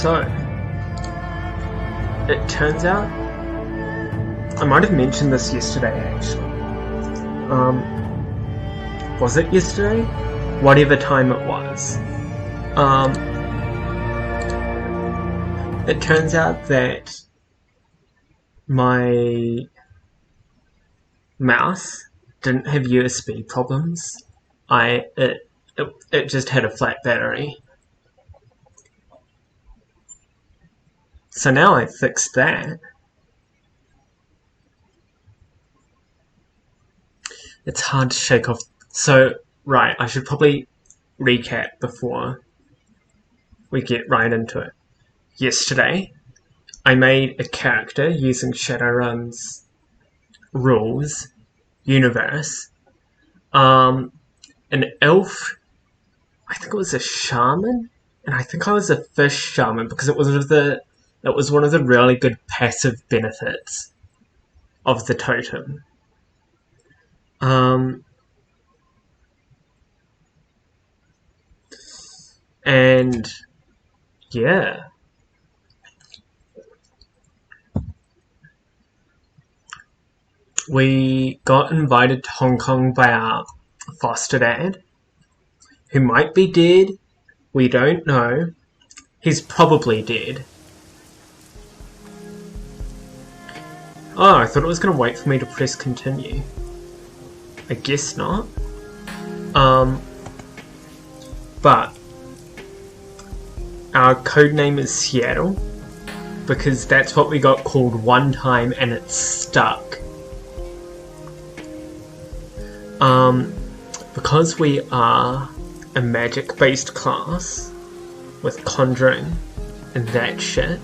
So, it turns out, I might have mentioned this yesterday actually. Was it yesterday? Whatever time it was. It turns out that my mouse didn't have USB problems. It just had a flat battery. So now I fixed that. It's hard to shake off. So, right, I should probably recap before we get right into it. Yesterday, I made a character using Shadowrun's rules, universe. An elf, I think it was a shaman, and I think I was a fish shaman because it was one of the really good passive benefits of the totem. And yeah. We got invited to Hong Kong by our foster dad, who might be dead. We don't know. He's probably dead. Oh, I thought it was going to wait for me to press continue. I guess not. But our codename is Seattle, because that's what we got called one time and it stuck. Because we are a magic-based class with conjuring and that shit,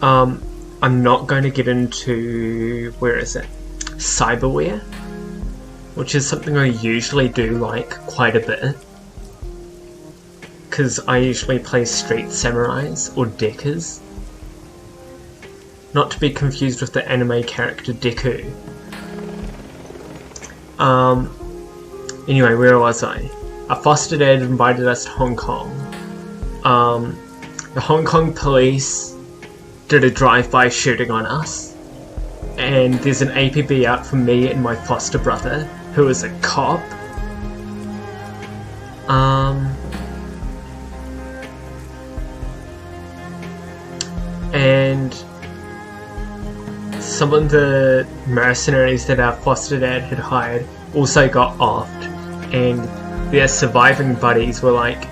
I'm not going to get into, cyberware, which is something I usually do like quite a bit, because I usually play street samurais or deckers, not to be confused with the anime character Deku. Anyway, where was I? Our foster dad invited us to Hong Kong. The Hong Kong police did a drive-by shooting on us, and there's an APB out for me and my foster brother, who is a cop. And some of the mercenaries that our foster dad had hired also got offed, and their surviving buddies were like,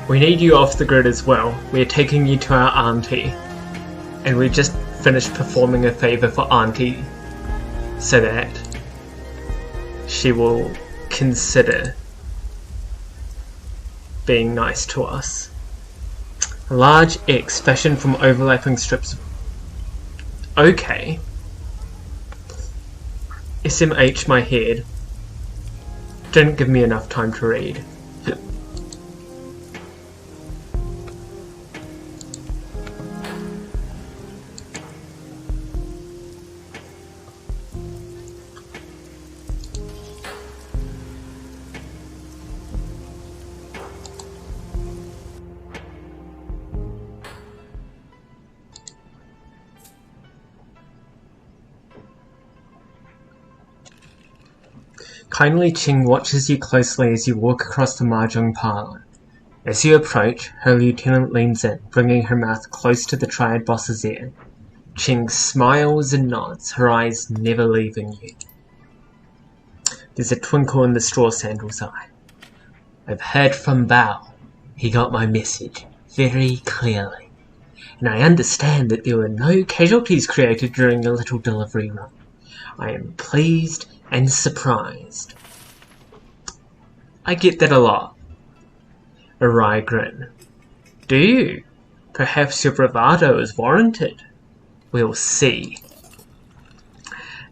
"We need you off the grid as well. We're taking you to our auntie." And we just finished performing a favour for auntie so that she will consider being nice to us. A large X fashioned from overlapping strips of... Okay. SMH my head. Didn't give me enough time to read. Kindly Ching watches you closely as you walk across the mahjong parlour. As you approach, her lieutenant leans in, bringing her mouth close to the triad boss's ear. Ching smiles and nods, her eyes never leaving you. There's a twinkle in the straw sandal's eye. I've heard from Bao. He got my message very clearly. And I understand that there were no casualties created during your little delivery run. I am pleased and surprised. I get that a lot. A wry grin. Do you? Perhaps your bravado is warranted. We'll see.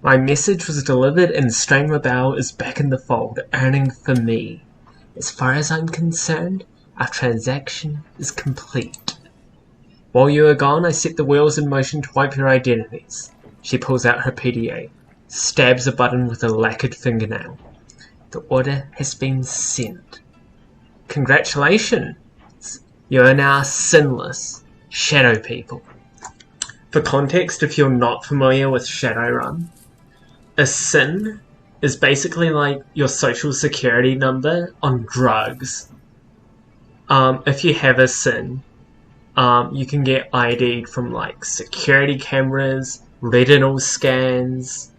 My message was delivered and Stranger Bao is back in the fold, earning for me. As far as I'm concerned, our transaction is complete. While you are gone, I set the wheels in motion to wipe your identities. She pulls out her PDA. Stabs a button with a lacquered fingernail. The order has been sent. Congratulations! You are now sinless shadow people. For context, if you're not familiar with Shadowrun, a sin is basically like your social security number on drugs. If you have a sin, you can get ID'd from like security cameras, retinal scans,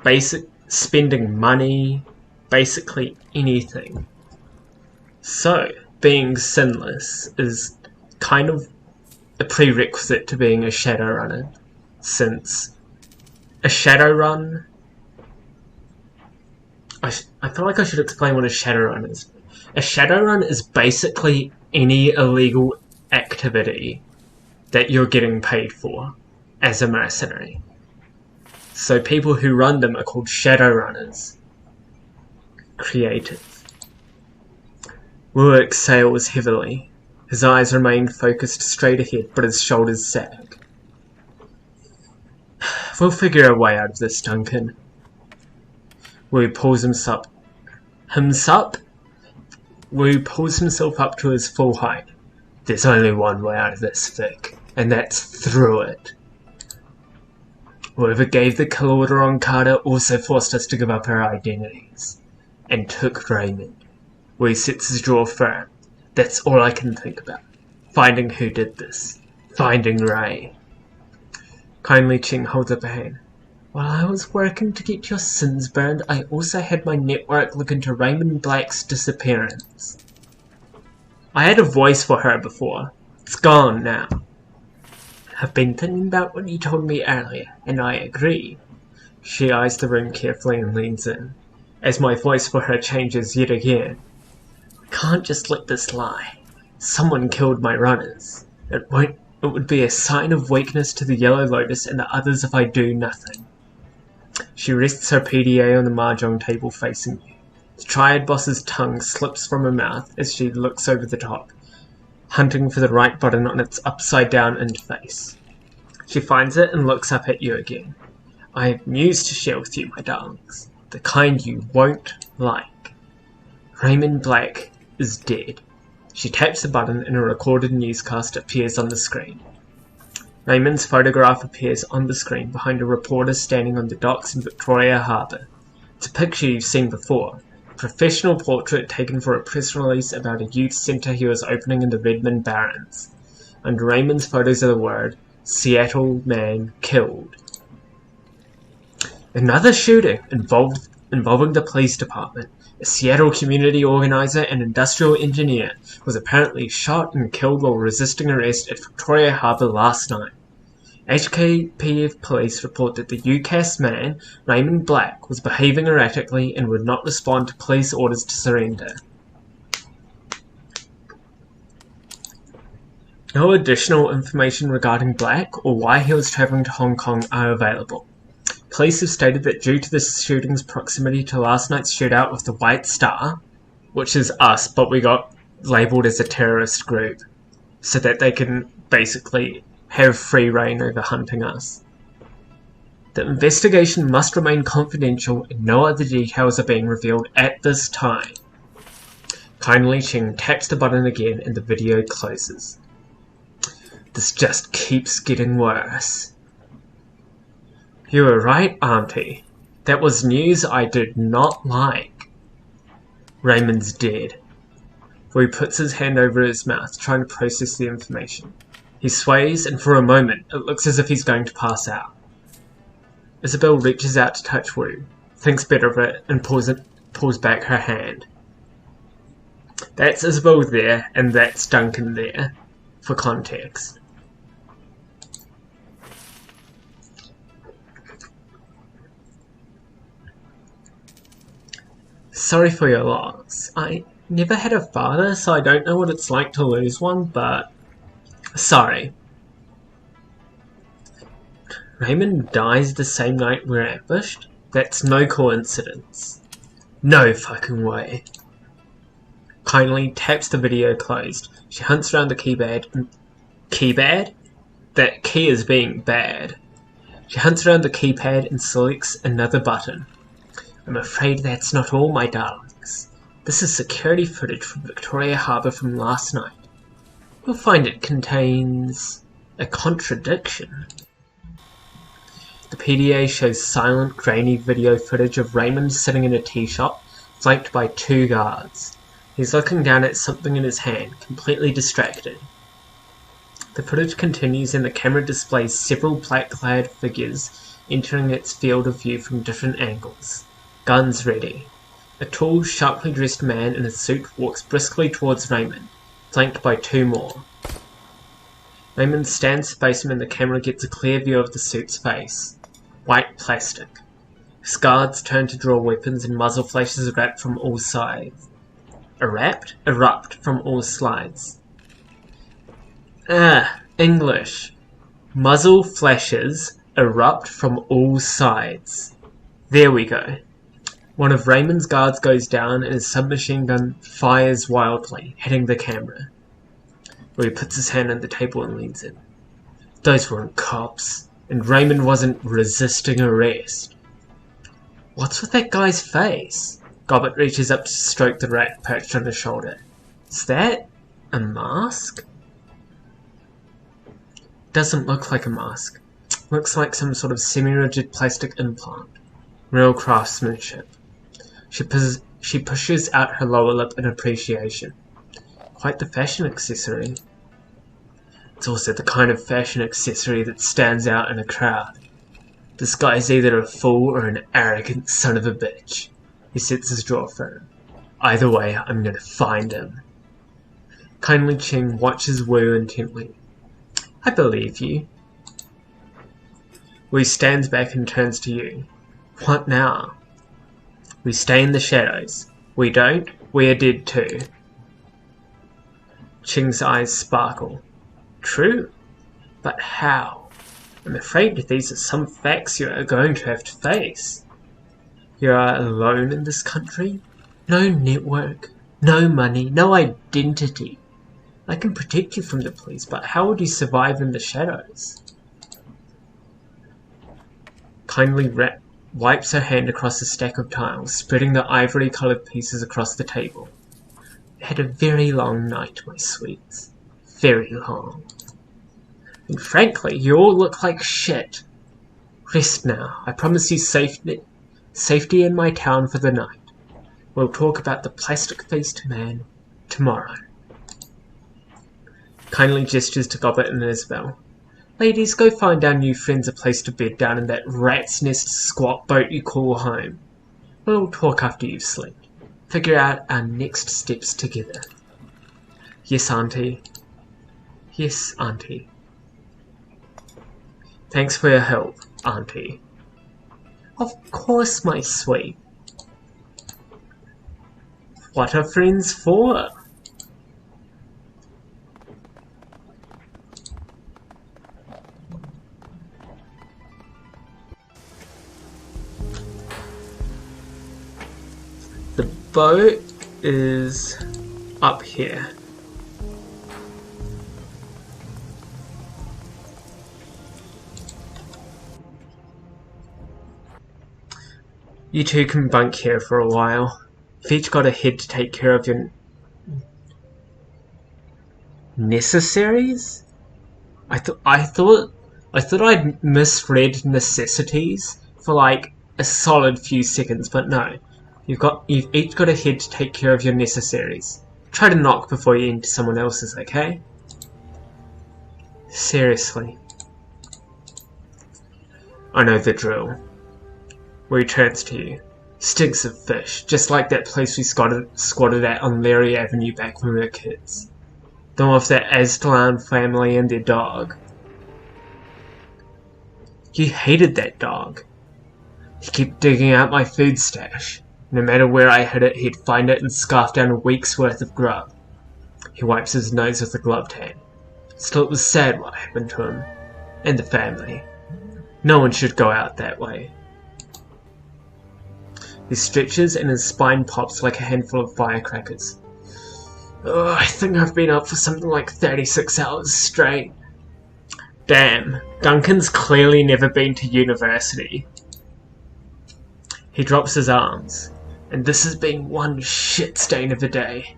basic spending money, basically anything. So, being sinless is kind of a prerequisite to being a Shadowrunner, since a Shadowrun... I feel like I should explain what a Shadowrun is. A Shadowrun is basically any illegal activity that you're getting paid for as a mercenary. So people who run them are called Shadowrunners. Creative. Wu exhales heavily. His eyes remain focused straight ahead, but his shoulders sag. We'll figure a way out of this, Duncan. Wu pulls himself up to his full height. There's only one way out of this, Vic, and that's through it. Whoever gave the kill order on Carter also forced us to give up our identities, and took Raymond. Wu sets his jaw firm. That's all I can think about. Finding who did this. Finding Ray. Kindly Ching holds up a hand. While I was working to get your sins burned, I also had my network look into Raymond Black's disappearance. I had a voice for her before. It's gone now. I've been thinking about what you told me earlier, and I agree. She eyes the room carefully and leans in, as my voice for her changes yet again. I can't just let this lie. Someone killed my runners. It would be a sign of weakness to the Yellow Lotus and the others if I do nothing. She rests her PDA on the mahjong table facing you. The Triad Boss's tongue slips from her mouth as she looks over the top, hunting for the right button on its upside-down interface. She finds it and looks up at you again. I have news to share with you, my darlings. The kind you won't like. Raymond Black is dead. She taps the button and a recorded newscast appears on the screen. Raymond's photograph appears on the screen behind a reporter standing on the docks in Victoria Harbour. It's a picture you've seen before. A professional portrait taken for a press release about a youth centre he was opening in the Redmond Barrens. Under Raymond's photos are the word, Seattle man killed. Another shooting involving the police department. A Seattle community organizer and industrial engineer was apparently shot and killed while resisting arrest at Victoria Harbour last night. HKPF police report that the UCAS man, Raymond Black, was behaving erratically and would not respond to police orders to surrender. No additional information regarding Black or why he was travelling to Hong Kong are available. Police have stated that due to the shooting's proximity to last night's shootout with the White Star, which is us, but we got labelled as a terrorist group, so that they can basically have free reign over hunting us. The investigation must remain confidential and no other details are being revealed at this time. Kindly Ching taps the button again and the video closes. This just keeps getting worse. You were right, Auntie. That was news I did not like. Raymond's dead. Wu puts his hand over his mouth, trying to process the information. He sways, and for a moment, it looks as if he's going to pass out. Isabel reaches out to touch Wu, thinks better of it, and pulls back her hand. That's Isabel there, and that's Duncan there, for context. Sorry for your loss. I never had a father, so I don't know what it's like to lose one, but... sorry. Raymond dies the same night we're ambushed? That's no coincidence. No fucking way. Kindly taps the video closed. She hunts around the keypad. Keypad? That key is being bad. She hunts around the keypad and selects another button. I'm afraid that's not all, my darlings. This is security footage from Victoria Harbour from last night. you'll find it contains a contradiction. The PDA shows silent, grainy video footage of Raymond sitting in a tea shop, flanked by 2 guards. He's looking down at something in his hand, completely distracted. The footage continues and the camera displays several black-clad figures entering its field of view from different angles, guns ready. A tall, sharply dressed man in a suit walks briskly towards Raymond, flanked by 2 more. Raymond stands to face him and the camera gets a clear view of the suit's face. White plastic. His guards turn to draw weapons and muzzle flashes erupt from all sides. Erupt from all sides. English. Muzzle flashes erupt from all sides. There we go. One of Raymond's guards goes down and his submachine gun fires wildly, hitting the camera. Where he puts his hand on the table and leans in. Those weren't cops, and Raymond wasn't resisting arrest. What's with that guy's face? Gobbett reaches up to stroke the rat perched on his shoulder. Is that a mask? Doesn't look like a mask. Looks like some sort of semi-rigid plastic implant. Real craftsmanship. She pushes out her lower lip in appreciation. Quite the fashion accessory. It's also the kind of fashion accessory that stands out in a crowd. This guy's either a fool or an arrogant son of a bitch. He sets his jaw firm. Either way, I'm gonna find him. Kindly Ching watches Wu intently. I believe you. Wu stands back and turns to you. What now? We stay in the shadows. We don't, we are dead too. Ching's eyes sparkle. True, but how? I'm afraid these are some facts you are going to have to face. You are alone in this country? No network, no money, no identity. I can protect you from the police, but how would you survive in the shadows? Kindly wipes her hand across a stack of tiles, spreading the ivory-coloured pieces across the table. I had a very long night, my sweets. Very long. And frankly, you all look like shit. Rest now. I promise you safety in my town for the night. We'll talk about the plastic-faced man tomorrow. Kindly gestures to Gobbett and Isabel. Ladies, go find our new friends a place to bed down in that rat's nest squat boat you call home. We'll talk after you've slept. Figure out our next steps together. Yes, Auntie. Yes, Auntie. Thanks for your help, Auntie. Of course, my sweet. What are friends for? The boat is up here. You two can bunk here for a while. You've each got a head to take care of your necessaries? I thought I'd misread necessities for like a solid few seconds, but no. You've each got a head to take care of your necessaries. Try to knock before you enter someone else's, okay? Seriously. I know the drill. He turns to you. Stinks of fish, just like that place we squatted at on Larry Avenue back when we were kids. The one with that Aztlan family and their dog. You hated that dog. He kept digging out my food stash. No matter where I hid it, he'd find it and scarf down a week's worth of grub. He wipes his nose with a gloved hand. Still, it was sad what happened to him. And the family. No one should go out that way. He stretches and his spine pops like a handful of firecrackers. Oh, I think I've been up for something like 36 hours straight. Damn, Duncan's clearly never been to university. He drops his arms. And this has been one shit stain of a day.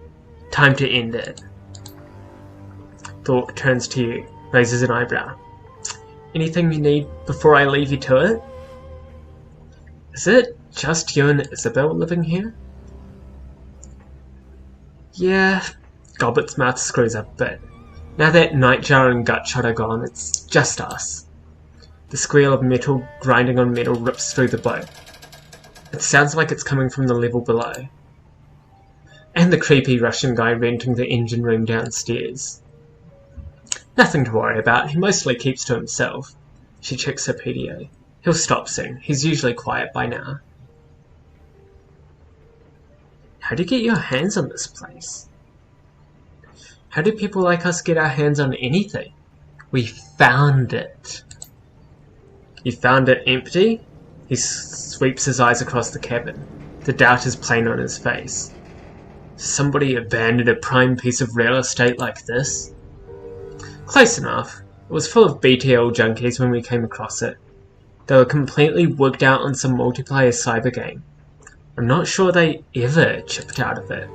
Time to end it. Thorpe turns to you, raises an eyebrow. Anything you need before I leave you to it? Is it just you and Isabel living here? Yeah. Goblet's mouth screws up a bit. Now that Nightjar and Gutshot are gone, it's just us. The squeal of metal grinding on metal rips through the boat. It sounds like it's coming from the level below. And the creepy Russian guy renting the engine room downstairs. Nothing to worry about, he mostly keeps to himself. She checks her PDA. He'll stop soon, he's usually quiet by now. How do you get your hands on this place? How do people like us get our hands on anything? We found it. You found it empty? He sweeps his eyes across the cabin. The doubt is plain on his face. Somebody abandoned a prime piece of real estate like this? Close enough. It was full of BTL junkies when we came across it. They were completely wigged out on some multiplayer cyber game. I'm not sure they ever chipped out of it.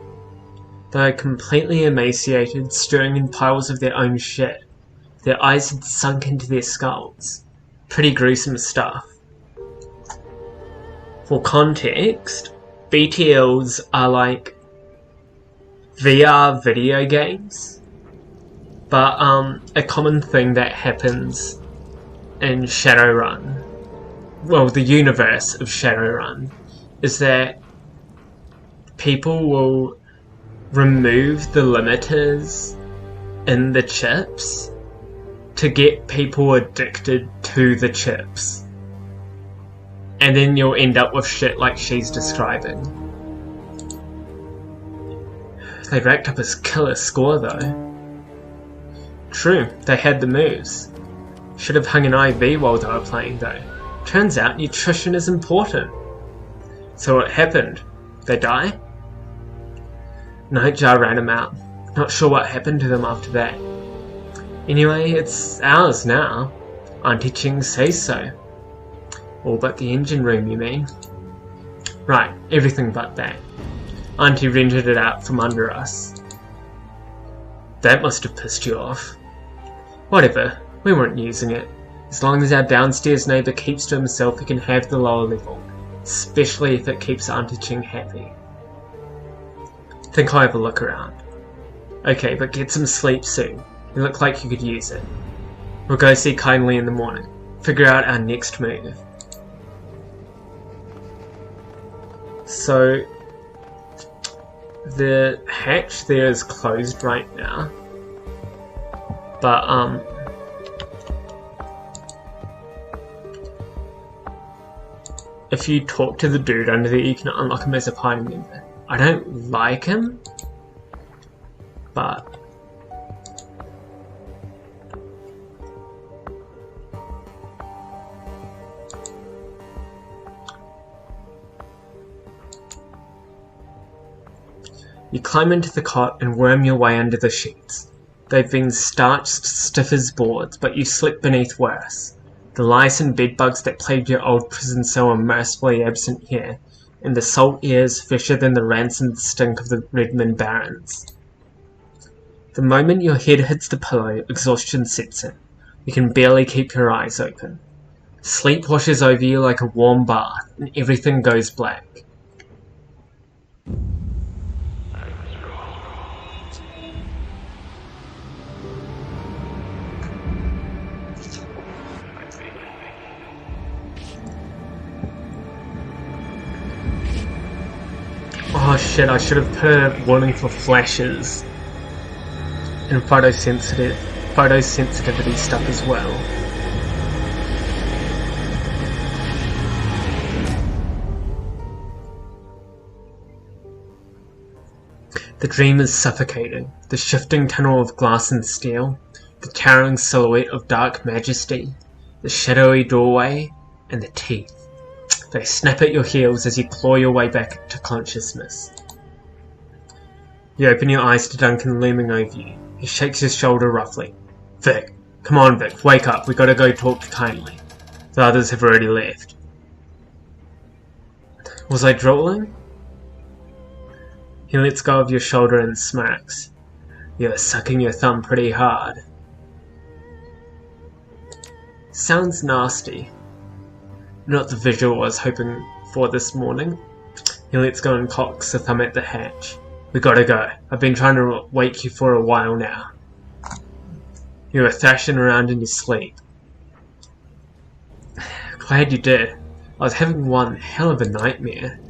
They were completely emaciated, stewing in piles of their own shit. Their eyes had sunk into their skulls. Pretty gruesome stuff. For context, BTLs are like VR video games, but a common thing that happens in Shadowrun, well, the universe of Shadowrun, is that people will remove the limiters in the chips to get people addicted to the chips. And then you'll end up with shit like she's describing. They racked up a killer score though. True, they had the moves. Should have hung an IV while they were playing though. Turns out nutrition is important. So what happened? They die? Nightjar ran them out. Not sure what happened to them after that. Anyway, it's ours now. Auntie Ching says so. All but the engine room, you mean? Right, everything but that. Auntie rented it out from under us. That must have pissed you off. Whatever, we weren't using it. As long as our downstairs neighbour keeps to himself, he can have the lower level. Especially if it keeps Auntie Ching happy. Think I'll have a look around. Okay, but get some sleep soon. You look like you could use it. We'll go see Kindly in the morning. Figure out our next move. So, the hatch there is closed right now. But, if you talk to the dude under there, you can unlock him as a party member. I don't like him, but you climb into the cot and worm your way under the sheets. They've been starched stiff as boards, but you slip beneath worse. The lice and bedbugs that plagued your old prison cell are mercifully absent here, and the salt air is fresher than the rancid stink of the Redmond Barrens. The moment your head hits the pillow, exhaustion sets in. You can barely keep your eyes open. Sleep washes over you like a warm bath, and everything goes black. Oh shit, I should have put a warning for flashes and photosensitivity stuff as well. The dream is suffocating, the shifting tunnel of glass and steel, the towering silhouette of dark majesty, the shadowy doorway, and the teeth. They snap at your heels as you claw your way back to consciousness. You open your eyes to Duncan looming over you. He shakes his shoulder roughly. Vic, come on Vic, wake up, we gotta go talk to Kindly. The others have already left. Was I drooling? He lets go of your shoulder and smirks. You're sucking your thumb pretty hard. Sounds nasty. Not the visual I was hoping for this morning. He lets go and cocks a thumb at the hatch. We gotta go. I've been trying to wake you for a while now. You were thrashing around in your sleep. Glad you did. I was having one hell of a nightmare.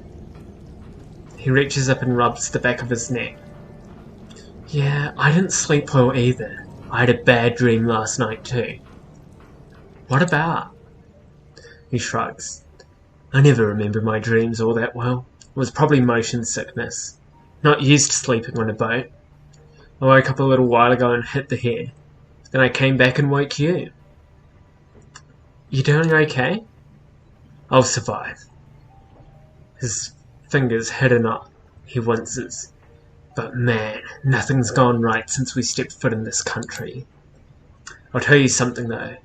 He reaches up and rubs the back of his neck. Yeah, I didn't sleep well either. I had a bad dream last night too. What about? He shrugs. I never remember my dreams all that well. It was probably motion sickness. Not used to sleeping on a boat. I woke up a little while ago and hit the head. Then I came back and woke you. You doing okay? I'll survive. His fingers hit a knot. He winces. But man, nothing's gone right since we stepped foot in this country. I'll tell you something though,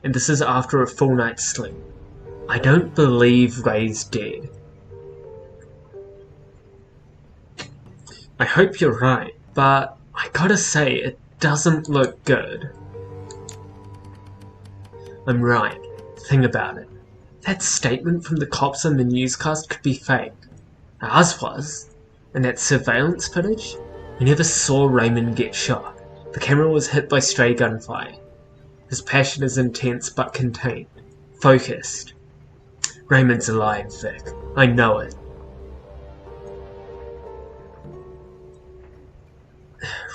and this is after a full night's sleep. I don't believe Ray's dead. I hope you're right, but I gotta say, it doesn't look good. I'm right. Think about it. That statement from the cops on the newscast could be fake. Ours was. And that surveillance footage? We never saw Raymond get shot. The camera was hit by stray gunfire. His passion is intense but contained. Focused. Raymond's alive, Vic. I know it.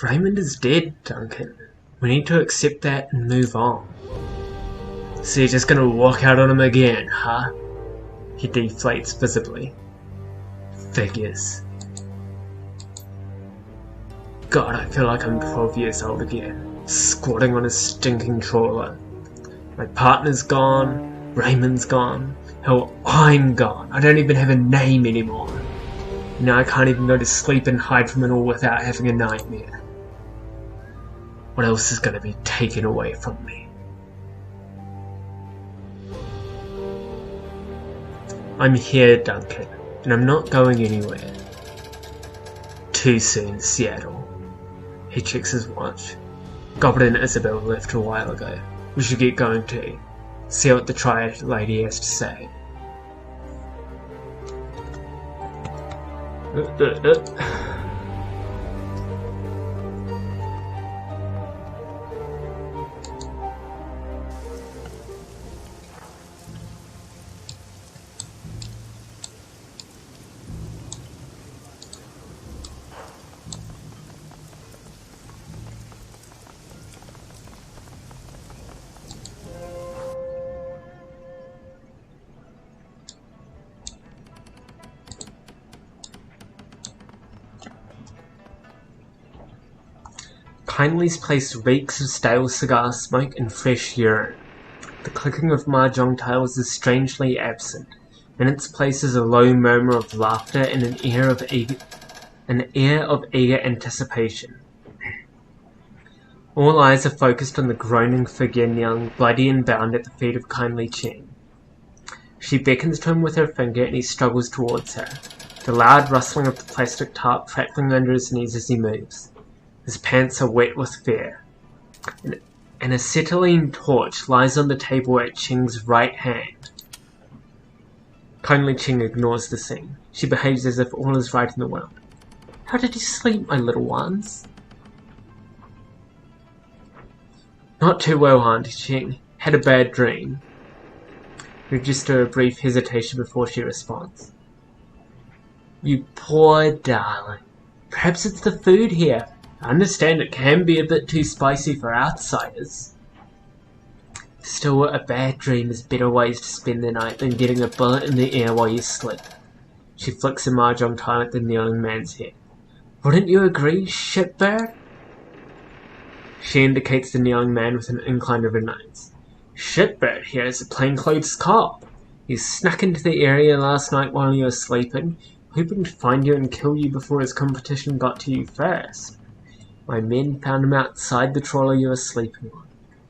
Raymond is dead, Duncan. We need to accept that and move on. So you're just gonna walk out on him again, huh? He deflates visibly. Figures. God, I feel like I'm 12 years old again, squatting on a stinking trawler. My partner's gone, Raymond's gone, hell, I'm gone. I don't even have a name anymore. Now I can't even go to sleep and hide from it all without having a nightmare. What else is going to be taken away from me? I'm here, Duncan, and I'm not going anywhere. Too soon, Seattle. He checks his watch. Goblin and Isabel left a while ago. We should get going too. See what the Triad lady has to say. Kindly's place reeks of stale cigar smoke and fresh urine. The clicking of mahjong tiles is strangely absent. In its place is a low murmur of laughter and an air of eager anticipation. All eyes are focused on the groaning figure kneeling bloody and bound at the feet of Kindly Ching. She beckons to him with her finger and he struggles towards her, the loud rustling of the plastic tarp crackling under his knees as he moves. His pants are wet with fear. An acetylene torch lies on the table at Ching's right hand. Kindly Ching ignores the scene. She behaves as if all is right in the world. How did you sleep, my little ones? Not too well, Auntie Ching. Had a bad dream. Register a brief hesitation before she responds. You poor darling. Perhaps it's the food here. I understand it can be a bit too spicy for outsiders. Still, a bad dream is better ways to spend the night than getting a bullet in the ear while you sleep. She flicks a mahjong tile at the kneeling man's head. Wouldn't you agree, shitbird? She indicates the kneeling man with an incline of her nose. Shitbird here is a plainclothes cop. He snuck into the area last night while you were sleeping, hoping to find you and kill you before his competition got to you first. My men found him outside the trawler you were sleeping on.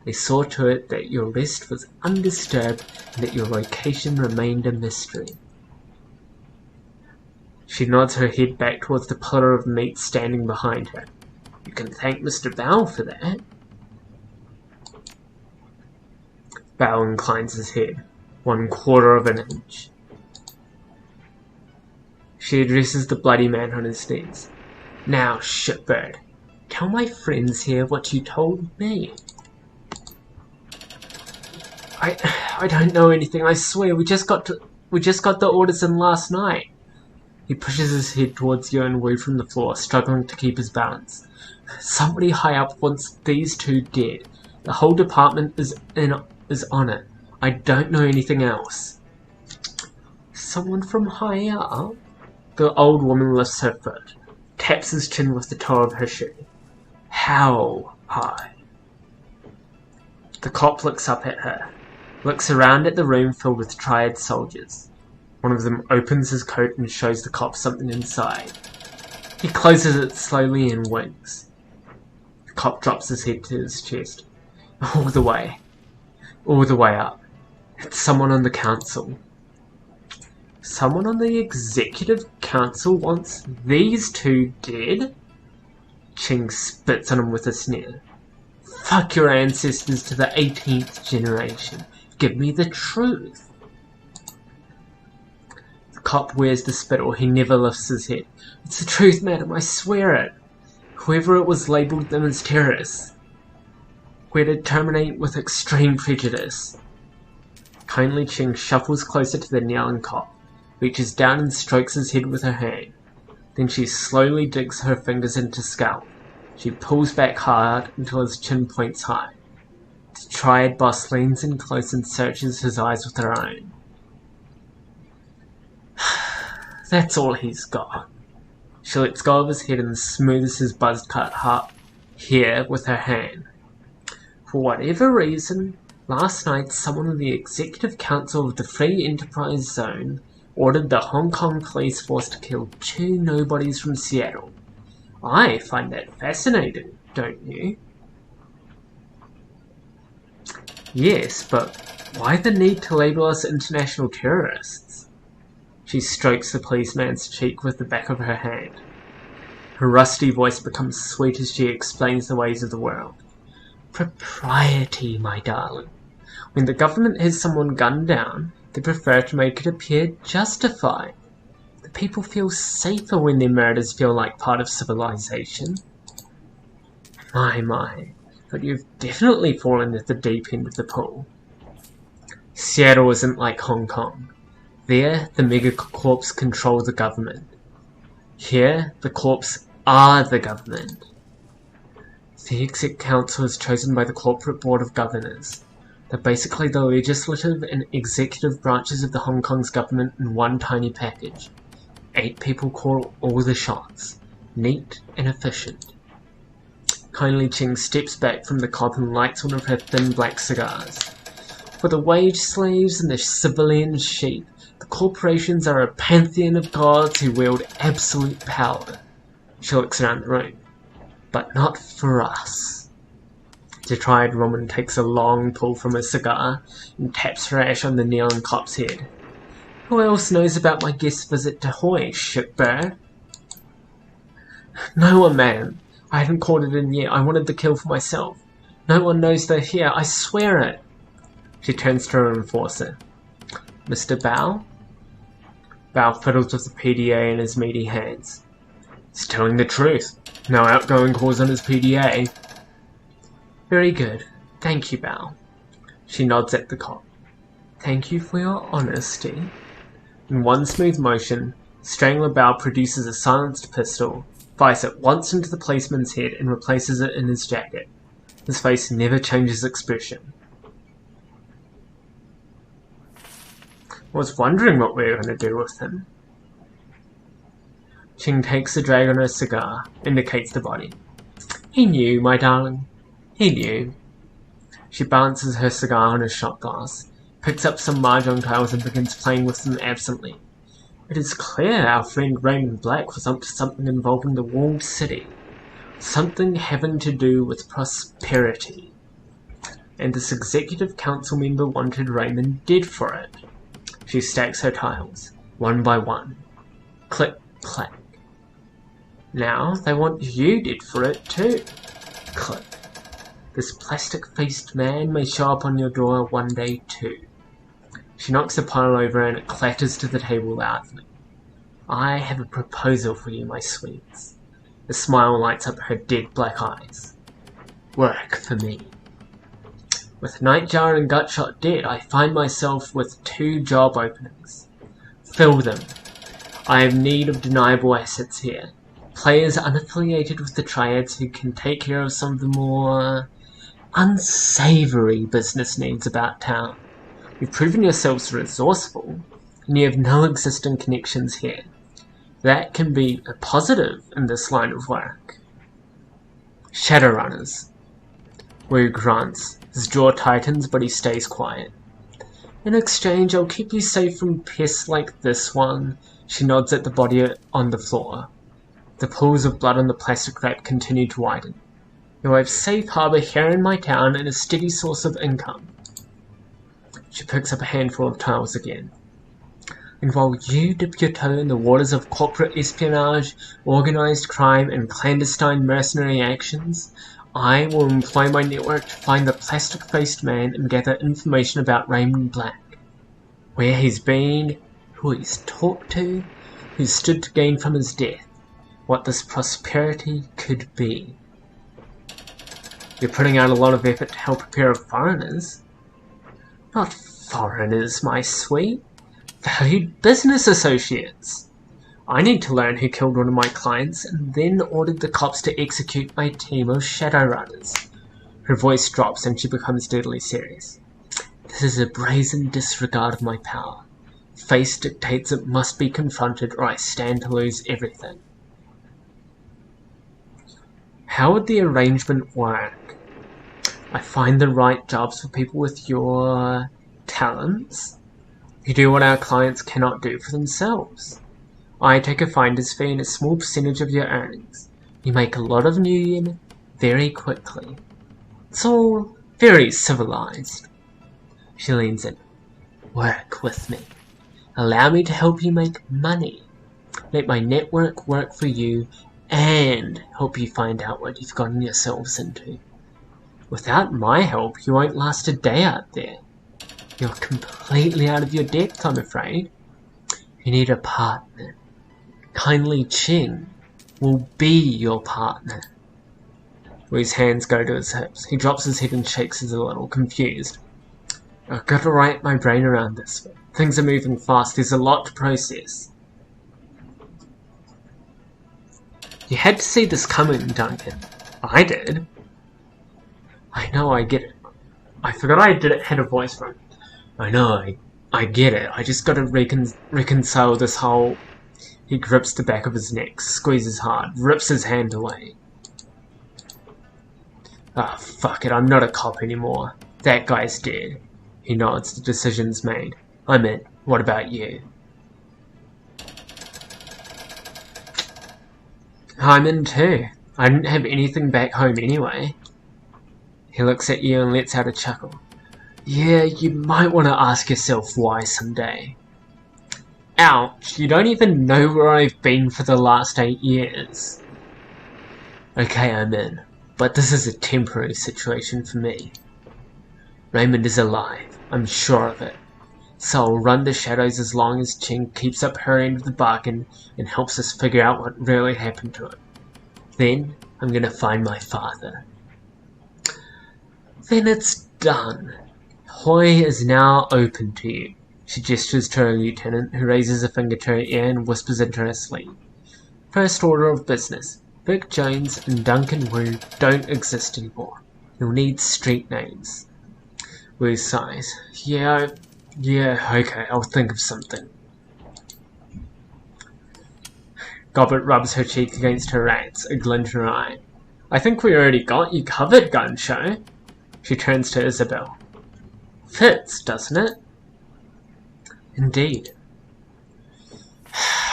They saw to it that your rest was undisturbed and that your location remained a mystery. She nods her head back towards the pillar of meat standing behind her. You can thank Mr. Bao for that. Bao inclines his head, 1/4 of an inch. She addresses the bloody man on his knees. Now, shitbird, tell my friends here what you told me. I don't know anything, I swear, we just got the orders in last night. He pushes his head towards Yuan Wu from the floor, struggling to keep his balance. Somebody high up wants these two dead. The whole department is on it. I don't know anything else. Someone from high up? The old woman lifts her foot, taps his chin with the toe of her shoe. How high? The cop looks up at her, looks around at the room filled with triad soldiers. One of them opens his coat and shows the cop something inside. He closes it slowly and winks. The cop drops his head to his chest. All the way up. It's someone on the council. Someone on the executive council wants these two dead? Ching spits on him with a sneer. Fuck your ancestors to the 18th generation. Give me the truth. The cop wears the spittle. He never lifts his head. It's the truth, madam. I swear it. Whoever it was labelled them as terrorists. We're to terminate with extreme prejudice. Kindly Ching shuffles closer to the kneeling cop, reaches down and strokes his head with her hand. Then she slowly digs her fingers into his scalp. She pulls back hard until his chin points high. The triad boss leans in close and searches his eyes with her own. That's all he's got. She lets go of his head and smooths his buzz-cut hair with her hand. For whatever reason, last night someone in the Executive Council of the Free Enterprise Zone ordered the Hong Kong police force to kill 2 nobodies from Seattle. I find that fascinating, don't you? Yes, but why the need to label us international terrorists? She strokes the policeman's cheek with the back of her hand. Her rusty voice becomes sweet as she explains the ways of the world. Propriety, my darling. When the government has someone gunned down, they prefer to make it appear justified. The people feel safer when their murders feel like part of civilization. My, but you've definitely fallen at the deep end of the pool. Seattle isn't like Hong Kong. There, the megacorps control the government. Here, the corps are the government. The Exec Council is chosen by the Corporate Board of Governors. They're basically the legislative and executive branches of the Hong Kong's government in one tiny package. 8 people call all the shots. Neat and efficient. Kindly Ching steps back from the cop and lights one of her thin black cigars. For the wage slaves and the civilian sheep, the corporations are a pantheon of gods who wield absolute power. She looks around the room. But not for us. The triad woman takes a long pull from her cigar and taps her ash on the kneeling cop's head. Who else knows about my guest visit to Hoy, shitbird? No one, madam. I haven't called it in yet. I wanted the kill for myself. No one knows they're here. I swear it. She turns to her enforcer. Mr. Bao? Bao fiddles with the PDA in his meaty hands. He's telling the truth. No outgoing calls on his PDA. Very good. Thank you, Bao. She nods at the cop. Thank you for your honesty. In one smooth motion, Strangler Bao produces a silenced pistol, fires it once into the policeman's head and replaces it in his jacket. His face never changes expression. I was wondering what we were going to do with him. Ching takes a drag on her cigar, indicates the body. He knew, my darling. He knew. She balances her cigar on her shot glass, picks up some mahjong tiles and begins playing with them absently. It is clear our friend Raymond Black was up to something involving the walled city. Something having to do with prosperity. And this executive council member wanted Raymond dead for it. She stacks her tiles, one by one. Click, clack. Now they want you dead for it too. Click. This plastic-faced man may show up on your door one day too. She knocks the pile over and it clatters to the table loudly. I have a proposal for you, my sweets. A smile lights up her dead black eyes. Work for me. With Nightjar and Gutshot dead, I find myself with 2 job openings. Fill them. I have need of deniable assets here. Players unaffiliated with the Triads who can take care of some of the more unsavory business needs about town. You've proven yourselves resourceful, and you have no existing connections here. That can be a positive in this line of work. Shadowrunners. Wu grunts. His jaw tightens, but he stays quiet. In exchange, I'll keep you safe from pests like this one. She nods at the body on the floor. The pools of blood on the plastic wrap continue to widen. You'll have safe harbour here in my town and a steady source of income. She picks up a handful of tiles again. And while you dip your toe in the waters of corporate espionage, organised crime, and clandestine mercenary actions, I will employ my network to find the plastic-faced man and gather information about Raymond Black. Where he's been, who he's talked to, who stood to gain from his death, what this prosperity could be. You're putting out a lot of effort to help a pair of foreigners. Not foreigners, my sweet. Valued business associates. I need to learn who killed one of my clients and then ordered the cops to execute my team of Shadowrunners. Her voice drops and she becomes deadly serious. This is a brazen disregard of my power. Face dictates it must be confronted or I stand to lose everything. How would the arrangement work? I find the right jobs for people with your talents. You do what our clients cannot do for themselves. I take a finder's fee and a small percentage of your earnings. You make a lot of new yen very quickly. It's all very civilized. She leans in. Work with me. Allow me to help you make money. Let my network work for you and help you find out what you've gotten yourselves into. Without my help, you won't last a day out there. You're completely out of your depth, I'm afraid. You need a partner. Kindly Ching will be your partner. Wu's hands go to his hips. He drops his head and shakes a little, confused. I've got to wrap my brain around this. Things are moving fast. There's a lot to process. You had to see this coming, Duncan. I did. I know, I get it. I forgot I had a voice from it. I know, I get it. I just gotta reconcile this whole... He grips the back of his neck, squeezes hard, rips his hand away. Ah, fuck it, I'm not a cop anymore. That guy's dead. He nods, the decision's made. I'm in. What about you? I'm in too. I didn't have anything back home anyway. He looks at you and lets out a chuckle. Yeah, you might want to ask yourself why someday. Ouch, you don't even know where I've been for the last 8 years. Okay, I'm in. But this is a temporary situation for me. Raymond is alive, I'm sure of it. So I'll run the shadows as long as Ching keeps up her end of the bargain and helps us figure out what really happened to him. Then, I'm gonna find my father. Then it's done. Hoi is now open to you. She gestures to her lieutenant, who raises a finger to her ear and whispers into her sleeve. First order of business. Vic Jones and Duncan Wu don't exist anymore. You'll need street names. Wu sighs. Yeah, okay, I'll think of something. Gobbet rubs her cheek against her rats, a glint in her eye. I think we already got you covered, Gunshow. She turns to Isabel. Fits, doesn't it? Indeed.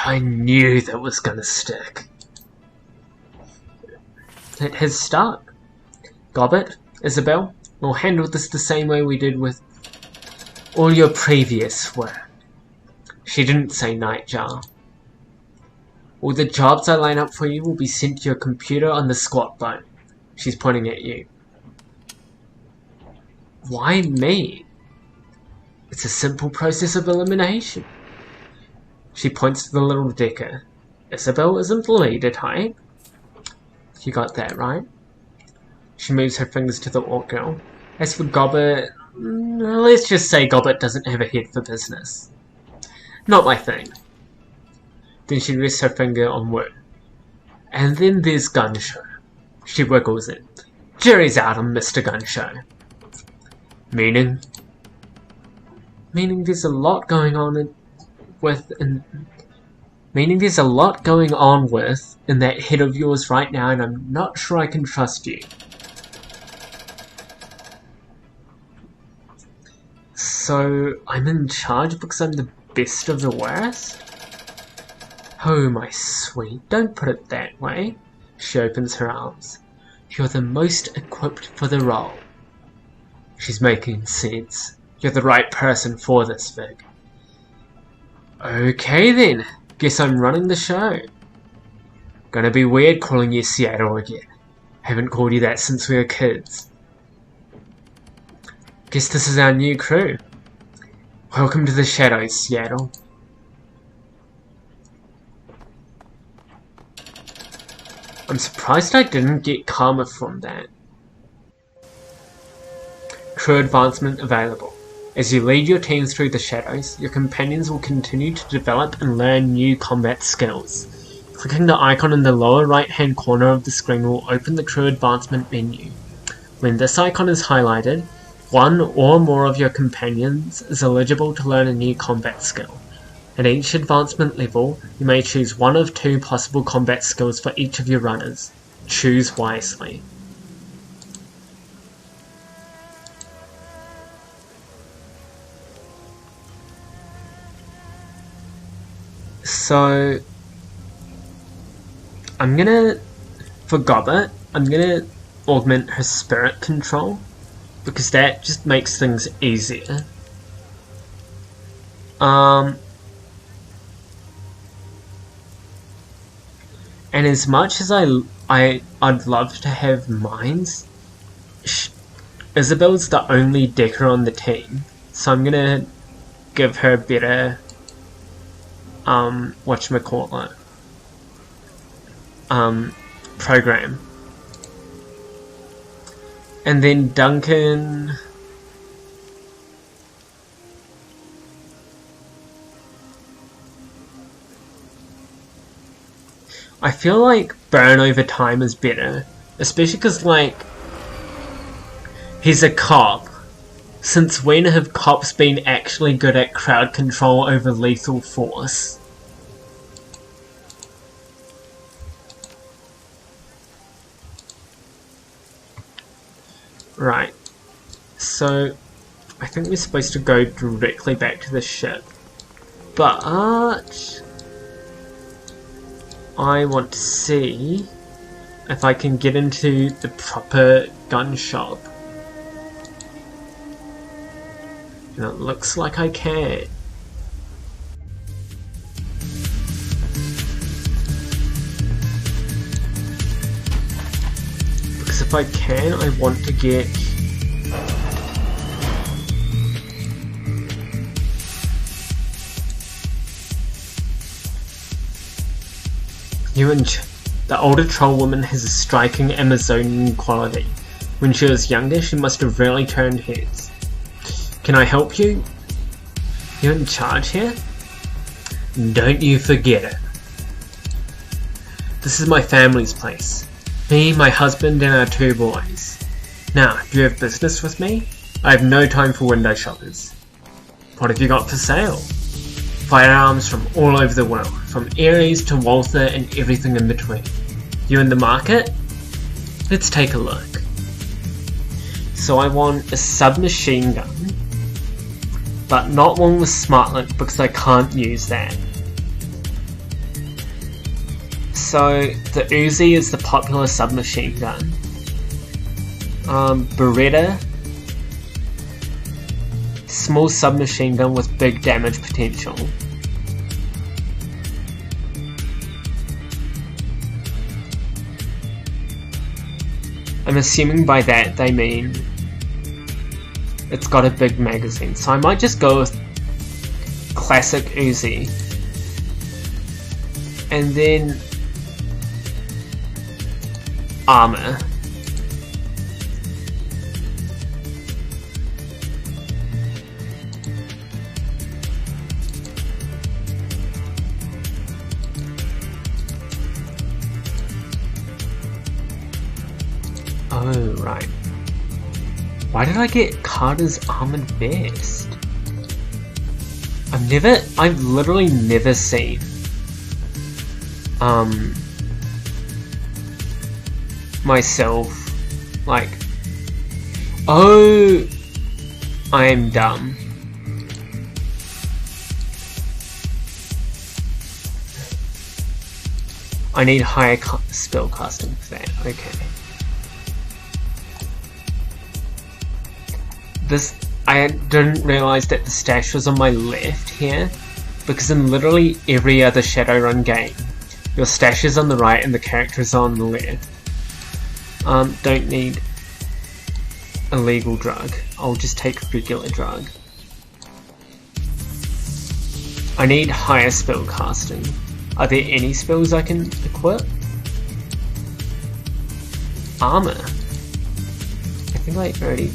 I knew that was gonna stick. It has stuck. Gobbet, Isabel, we'll handle this the same way we did with all your previous work. She didn't say Nightjar. All the jobs I line up for you will be sent to your computer on the squat bone. She's pointing at you. Why me? It's a simple process of elimination. She points to the little decker. Isabel isn't the leader type. You got that right. She moves her fingers to the orc girl. As for Gobbert, let's just say Gobbert doesn't have a head for business. Not my thing. Then she rests her finger on Word. And then there's Gunshow. She wiggles it. Jury's out on Mr. Gunshow. Meaning? Meaning there's a lot going on with in that head of yours right now, and I'm not sure I can trust you. So I'm in charge because I'm the best of the worst? Oh, my sweet, don't put it that way. She opens her arms. You're the most equipped for the role. She's making sense. You're the right person for this, Vic. Okay then, guess I'm running the show. Gonna be weird calling you Seattle again. Haven't called you that since we were kids. Guess this is our new crew. Welcome to the Shadows, Seattle. I'm surprised I didn't get karma from that. Crew advancement available. As you lead your teams through the shadows, your companions will continue to develop and learn new combat skills. Clicking the icon in the lower right hand corner of the screen will open the crew advancement menu. When this icon is highlighted, one or more of your companions is eligible to learn a new combat skill. At each advancement level, you may choose one of two possible combat skills for each of your runners. Choose wisely. So, for Gobbert, I'm gonna augment her spirit control, because that just makes things easier. And as much as I'd love to have mines, Isabel's the only decker on the team, so I'm gonna give her a better, program. And then Duncan... I feel like burn over time is better, especially because, like, he's a cop. Since when have cops been actually good at crowd control over lethal force? Right, so I think we're supposed to go directly back to the ship, but I want to see if I can get into the proper gun shop. And it looks like I can. Because if I can, I want to get... The older troll woman has a striking Amazonian quality. When she was younger, she must have really turned heads. Can I help you? You're in charge here? Don't you forget it. This is my family's place. Me, my husband, and our 2 boys. Now, do you have business with me? I have no time for window shoppers. What have you got for sale? Firearms from all over the world, from Ares to Walther and everything in between. You in the market? Let's take a look. So I want a submachine gun, but not one with smartlet because I can't use that. So the Uzi is the popular submachine gun. Beretta, small submachine gun with big damage potential. I'm assuming by that they mean it's got a big magazine, so I might just go with classic Uzi. And then armor. Oh, right. Why did I get Carter's armored vest? I've literally never seen myself like, oh, I am dumb. I need higher spell casting for that. Okay. I didn't realise that the stash was on my left here, because in literally every other Shadowrun game, your stash is on the right and the character is on the left. Don't need illegal drug. I'll just take regular drug. I need higher spell casting. Are there any spells I can equip? Armor. I think I already...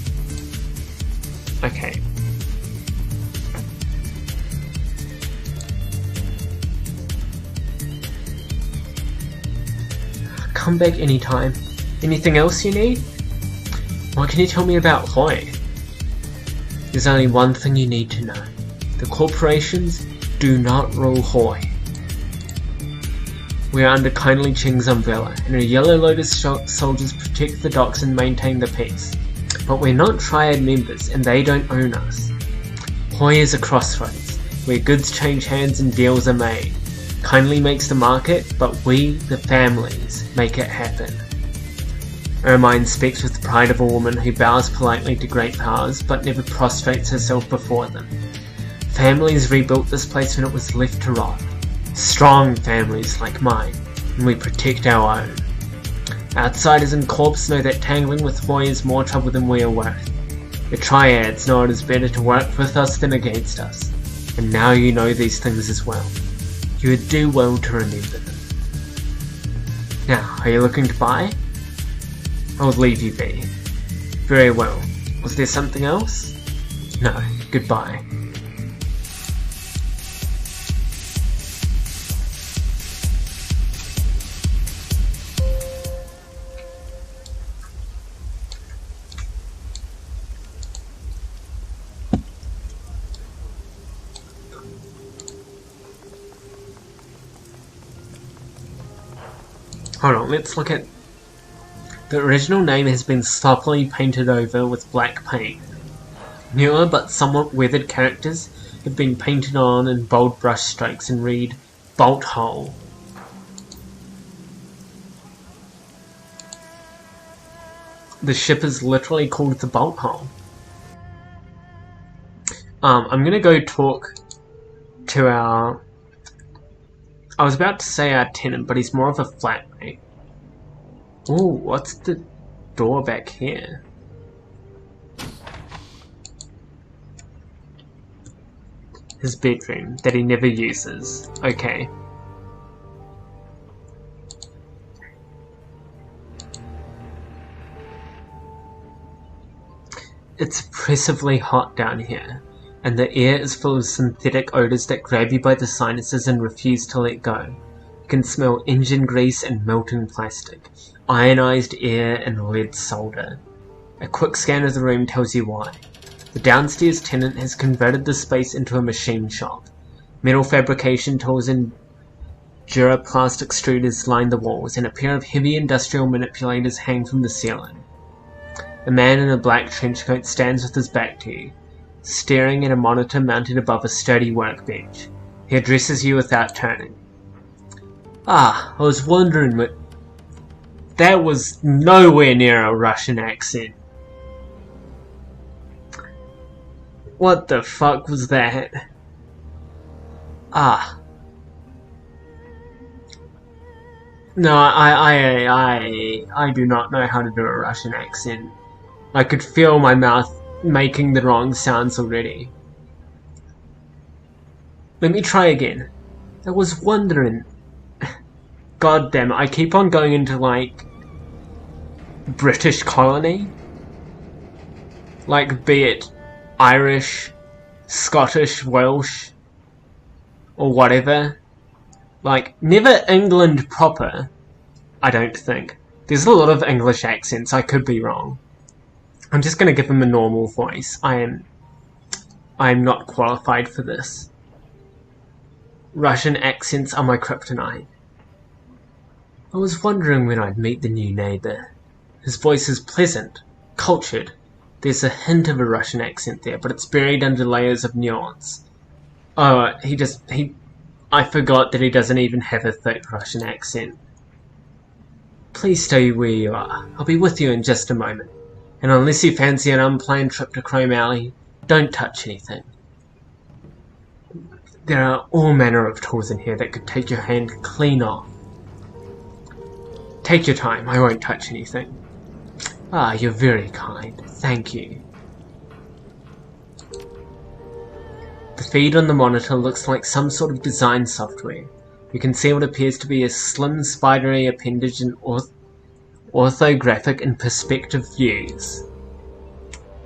Okay. Come back anytime. Anything else you need? What can you tell me about Hoy? There's only one thing you need to know. The corporations do not rule Hoy. We are under Kindly Ching's umbrella, and our Yellow Lotus soldiers protect the docks and maintain the peace. But we're not Triad members, and they don't own us. Hoy is a crossroads, where goods change hands and deals are made. Kindly makes the market, but we, the families, make it happen. Ermine speaks with the pride of a woman who bows politely to great powers, but never prostrates herself before them. Families rebuilt this place when it was left to rot. Strong families like mine, and we protect our own. Outsiders and corps know that tangling with Hoy is more trouble than we are worth. The Triads know it is better to work with us than against us, and now you know these things as well. You would do well to remember them. Now, are you looking to buy? I'll leave you be. Very well. Was there something else? No, goodbye. Hold on, let's look at... The original name has been sloppily painted over with black paint. Newer but somewhat weathered characters have been painted on in bold brush strokes and read Bolt Hole. The ship is literally called the Bolt Hole. I'm gonna go talk to our... I was about to say our tenant, but he's more of a flatmate. Ooh, what's the door back here? His bedroom, that he never uses. Okay. It's oppressively hot down here, and the air is full of synthetic odors that grab you by the sinuses and refuse to let go. You can smell engine grease and melting plastic, ionized air and lead solder. A quick scan of the room tells you why. The downstairs tenant has converted the space into a machine shop. Metal fabrication tools and Duraplastic extruders line the walls, and a pair of heavy industrial manipulators hang from the ceiling. A man in a black trench coat stands with his back to you, staring at a monitor mounted above a sturdy workbench. He addresses you without turning. Ah, I was wondering what... That was nowhere near a Russian accent. What the fuck was that? Ah. No, I do not know how to do a Russian accent. I could feel my mouth making the wrong sounds already. Let me try again. I was wondering... God damn it, I keep on going into, like, British colony. Like, be it Irish, Scottish, Welsh, or whatever. Like, never England proper, I don't think. There's a lot of English accents, I could be wrong. I'm just gonna give him a normal voice. I am not qualified for this. Russian accents are my kryptonite. I was wondering when I'd meet the new neighbour. His voice is pleasant, cultured. There's a hint of a Russian accent there, but it's buried under layers of nuance. Oh, I forgot that he doesn't even have a thick Russian accent. Please stay where you are. I'll be with you in just a moment. And unless you fancy an unplanned trip to Chrome Alley, don't touch anything. There are all manner of tools in here that could take your hand clean off. Take your time, I won't touch anything. Ah, you're very kind. Thank you. The feed on the monitor looks like some sort of design software. You can see what appears to be a slim, spidery appendage in orthographic and perspective views.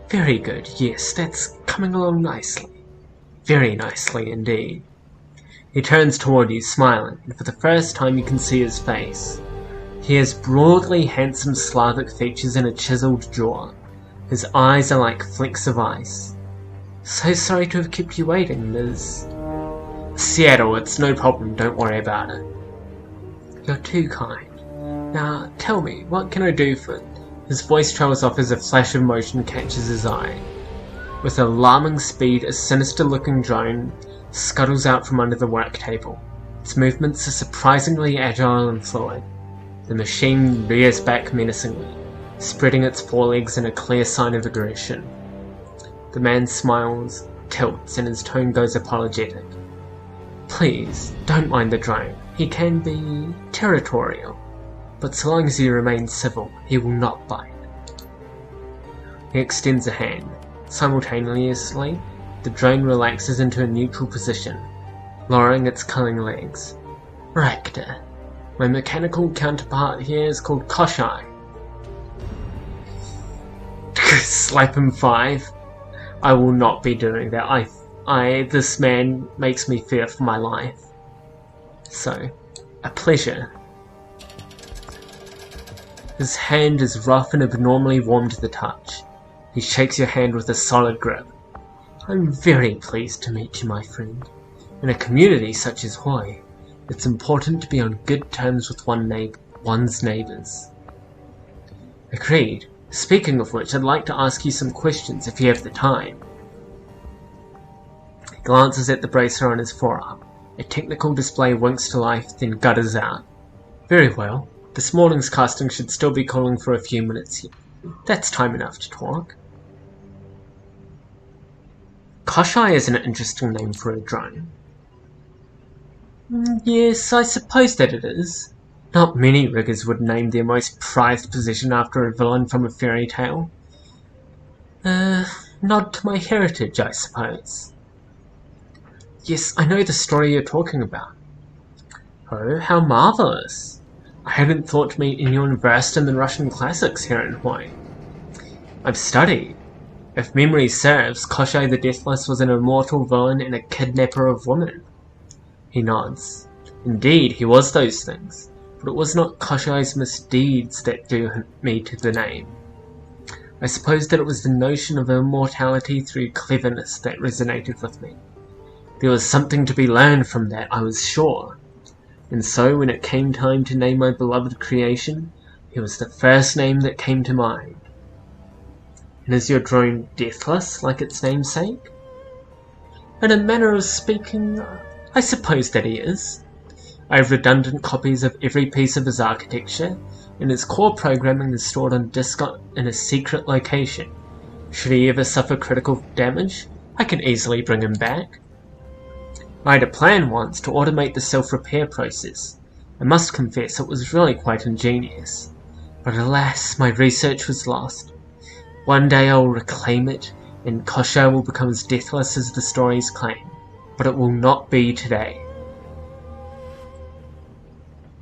Very good, yes, that's coming along nicely. Very nicely indeed. He turns toward you, smiling, and for the first time you can see his face. He has broadly handsome Slavic features and a chiseled jaw. His eyes are like flecks of ice. So sorry to have kept you waiting, Liz. Seattle, it's no problem, don't worry about it. You're too kind. Now, tell me, what can I do for... His voice trails off as a flash of motion catches his eye. With alarming speed, a sinister-looking drone scuttles out from under the work table. Its movements are surprisingly agile and fluid. The machine rears back menacingly, spreading its forelegs in a clear sign of aggression. The man smiles, tilts, and his tone goes apologetic. Please, don't mind the drone. He can be territorial, but so long as he remains civil, he will not bite. He extends a hand. Simultaneously, the drone relaxes into a neutral position, lowering its cunning legs. Rector. My mechanical counterpart here is called Koshai. Slap him 5. I will not be doing that. This man makes me fear for my life. So, a pleasure. His hand is rough and abnormally warm to the touch. He shakes your hand with a solid grip. I'm very pleased to meet you, my friend. In a community such as Hawaii, it's important to be on good terms with one's neighbours. Agreed. Speaking of which, I'd like to ask you some questions if you have the time. He glances at the bracer on his forearm. A technical display winks to life, then gutters out. Very well. This morning's casting should still be calling for a few minutes here. That's time enough to talk. Koshai is an interesting name for a drone. Yes, I suppose that it is. Not many riggers would name their most prized possession after a villain from a fairy tale. Nod to my heritage, I suppose. Yes, I know the story you're talking about. Oh, how marvellous. I hadn't thought to meet anyone versed in the Russian classics here in Hawaii. I've studied. If memory serves, Koshai the Deathless was an immortal villain and a kidnapper of women. He nods. Indeed, he was those things, but it was not Koshai's misdeeds that drew me to the name. I suppose that it was the notion of immortality through cleverness that resonated with me. There was something to be learned from that, I was sure. And so, when it came time to name my beloved creation, it was the first name that came to mind. And is your drone deathless, like its namesake? In a manner of speaking, I suppose that he is. I have redundant copies of every piece of his architecture, and his core programming is stored on disk in a secret location. Should he ever suffer critical damage, I can easily bring him back. I had a plan once to automate the self-repair process. I must confess it was really quite ingenious. But alas, my research was lost. One day I will reclaim it, and Koshai will become as deathless as the stories claim. But it will not be today.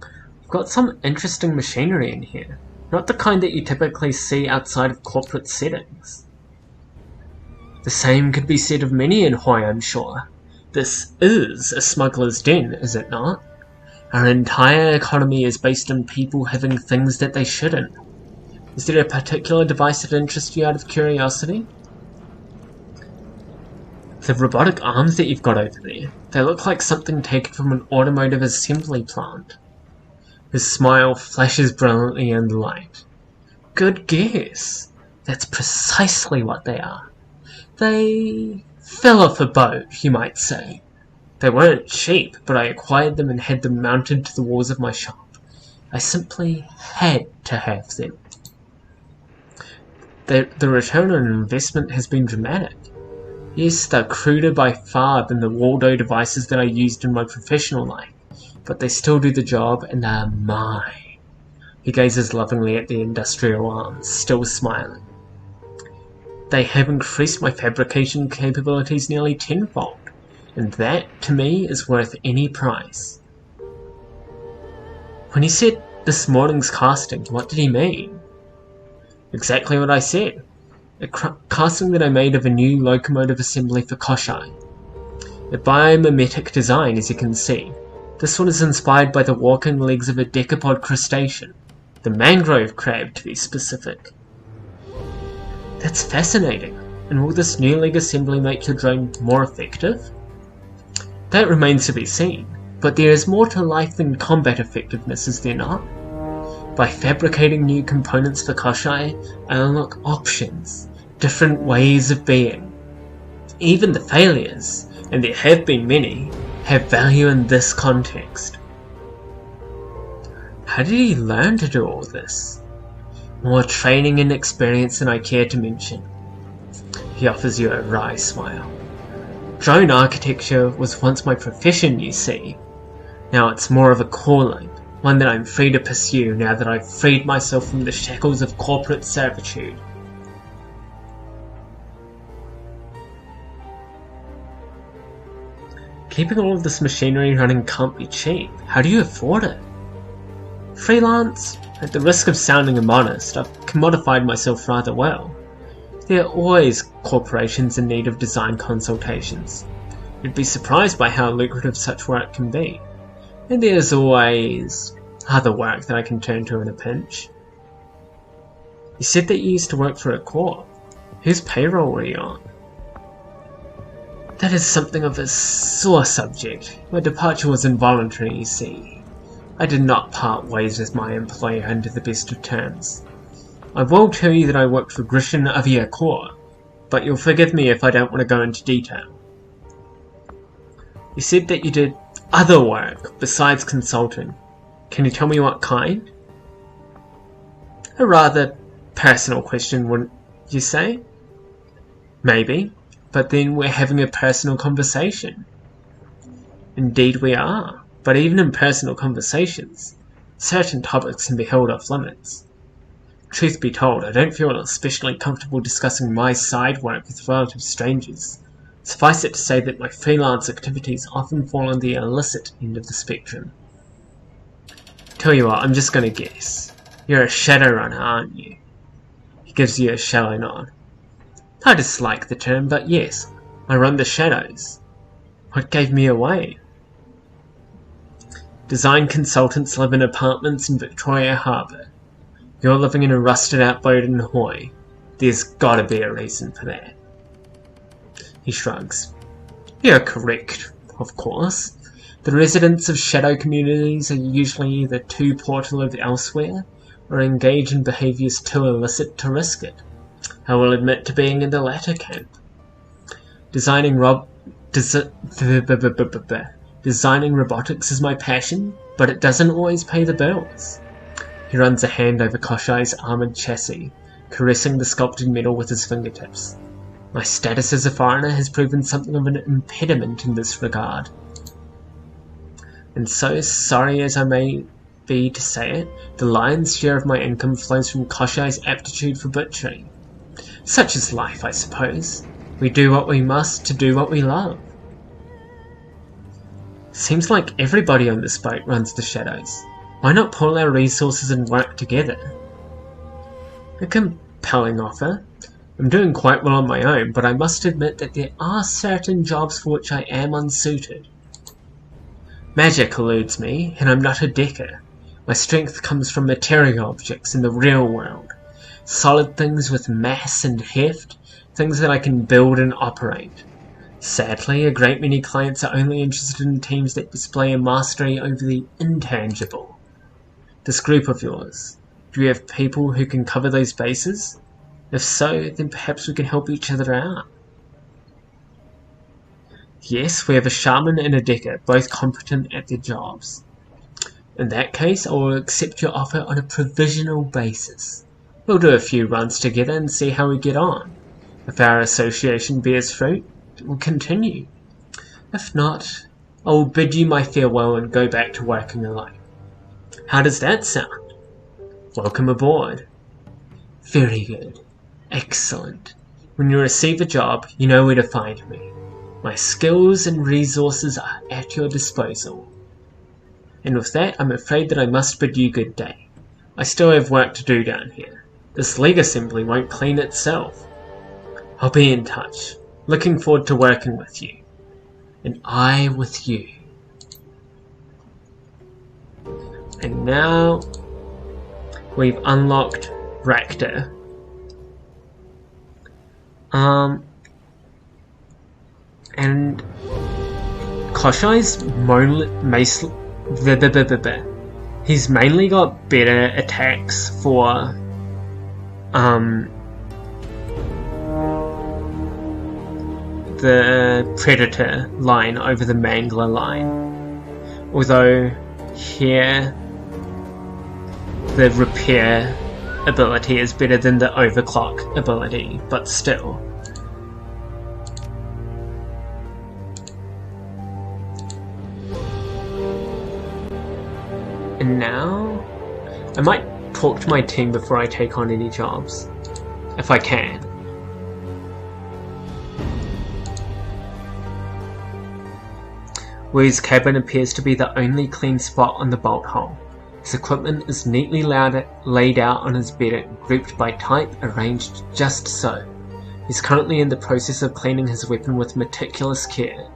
I've got some interesting machinery in here. Not the kind that you typically see outside of corporate settings. The same could be said of many in Hawaii, I'm sure. This is a smuggler's den, is it not? Our entire economy is based on people having things that they shouldn't. Is there a particular device that interests you out of curiosity? The robotic arms that you've got over there, they look like something taken from an automotive assembly plant. His smile flashes brilliantly in the light. Good guess. That's precisely what they are. They fell off a boat, you might say. They weren't cheap, but I acquired them and had them mounted to the walls of my shop. I simply had to have them. The return on investment has been dramatic. Yes, they're cruder by far than the Waldo devices that I used in my professional life, but they still do the job and they're mine. He gazes lovingly at the industrial arms, still smiling. They have increased my fabrication capabilities nearly tenfold, and that, to me, is worth any price. When he said this morning's casting, what did he mean? Exactly what I said. A casting that I made of a new locomotive assembly for Koshai. A biomimetic design, as you can see. This one is inspired by the walking legs of a decapod crustacean. The mangrove crab, to be specific. That's fascinating. And will this new leg assembly make your drone more effective? That remains to be seen, but there is more to life than combat effectiveness, is there not? By fabricating new components for Koshai, I unlock options, different ways of being. Even the failures, and there have been many, have value in this context. How did he learn to do all this? More training and experience than I care to mention. He offers you a wry smile. Drone architecture was once my profession, you see. Now it's more of a calling, one that I'm free to pursue now that I've freed myself from the shackles of corporate servitude. Keeping all of this machinery running can't be cheap. How do you afford it? Freelance? At the risk of sounding immodest, I've commodified myself rather well. There are always corporations in need of design consultations. You'd be surprised by how lucrative such work can be. And there's always other work that I can turn to in a pinch. You said that you used to work for a corp. Whose payroll were you on? That is something of a sore subject. My departure was involuntary, you see. I did not part ways with my employer under the best of terms. I will tell you that I worked for Grishin Avia Corps, but you'll forgive me if I don't want to go into detail. You said that you did other work besides consulting. Can you tell me what kind? A rather personal question, wouldn't you say? Maybe, but then we're having a personal conversation. Indeed we are, but even in personal conversations, certain topics can be held off limits. Truth be told, I don't feel especially comfortable discussing my side work with relative strangers. Suffice it to say that my freelance activities often fall on the illicit end of the spectrum. Tell you what, I'm just gonna guess. You're a Shadowrunner, aren't you? He gives you a shallow nod. I dislike the term, but yes, I run the shadows. What gave me away? Design consultants live in apartments in Victoria Harbour. You're living in a rusted out boat in Hawaii. There's gotta be a reason for that. He shrugs. You're correct, of course. The residents of shadow communities are usually either too poor to live elsewhere, or engage in behaviours too illicit to risk it. I will admit to being in the latter camp. Designing robotics is my passion, but it doesn't always pay the bills. He runs a hand over Koshai's armoured chassis, caressing the sculpted metal with his fingertips. My status as a foreigner has proven something of an impediment in this regard. And so sorry as I may be to say it, the lion's share of my income flows from Koshai's aptitude for butchery. Such is life, I suppose. We do what we must to do what we love. Seems like everybody on this boat runs the shadows. Why not pool our resources and work together? A compelling offer. I'm doing quite well on my own, but I must admit that there are certain jobs for which I am unsuited. Magic eludes me, and I'm not a decker. My strength comes from material objects in the real world. Solid things with mass and heft, things that I can build and operate. Sadly, a great many clients are only interested in teams that display a mastery over the intangible. This group of yours, do you have people who can cover those bases? If so, then perhaps we can help each other out. Yes, we have a shaman and a decker, both competent at their jobs. In that case, I will accept your offer on a provisional basis. We'll do a few runs together and see how we get on. If our association bears fruit, it will continue. If not, I will bid you my farewell and go back to working alone. How does that sound? Welcome aboard. Very good. Excellent. When you receive a job, you know where to find me. My skills and resources are at your disposal. And with that, I'm afraid that I must bid you good day. I still have work to do down here. This League Assembly won't clean itself. I'll be in touch. Looking forward to working with you. And I with you. And now we've unlocked Rakta. And Koshai's he's mainly got better attacks for the Predator line over the Mangler line. Although here the repair ability is better than the overclock ability, but still. And now I might talk to my team before I take on any jobs, if I can. Wu's cabin appears to be the only clean spot on the bolt hole. His equipment is neatly laid out on his bed, grouped by type, arranged just so. He's currently in the process of cleaning his weapon with meticulous care.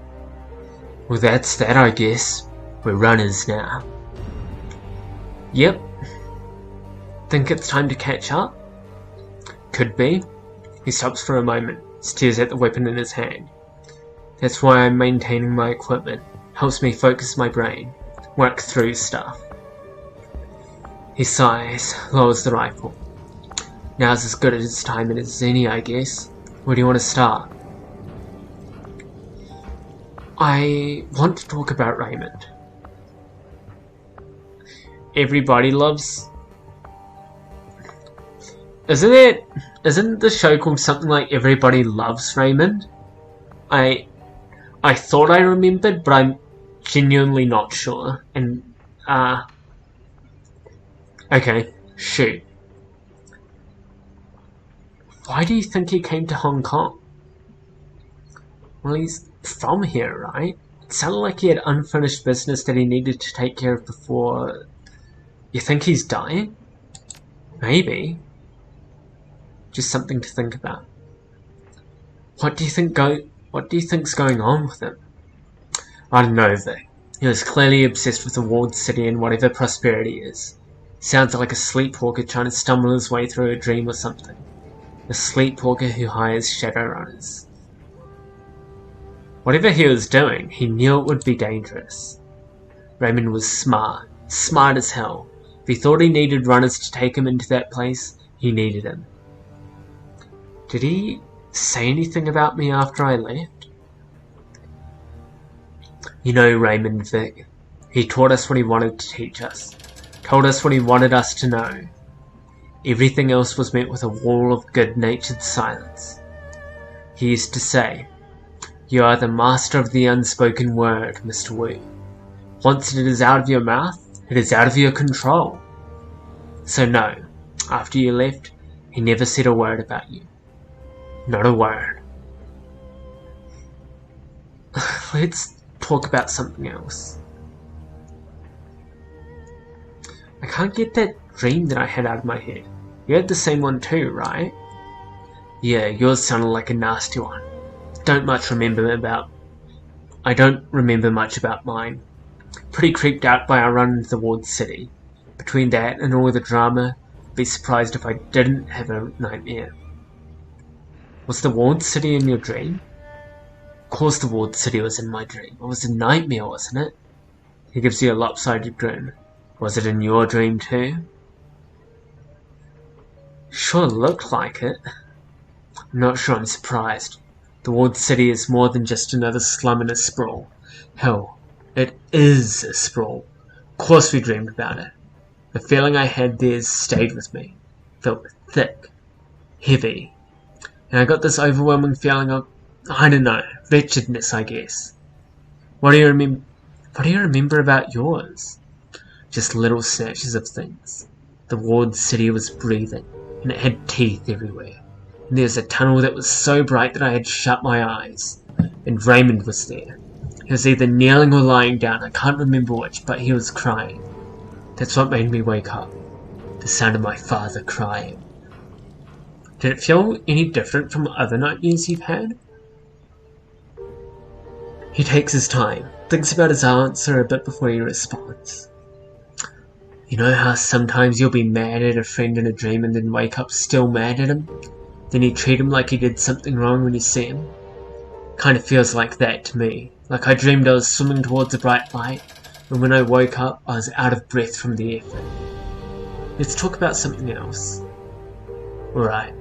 Well, that's that, I guess. We're runners now. Yep. Think it's time to catch up? Could be. He stops for a moment, stares at the weapon in his hand. That's why I'm maintaining my equipment. Helps me focus my brain, work through stuff. He sighs, lowers the rifle. Now's as good a time as any, I guess. Where do you want to start? I want to talk about Raymond. Everybody loves... Isn't the show called something like Everybody Loves Raymond? I thought I remembered, but I'm genuinely not sure. And, okay, shoot. Why do you think he came to Hong Kong? Well, he's from here, right? It sounded like he had unfinished business that he needed to take care of before... You think he's dying? Maybe. Just something to think about. What do you think's going on with him? I don't know, Vic. He was clearly obsessed with the walled city and whatever prosperity is. Sounds like a sleepwalker trying to stumble his way through a dream or something. A sleepwalker who hires Shadowrunners. Whatever he was doing, he knew it would be dangerous. Raymond was smart. Smart as hell. If he thought he needed runners to take him into that place, he needed them. Did he say anything about me after I left? You know Raymond, Vic. He taught us what he wanted to teach us. Told us what he wanted us to know. Everything else was met with a wall of good-natured silence. He used to say, "You are the master of the unspoken word, Mr. Wu. Once it is out of your mouth, it is out of your control. So no, after you left, he never said a word about you. Not a word. Let's talk about something else. I can't get that dream that I had out of my head. You had the same one too, right? Yeah, yours sounded like a nasty one. I don't remember much about mine. Pretty creeped out by our run into the walled city. Between that and all the drama, I'd be surprised if I didn't have a nightmare. Was the walled city in your dream? Of course the walled city was in my dream. It was a nightmare, wasn't it? He gives you a lopsided grin. Was it in your dream too? Sure looked like it. I'm not sure I'm surprised. The walled city is more than just another slum and a sprawl. Hell, it is a sprawl. Of course we dreamed about it. The feeling I had there stayed with me. Felt thick, heavy. And I got this overwhelming feeling of, I don't know, wretchedness, I guess. What do you remember about yours? Just little snatches of things. The walled city was breathing, and it had teeth everywhere. And there was a tunnel that was so bright that I had shut my eyes. And Raymond was there. He was either kneeling or lying down, I can't remember which, but he was crying. That's what made me wake up. The sound of my father crying. Did it feel any different from other nightmares you've had? He takes his time, thinks about his answer a bit before he responds. You know how sometimes you'll be mad at a friend in a dream and then wake up still mad at him? Then you treat him like he did something wrong when you see him? Kinda feels like that to me. Like I dreamed I was swimming towards a bright light, and when I woke up I was out of breath from the effort. Let's talk about something else. Alright.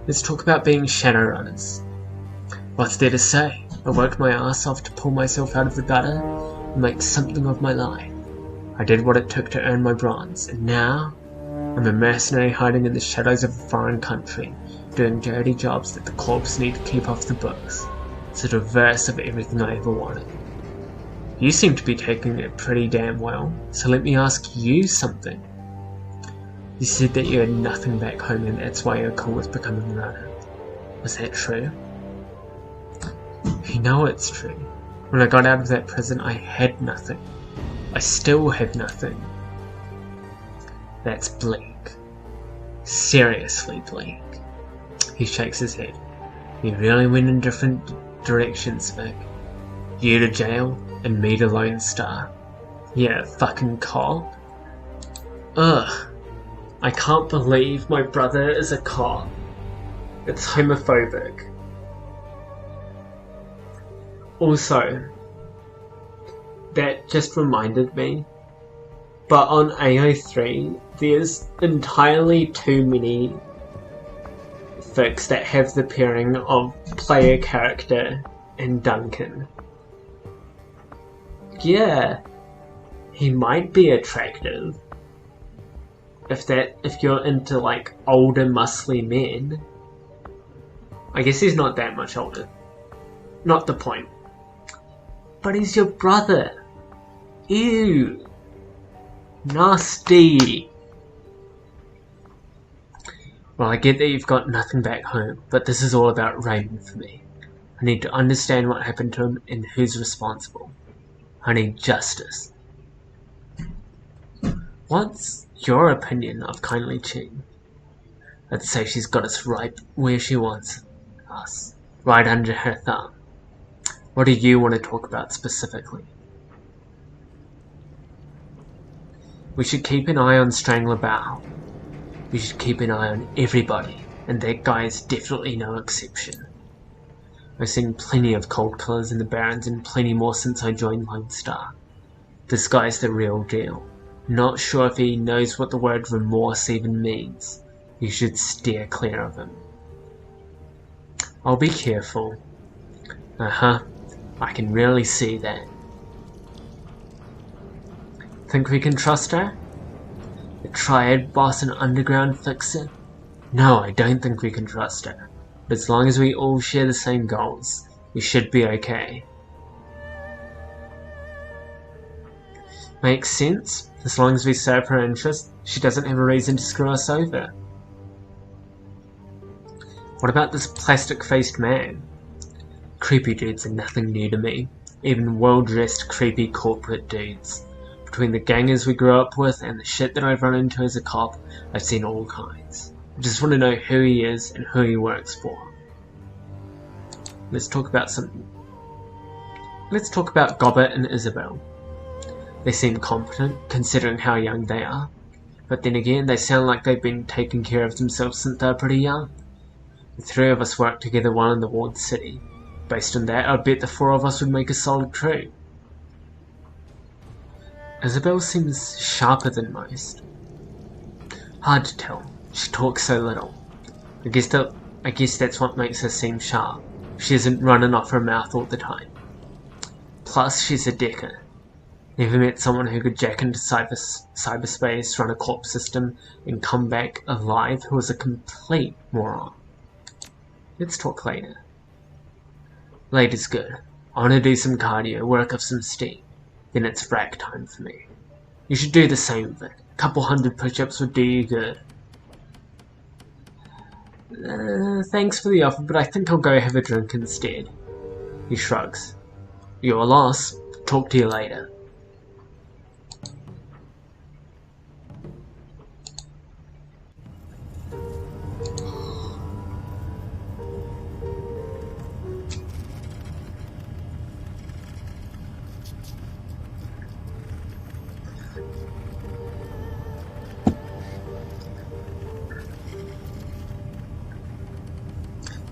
Let's talk about being Shadowrunners. What's there to say? I worked my ass off to pull myself out of the gutter and make something of my life. I did what it took to earn my bronze, and now I'm a mercenary hiding in the shadows of a foreign country, doing dirty jobs that the corps need to keep off the books. It's the reverse of everything I ever wanted. You seem to be taking it pretty damn well, so let me ask you something. You said that you had nothing back home and that's why you're cool with becoming a runner. Was that true? You know it's true. When I got out of that prison I had nothing. I still have nothing. That's bleak. Seriously bleak. He shakes his head. You really went in different directions, Vic. You to jail, and me to Lone Star. Yeah, fucking cop. Ugh. I can't believe my brother is a cop. It's homophobic. Also, that just reminded me, but on AO3, there's entirely too many fics that have the pairing of player character and Duncan. Yeah, he might be attractive. If you're into like older muscly men. I guess he's not that much older. Not the point. But he's your brother. Ew. Nasty. Well, I get that you've got nothing back home, but this is all about Raymond for me. I need to understand what happened to him and who's responsible. I need justice. What's your opinion of Kindly Ching? I'd say she's got us right where she wants us. Right under her thumb. What do you want to talk about specifically? We should keep an eye on Strangler Bow. We should keep an eye on everybody, and that guy is definitely no exception. I've seen plenty of cold killers in the Barrens and plenty more since I joined Lone Star. This guy's the real deal. Not sure if he knows what the word remorse even means. You should steer clear of him. I'll be careful. I can really see that. Think we can trust her? The Triad boss and underground fixer? No, I don't think we can trust her. But as long as we all share the same goals, we should be okay. Makes sense. As long as we serve her interest, she doesn't have a reason to screw us over. What about this plastic-faced man? Creepy dudes are nothing new to me. Even well-dressed, creepy corporate dudes. Between the gangers we grew up with and the shit that I've run into as a cop, I've seen all kinds. I just want to know who he is and who he works for. Let's talk about Gobbert and Isabel. They seem competent, considering how young they are. But then again, they sound like they've been taking care of themselves since they're pretty young. The three of us work together well in the walled city. Based on that, I bet the four of us would make a solid crew. Isabel seems sharper than most. Hard to tell. She talks so little. I guess that's what makes her seem sharp. She isn't running off her mouth all the time. Plus, she's a decker. Never met someone who could jack into cyberspace, run a corp system, and come back alive who was a complete moron. Let's talk later. Later's good. I want to do some cardio, work up some steam. Then it's rack time for me. You should do the same with it. A couple hundred push-ups would do you good. Thanks for the offer, but I think I'll go have a drink instead. He shrugs. Your loss. Talk to you later.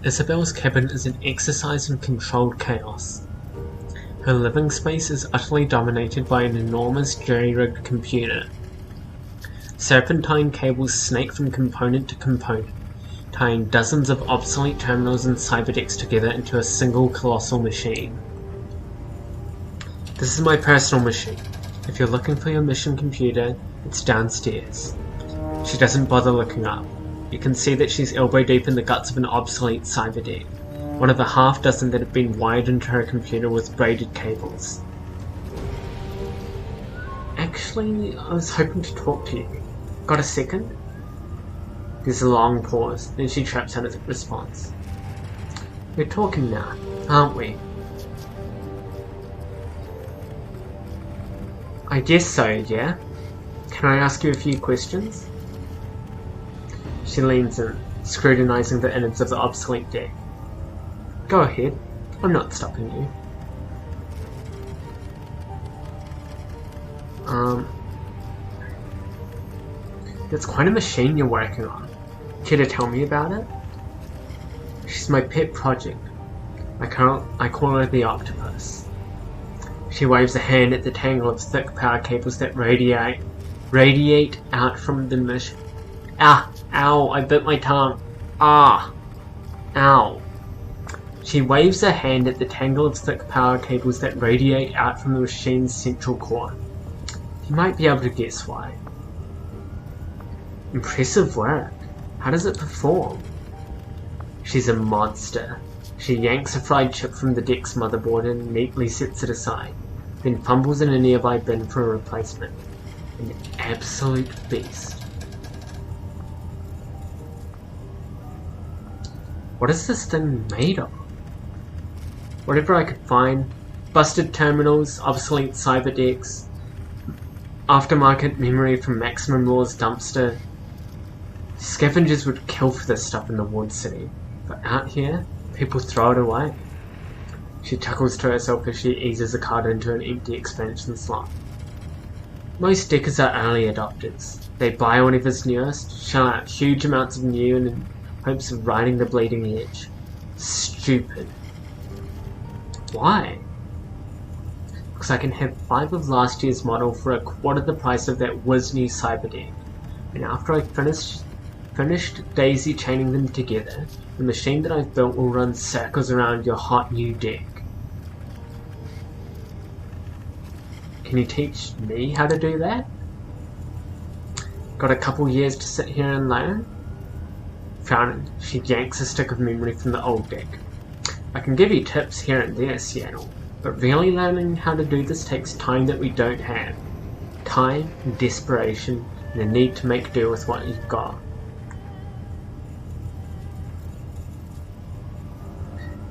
Isabel's cabin is an exercise in controlled chaos. Her living space is utterly dominated by an enormous jerry-rigged computer. Serpentine cables snake from component to component, tying dozens of obsolete terminals and cyberdecks together into a single colossal machine. This is my personal machine. If you're looking for your mission computer, it's downstairs. She doesn't bother looking up. You can see that she's elbow deep in the guts of an obsolete cyberdeck, one of the half dozen that have been wired into her computer with braided cables. Actually, I was hoping to talk to you. Got a second? There's a long pause, then she traps out a response. We're talking now, aren't we? I guess so, yeah? Can I ask you a few questions? She leans in, scrutinizing the innards of the obsolete deck. Go ahead, I'm not stopping you. That's quite a machine you're working on. Care to tell me about it? She's my pet project. I call her the octopus. She waves a hand at the tangle of thick power cables that radiate out from the mission. Ah! Ow! I bit my tongue. Ah! Ow! She waves her hand at the tangle of thick power cables that radiate out from the machine's central core. You might be able to guess why. Impressive work. How does it perform? She's a monster. She yanks a fried chip from the deck's motherboard and neatly sets it aside, then fumbles in a nearby bin for a replacement. An absolute beast. What is this thing made of? Whatever I could find. Busted terminals, obsolete cyberdecks, aftermarket memory from Maximum Law's dumpster. Scavengers would kill for this stuff in the walled city, but out here, people throw it away. She chuckles to herself as she eases a card into an empty expansion slot. Most deckers are early adopters. They buy whatever's newest, shell out huge amounts of new in hopes of riding the bleeding edge. Stupid. Why? Because I can have 5 of last year's model for a quarter the price of that whiz new cyberdeck. And after I've finished daisy chaining them together, the machine that I've built will run circles around your hot new deck. Can you teach me how to do that? Got a couple years to sit here and learn? Frowning, she yanks a stick of memory from the old deck. I can give you tips here and there, Seattle, but really learning how to do this takes time that we don't have. time, desperation, and a need to make do with what you've got.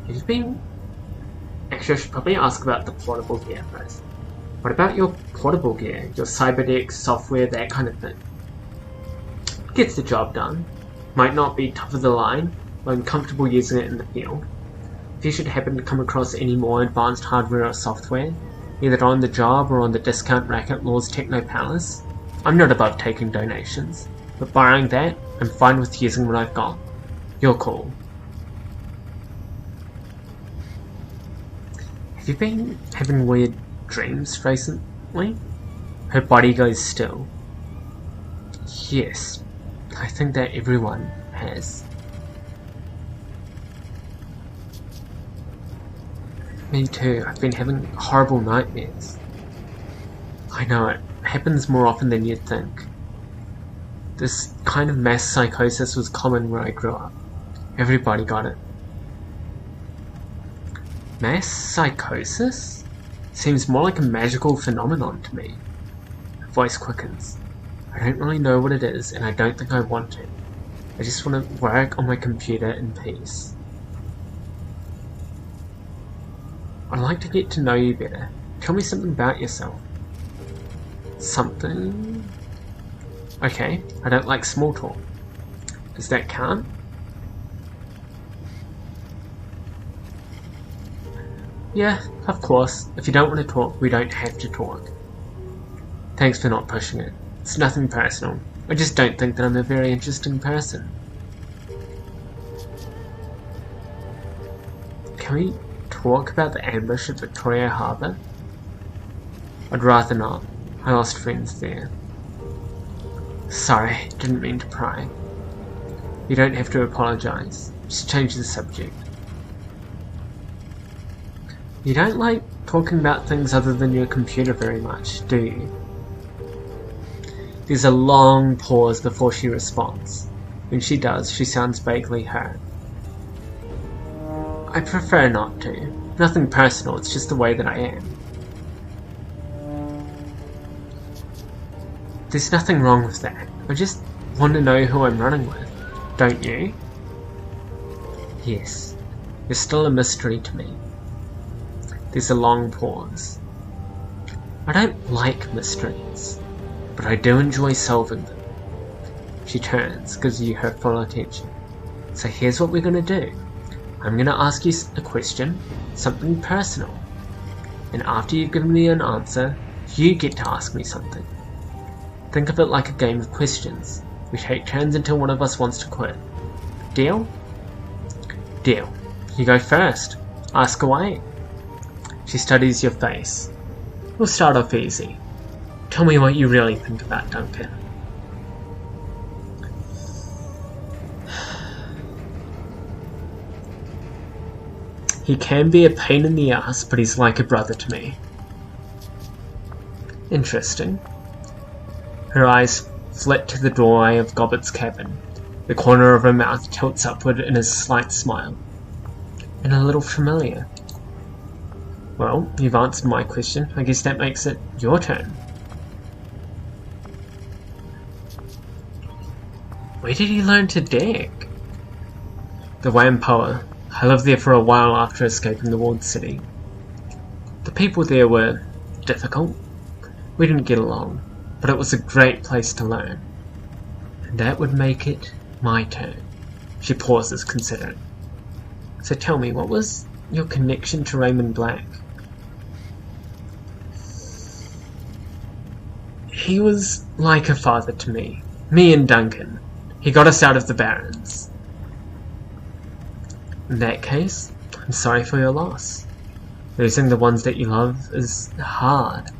You've been... Actually, I should probably ask about the portable gear first. What about your portable gear? Your cyberdeck, software, that kind of thing? Gets the job done. Might not be top of the line, but I'm comfortable using it in the field. If you should happen to come across any more advanced hardware or software, either on the job or on the discount rack at Law's Techno Palace, I'm not above taking donations, but barring that, I'm fine with using what I've got. You're cool. Have you been having weird dreams recently? Her body goes still. Yes, I think that everyone has. Me too, I've been having horrible nightmares. I know, it happens more often than you'd think. This kind of mass psychosis was common where I grew up. Everybody got it. Mass psychosis? Seems more like a magical phenomenon to me. Her voice quickens. I don't really know what it is, and I don't think I want to. I just want to work on my computer in peace. I'd like to get to know you better. Tell me something about yourself. Something? Okay, I don't like small talk. Does that count? Yeah, of course. If you don't want to talk, we don't have to talk. Thanks for not pushing it. It's nothing personal. I just don't think that I'm a very interesting person. Can we talk about the ambush at Victoria Harbour? I'd rather not. I lost friends there. Sorry, didn't mean to pry. You don't have to apologise. Just change the subject. You don't like talking about things other than your computer very much, do you? There's a long pause before she responds. When she does, she sounds vaguely hurt. I prefer not to. Nothing personal, it's just the way that I am. There's nothing wrong with that. I just want to know who I'm running with. Don't you? Yes. You're still a mystery to me. There's a long pause. I don't like mysteries, but I do enjoy solving them. She turns, gives you her full attention. So here's what we're going to do. I'm going to ask you a question, something personal. And after you've given me an answer, you get to ask me something. Think of it like a game of questions. We take turns until one of us wants to quit. Deal? Deal. You go first. Ask away. She studies your face. We'll start off easy. Tell me what you really think about Duncan. He can be a pain in the ass, but he's like a brother to me. Interesting. Her eyes flit to the doorway of Gobbett's cabin. The corner of her mouth tilts upward in a slight smile. And a little familiar. Well, you've answered my question. I guess that makes it your turn. Where did he learn to deck? The Whampoa. I lived there for a while after escaping the walled city. The people there were difficult. We didn't get along, but it was a great place to learn. And that would make it my turn. She pauses, considering. So tell me, what was your connection to Raymond Black? He was like a father to me. Me and Duncan. He got us out of the Barrens. In that case, I'm sorry for your loss. Losing the ones that you love is hard.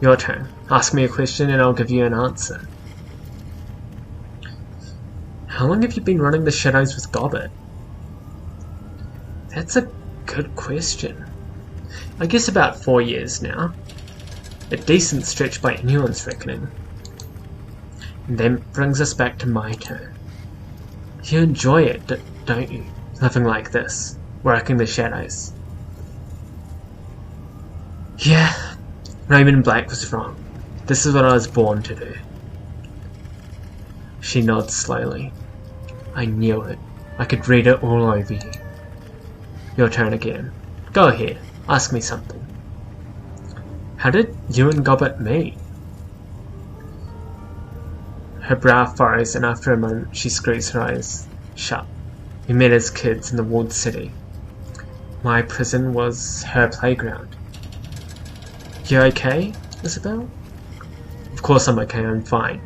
Your turn. Ask me a question and I'll give you an answer. How long have you been running the Shadows with Gobbett? That's a good question. I guess about 4 years now. A decent stretch by anyone's reckoning. And that brings us back to my turn. You enjoy it, don't you? Living like this, working the Shadows. Yeah, Raymond Black was wrong. This is what I was born to do. She nods slowly. I knew it. I could read it all over you. Your turn again. Go ahead. Ask me something. How did you and Gobbert meet? Her brow furrows, and after a moment she screws her eyes shut. We met as kids in the walled city. My prison was her playground. You okay, Isabel? Of course I'm okay, I'm fine.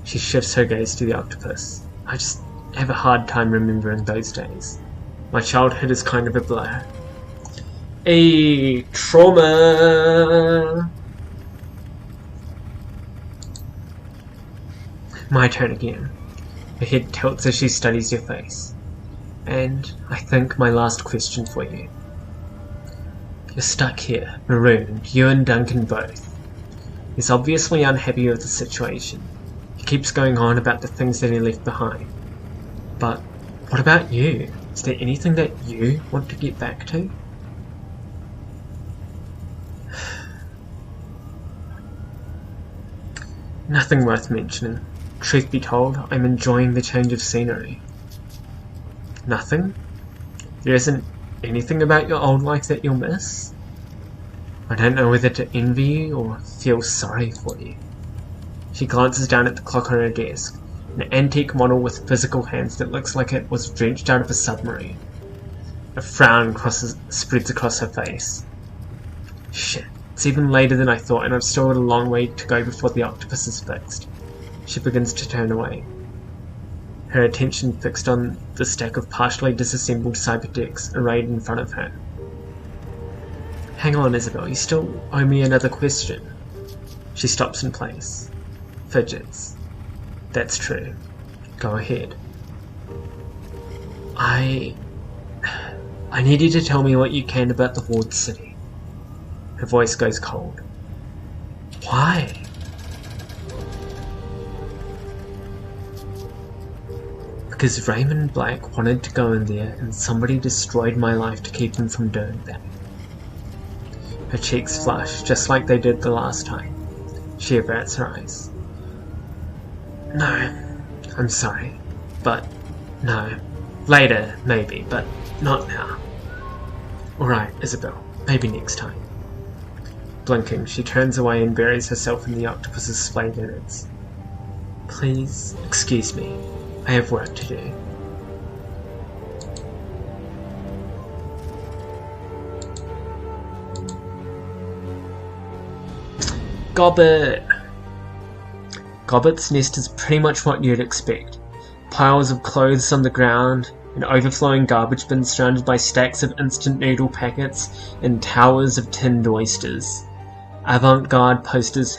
She shifts her gaze to the octopus. I just have a hard time remembering those days. My childhood is kind of a blur. Trauma! My turn again. Her head tilts as she studies your face. And I think my last question for you. You're stuck here, marooned, you and Duncan both. He's obviously unhappy with the situation. He keeps going on about the things that he left behind. But what about you? Is there anything that you want to get back to? Nothing worth mentioning. Truth be told, I'm enjoying the change of scenery. Nothing? There isn't anything about your old life that you'll miss? I don't know whether to envy you or feel sorry for you. She glances down at the clock on her desk, an antique model with physical hands that looks like it was drenched out of a submarine. A frown spreads across her face. Shit, it's even later than I thought, and I've still got a long way to go before the octopus is fixed. She begins to turn away, her attention fixed on the stack of partially disassembled cyberdecks arrayed in front of her. Hang on, Isabel, you still owe me another question. She stops in place, fidgets. That's true. Go ahead. I need you to tell me what you can about the walled city. Her voice goes cold. Why? Because Raymond Black wanted to go in there and somebody destroyed my life to keep him from doing that. Her cheeks flush, just like they did the last time. She averts her eyes. No, I'm sorry, but no. Later, maybe, but not now. Alright, Isabel, maybe next time. Blinking, she turns away and buries herself in the octopus's splayed innards. Please, excuse me. I have work to do. Gobbert! Gobbert's nest is pretty much what you'd expect. Piles of clothes on the ground, an overflowing garbage bin surrounded by stacks of instant noodle packets, and towers of tinned oysters. Avant-garde posters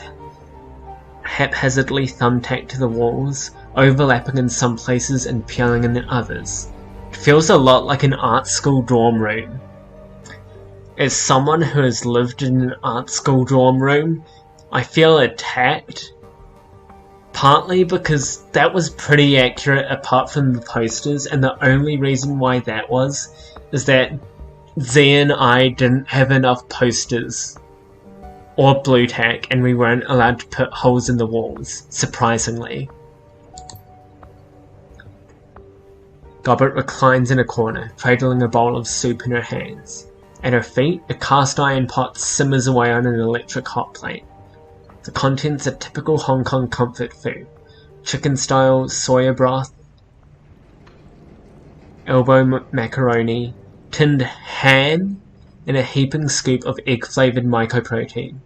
haphazardly thumbtacked to the walls, overlapping in some places and peeling in others. It feels a lot like an art school dorm room. As someone who has lived in an art school dorm room, I feel attacked. Partly because that was pretty accurate apart from the posters, and the only reason why that was is that Z and I didn't have enough posters or blue tack, and we weren't allowed to put holes in the walls, surprisingly. Gobbert reclines in a corner, cradling a bowl of soup in her hands. At her feet, a cast iron pot simmers away on an electric hot plate. The contents are typical Hong Kong comfort food. Chicken-style soya broth, elbow macaroni, tinned ham, and a heaping scoop of egg-flavoured mycoprotein.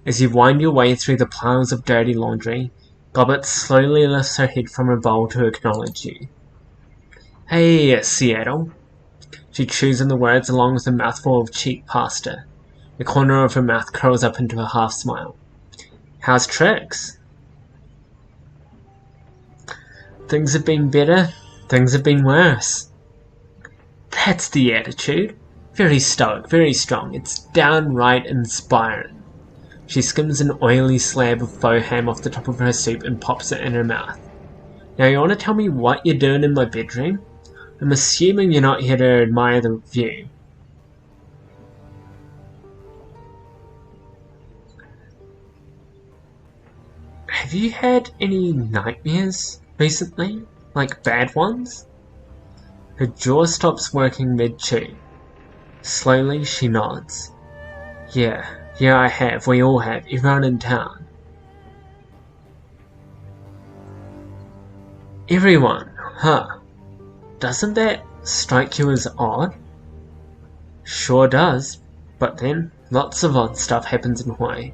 As you wind your way through the piles of dirty laundry, Gobbert slowly lifts her head from her bowl to acknowledge you. Hey, Seattle. She chews on the words along with a mouthful of cheap pasta. The corner of her mouth curls up into a half-smile. How's tricks? Things have been better, things have been worse. That's the attitude. Very stoic, very strong. It's downright inspiring. She skims an oily slab of faux ham off the top of her soup and pops it in her mouth. Now you want to tell me what you're doing in my bedroom? I'm assuming you're not here to admire the view. Have you had any nightmares recently? Like bad ones? Her jaw stops working mid-chew. Slowly, she nods. Yeah, I have. We all have. Everyone in town. Everyone, huh? Doesn't that strike you as odd? Sure does, but then lots of odd stuff happens in Hawaii.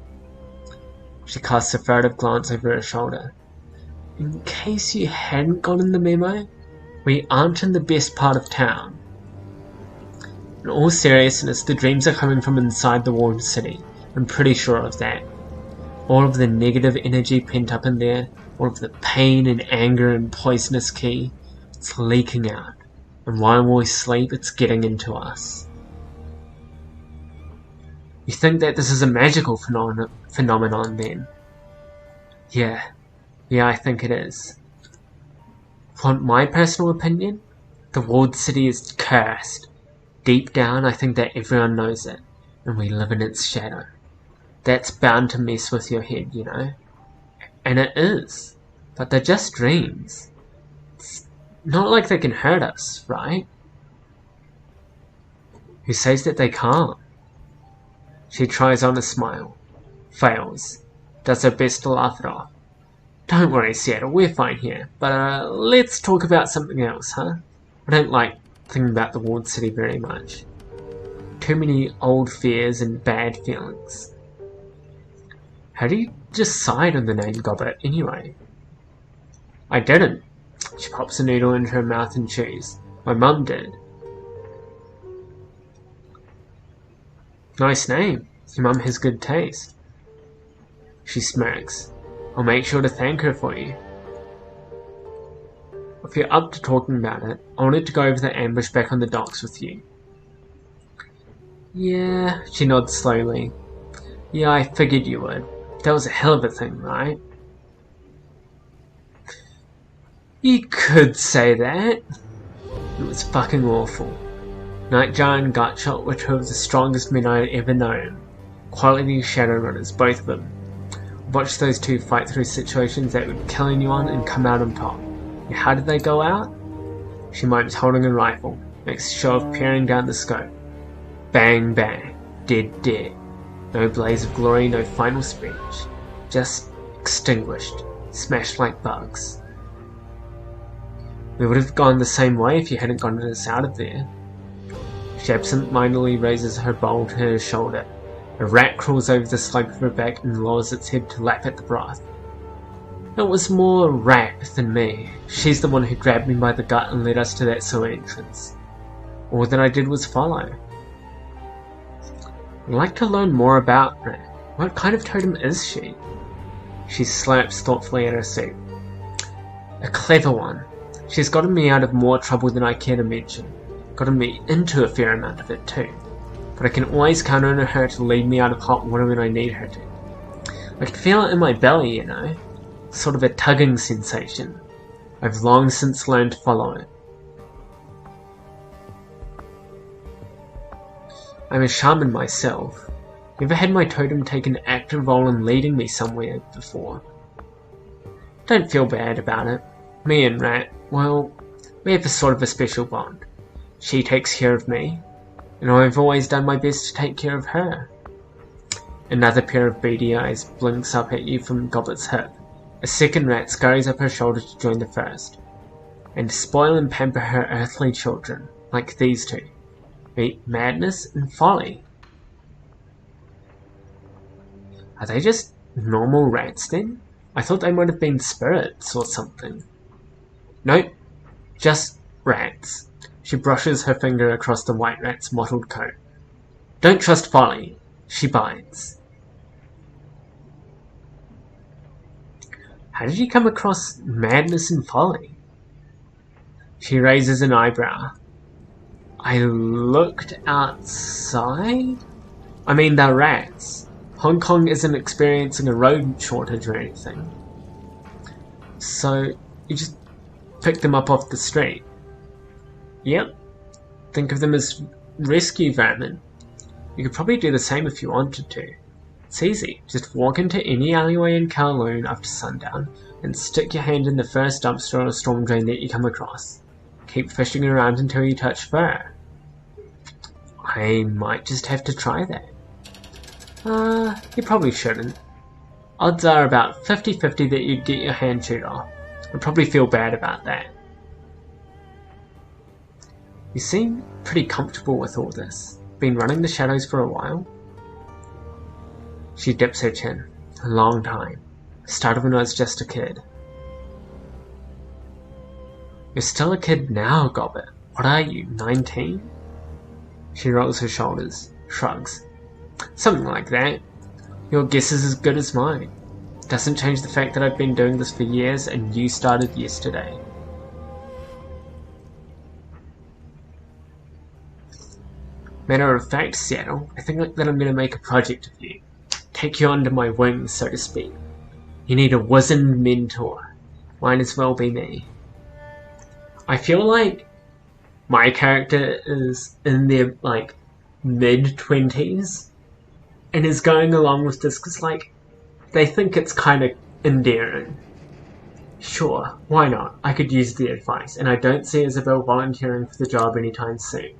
She casts a furtive glance over her shoulder. In case you hadn't gotten the memo, we aren't in the best part of town. In all seriousness, the dreams are coming from inside the walled city. I'm pretty sure of that. All of the negative energy pent up in there, all of the pain and anger and poisonous ki, it's leaking out. And while we sleep, it's getting into us. You think that this is a magical phenomenon then? Yeah, I think it is. Want my personal opinion? The walled city is cursed. Deep down, I think that everyone knows it, and we live in its shadow. That's bound to mess with your head, you know? And it is. But they're just dreams. It's not like they can hurt us, right? Who says that they can't? She tries on a smile. Fails. Does her best to laugh it off. Don't worry, Seattle, we're fine here. But let's talk about something else, huh? I don't like thinking about the walled city very much. Too many old fears and bad feelings. How do you decide on the name Gobbet anyway? I didn't. She pops a noodle into her mouth and chews. My mum did. Nice name. Your mum has good taste. She smirks. I'll make sure to thank her for you. If you're up to talking about it, I wanted to go over the ambush back on the docks with you. Yeah, she nods slowly. Yeah, I figured you would. That was a hell of a thing, right? You could say that. It was fucking awful. Nightjar and Gutshot were two of the strongest men I had ever known. Quality Shadowrunners, both of them. Watch those two fight through situations that would kill anyone and come out on top. And how did they go out? She mimes holding a rifle, makes a show of peering down the scope. Bang bang, dead. No blaze of glory, no final speech. Just extinguished, smashed like bugs. We would have gone the same way if you hadn't gotten us out of there. She absent-mindedly raises her bowl to her shoulder. A rat crawls over the slope of her back and lowers its head to lap at the broth. It was more rat than me. She's the one who grabbed me by the gut and led us to that sewer entrance. All that I did was follow. I'd like to learn more about her. What kind of totem is she? She slaps thoughtfully at her soup. A clever one. She's gotten me out of more trouble than I care to mention. Gotten me into a fair amount of it too. But I can always count on her to lead me out of hot water when I need her to. I can feel it in my belly, you know. Sort of a tugging sensation. I've long since learned to follow it. I'm a shaman myself. Never had my totem take an active role in leading me somewhere before. Don't feel bad about it. Me and Rat, well, we have a sort of a special bond. She takes care of me, and I've always done my best to take care of her. Another pair of beady eyes blinks up at you from Gobbet's hip. A second rat scurries up her shoulder to join the first. And spoil and pamper her earthly children, like these two. Meet madness and folly. Are they just normal rats then? I thought they might have been spirits or something. Nope, just rats. She brushes her finger across the white rat's mottled coat. Don't trust Folly. She bites. How did you come across madness and folly? She raises an eyebrow. I looked outside? I mean, they're rats. Hong Kong isn't experiencing a road shortage or anything. So, you just picked them up off the street? Yep. Think of them as rescue vermin. You could probably do the same if you wanted to. It's easy. Just walk into any alleyway in Kowloon after sundown and stick your hand in the first dumpster or storm drain that you come across. Keep fishing around until you touch fur. I might just have to try that. You probably shouldn't. Odds are about 50-50 that you'd get your hand chewed off. I'd probably feel bad about that. You seem pretty comfortable with all this. Been running the shadows for a while? She dips her chin. A long time. Started when I was just a kid. You're still a kid now, Gobbet. What are you, 19? She rolls her shoulders, shrugs. Something like that. Your guess is as good as mine. Doesn't change the fact that I've been doing this for years and you started yesterday. Matter of fact, Seattle, I think that I'm going to make a project of you. Take you under my wings, so to speak. You need a wizened mentor. Might as well be me. I feel like my character is in their, like, mid-20s and is going along with this because, like, they think it's kind of endearing. Sure, why not? I could use the advice, and I don't see Isabel volunteering for the job anytime soon.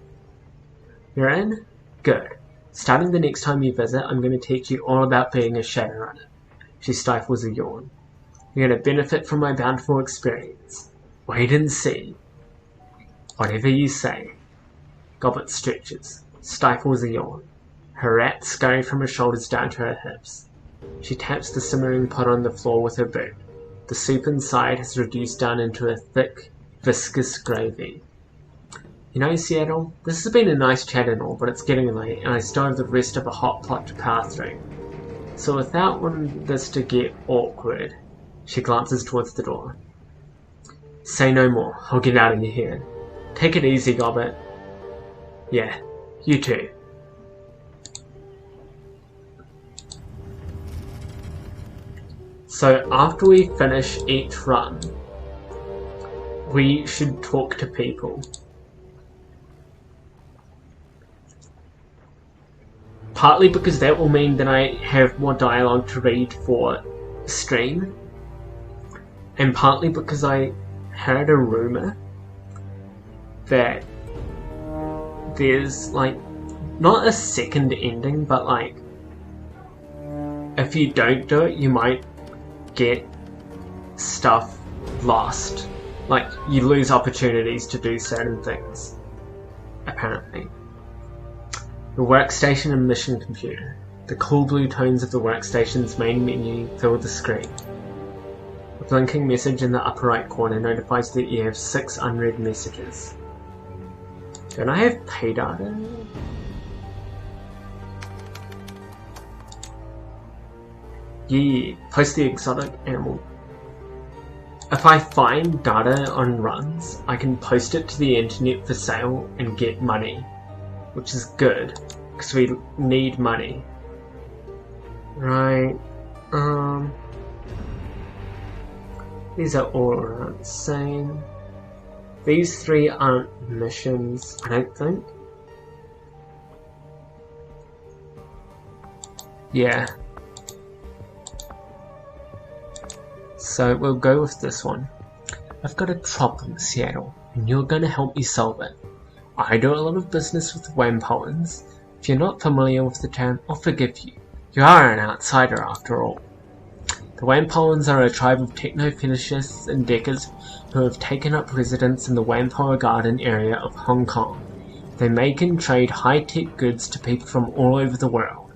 You're in? Good. Starting the next time you visit, I'm going to teach you all about being a Shadowrunner. She stifles a yawn. You're going to benefit from my bountiful experience. Wait and see. Whatever you say. Gobbet stretches, stifles a yawn. Her rat scurried from her shoulders down to her hips. She taps the simmering pot on the floor with her boot. The soup inside has reduced down into a thick, viscous gravy. You know, Seattle, this has been a nice chat and all, but it's getting late, and I still have the rest of a hot pot to power through. So without wanting this to get awkward, she glances towards the door. Say no more, I'll get out of your hair. Take it easy, Gobbet. Yeah, you too. So after we finish each run, we should talk to people. Partly because that will mean that I have more dialogue to read for stream, and partly because I heard a rumour that there's, like, not a second ending, but, like, if you don't do it, you might get stuff lost. Like, you lose opportunities to do certain things, apparently. The workstation and mission computer. The cool blue tones of the workstation's main menu fill the screen. A blinking message in the upper right corner notifies that you have 6 unread messages. Don't I have pay data? Yeah, post the exotic animal. If I find data on runs, I can post it to the internet for sale and get money. Which is good, because we need money. Right, these are all around the same. These 3 aren't missions, I don't think. Yeah. So we'll go with this one. I've got a problem, Seattle, and you're going to help me solve it. I do a lot of business with Wampoans. If you're not familiar with the term, I'll forgive you. You are an outsider after all. The Wampoans are a tribe of techno-fetishists and deckers who have taken up residence in the Wampoa Garden area of Hong Kong. They make and trade high-tech goods to people from all over the world.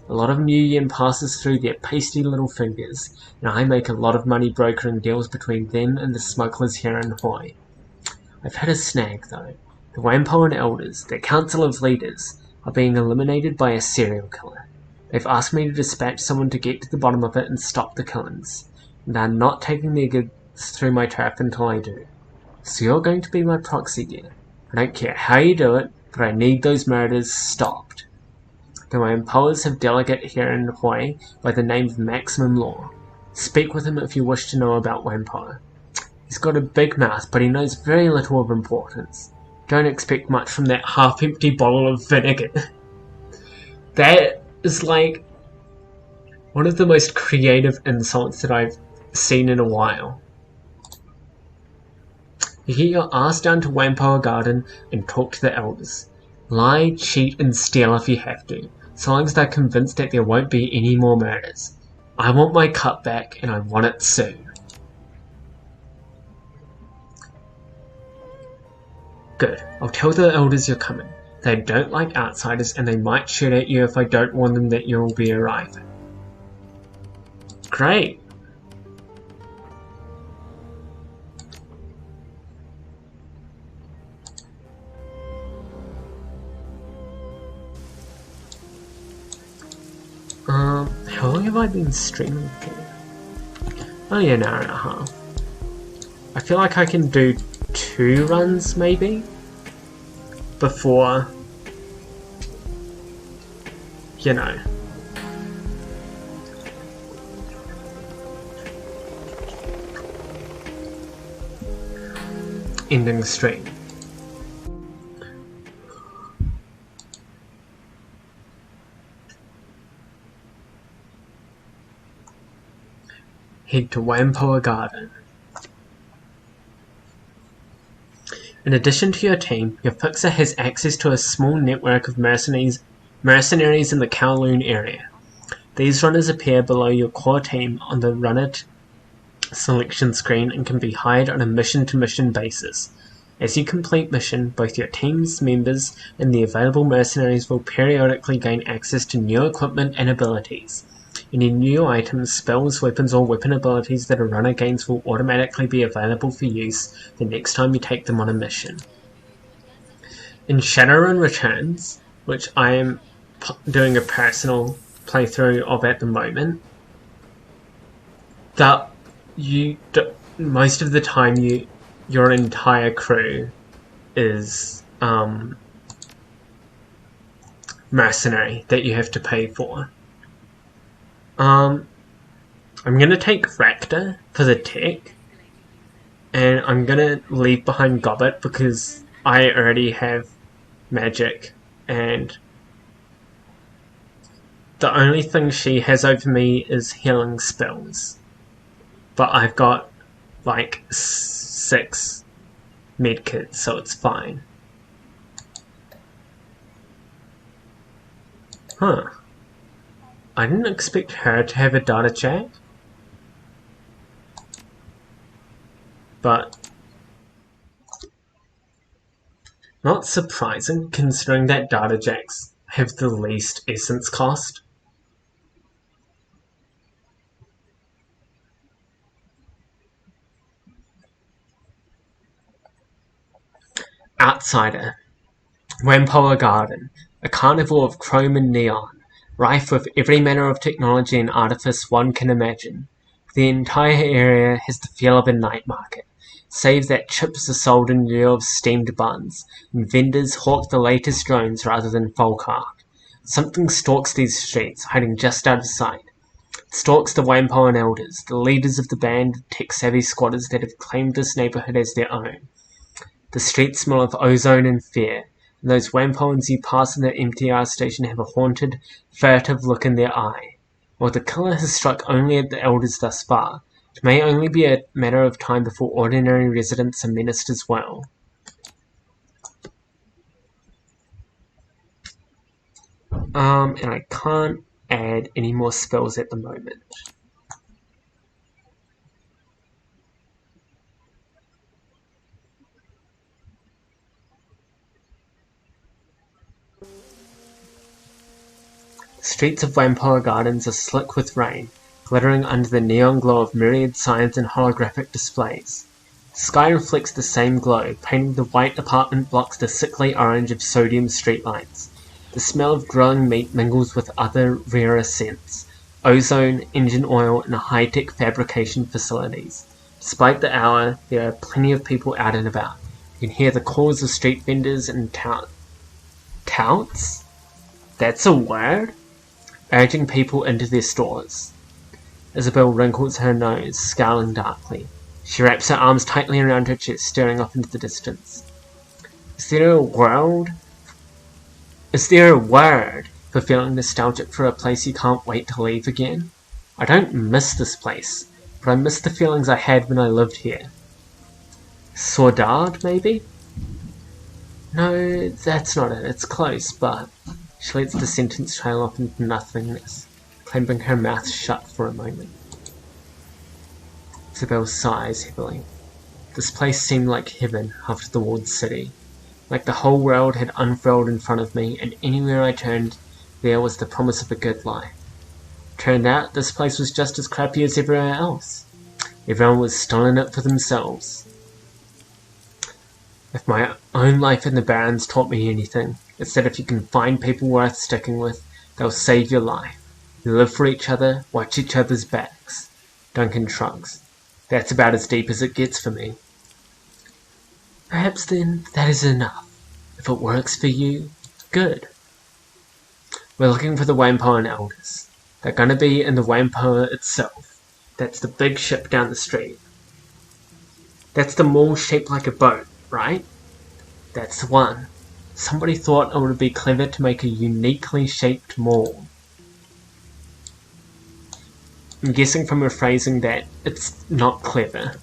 A lot of new yen passes through their pasty little fingers, and I make a lot of money brokering deals between them and the smugglers here in Hawaii. I've had a snag though. The Wampoan elders, their council of leaders, are being eliminated by a serial killer. They've asked me to dispatch someone to get to the bottom of it and stop the killings, and they're not taking their goods through my trap until I do. So you're going to be my proxy gear. I don't care how you do it, but I need those murders stopped. The Wampoas have delegate here in Hawaii by the name of Maximum Law. Speak with him if you wish to know about Wampoa. He's got a big mouth, but he knows very little of importance. Don't expect much from that half-empty bottle of vinegar. That is like One of the most creative insults that I've seen in a while. You get your ass down to Wampoa Garden and talk to the elders. Lie, cheat, and steal if you have to, so long as they're convinced that there won't be any more murders. I want my cut back, and I want it soon. Good. I'll tell the elders you're coming. They don't like outsiders, and they might shoot at you if I don't warn them that you'll be arriving. Great. How long have I been streaming for? Only an hour and a half. I feel like I can do 2 runs, maybe? Before... you know... ending the stream. Head to Wampoa Garden. In addition to your team, your fixer has access to a small network of mercenaries in the Kowloon area. These runners appear below your core team on the runner selection screen and can be hired on a mission-to-mission basis. As you complete mission, both your team's members and the available mercenaries will periodically gain access to new equipment and abilities. Any new items, spells, weapons, or weapon abilities that a runner gains will automatically be available for use the next time you take them on a mission. In Shadowrun Returns, which I am doing a personal playthrough of at the moment, most of the time your entire crew is mercenary that you have to pay for. I'm gonna take Rakta for the tech, and I'm gonna leave behind Gobbet because I already have magic, and the only thing she has over me is healing spells. But I've got like 6 medkits, so it's fine. Huh. I didn't expect her to have a data chat. But not surprising considering that data jacks have the least essence cost. Outsider. Wampoa Garden, a carnival of chrome and neon, rife with every manner of technology and artifice one can imagine. The entire area has the feel of a night market, save that chips are sold in lieu of steamed buns, and vendors hawk the latest drones rather than folk art. Something stalks these streets, hiding just out of sight. It stalks the Wampoan elders, the leaders of the band of tech-savvy squatters that have claimed this neighborhood as their own. The streets smell of ozone and fear, and those Wampoans you pass in the MTR station have a haunted, furtive look in their eye. While the killer has struck only at the elders thus far, it may only be a matter of time before ordinary residents are menaced as well. And I can't add any more spells at the moment. The streets of Wampoa Gardens are slick with rain, glittering under the neon glow of myriad signs and holographic displays. The sky reflects the same glow, painting the white apartment blocks the sickly orange of sodium streetlights. The smell of growing meat mingles with other rarer scents, ozone, engine oil, and high-tech fabrication facilities. Despite the hour, there are plenty of people out and about. You can hear the calls of street vendors and touts? That's a word? Urging people into their stores. Isabel wrinkles her nose, scowling darkly. She wraps her arms tightly around her chest, staring off into the distance. Is there a word for feeling nostalgic for a place you can't wait to leave again? I don't miss this place, but I miss the feelings I had when I lived here. Saudade, maybe? No, that's not it. It's close, but... She lets the sentence trail off into nothingness, clamping her mouth shut for a moment. Isabel sighs heavily. This place seemed like heaven after the walled city. Like the whole world had unfurled in front of me, and anywhere I turned, there was the promise of a good life. Turned out, this place was just as crappy as everywhere else. Everyone was still in it for themselves. If my own life in the Barrens taught me anything, it's that if you can find people worth sticking with, they'll save your life. You live for each other, watch each other's backs. Duncan shrugs. That's about as deep as it gets for me. Perhaps then, that is enough. If it works for you, good. We're looking for the Wampoan Elders. They're gonna be in the Wampoa itself. That's the big ship down the street. That's the mall shaped like a boat, right? That's the one. Somebody thought it would be clever to make a uniquely shaped mall. I'm guessing from her phrasing that it's not clever.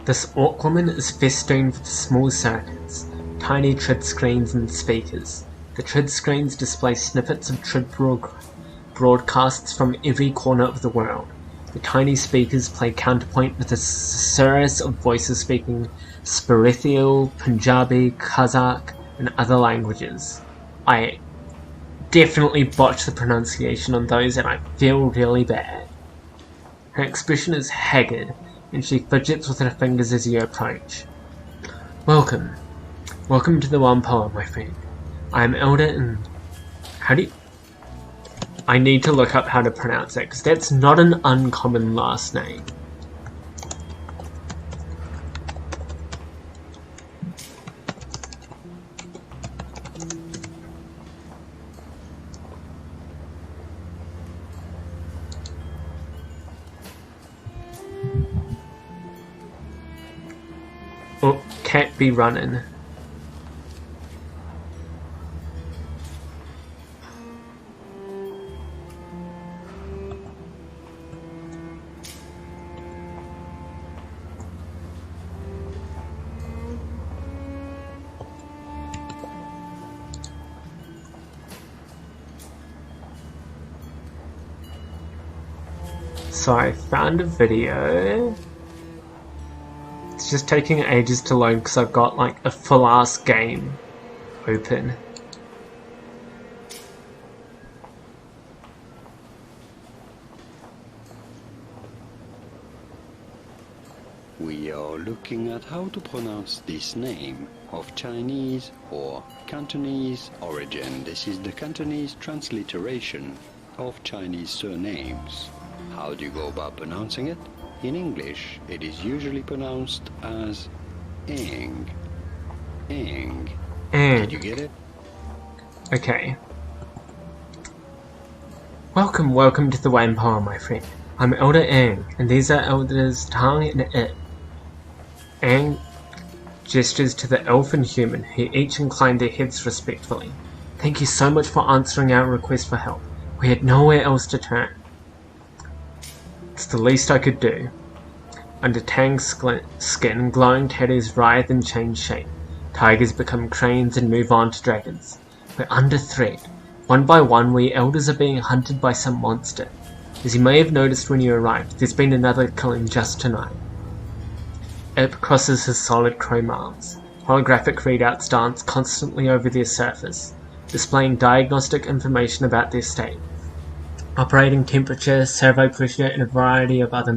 This orc woman is festooned with small circuits, tiny trid screens and speakers. The trid screens display snippets of trid broadcasts from every corner of the world. The tiny speakers play counterpoint with a susurrus of voices speaking Spirithial, Punjabi, Kazakh, and other languages. I definitely botched the pronunciation on those and I feel really bad. Her expression is haggard, and she fidgets with her fingers as you approach. Welcome. Welcome to the Wampoa, my friend. I am Elder and... How do you... I need to look up how to pronounce it, because that's not an uncommon last name. Oh, cat be running. So I found a video. It's just taking ages to load because I've got like a full ass game open. We are looking at how to pronounce this name of Chinese or Cantonese origin. This is the Cantonese transliteration of Chinese surnames. How do you go about pronouncing it? In English, it is usually pronounced as Eng. Eng. Did you get it? Okay. Welcome to the Wampoa, my friend. I'm Elder Ang, and these are Elders Tang and It. Ang gestures to the elf and human, who each inclined their heads respectfully. Thank you so much for answering our request for help. We had nowhere else to turn. It's the least I could do. Under Tang's skin, glowing tattoos writhe and change shape. Tigers become cranes and move on to dragons. We're under threat. One by one, we elders are being hunted by some monster. As you may have noticed when you arrived, there's been another killing just tonight. Ip crosses his solid chrome arms. Holographic readouts dance constantly over their surface, displaying diagnostic information about their state. Operating temperature, servo pressure, and a variety of other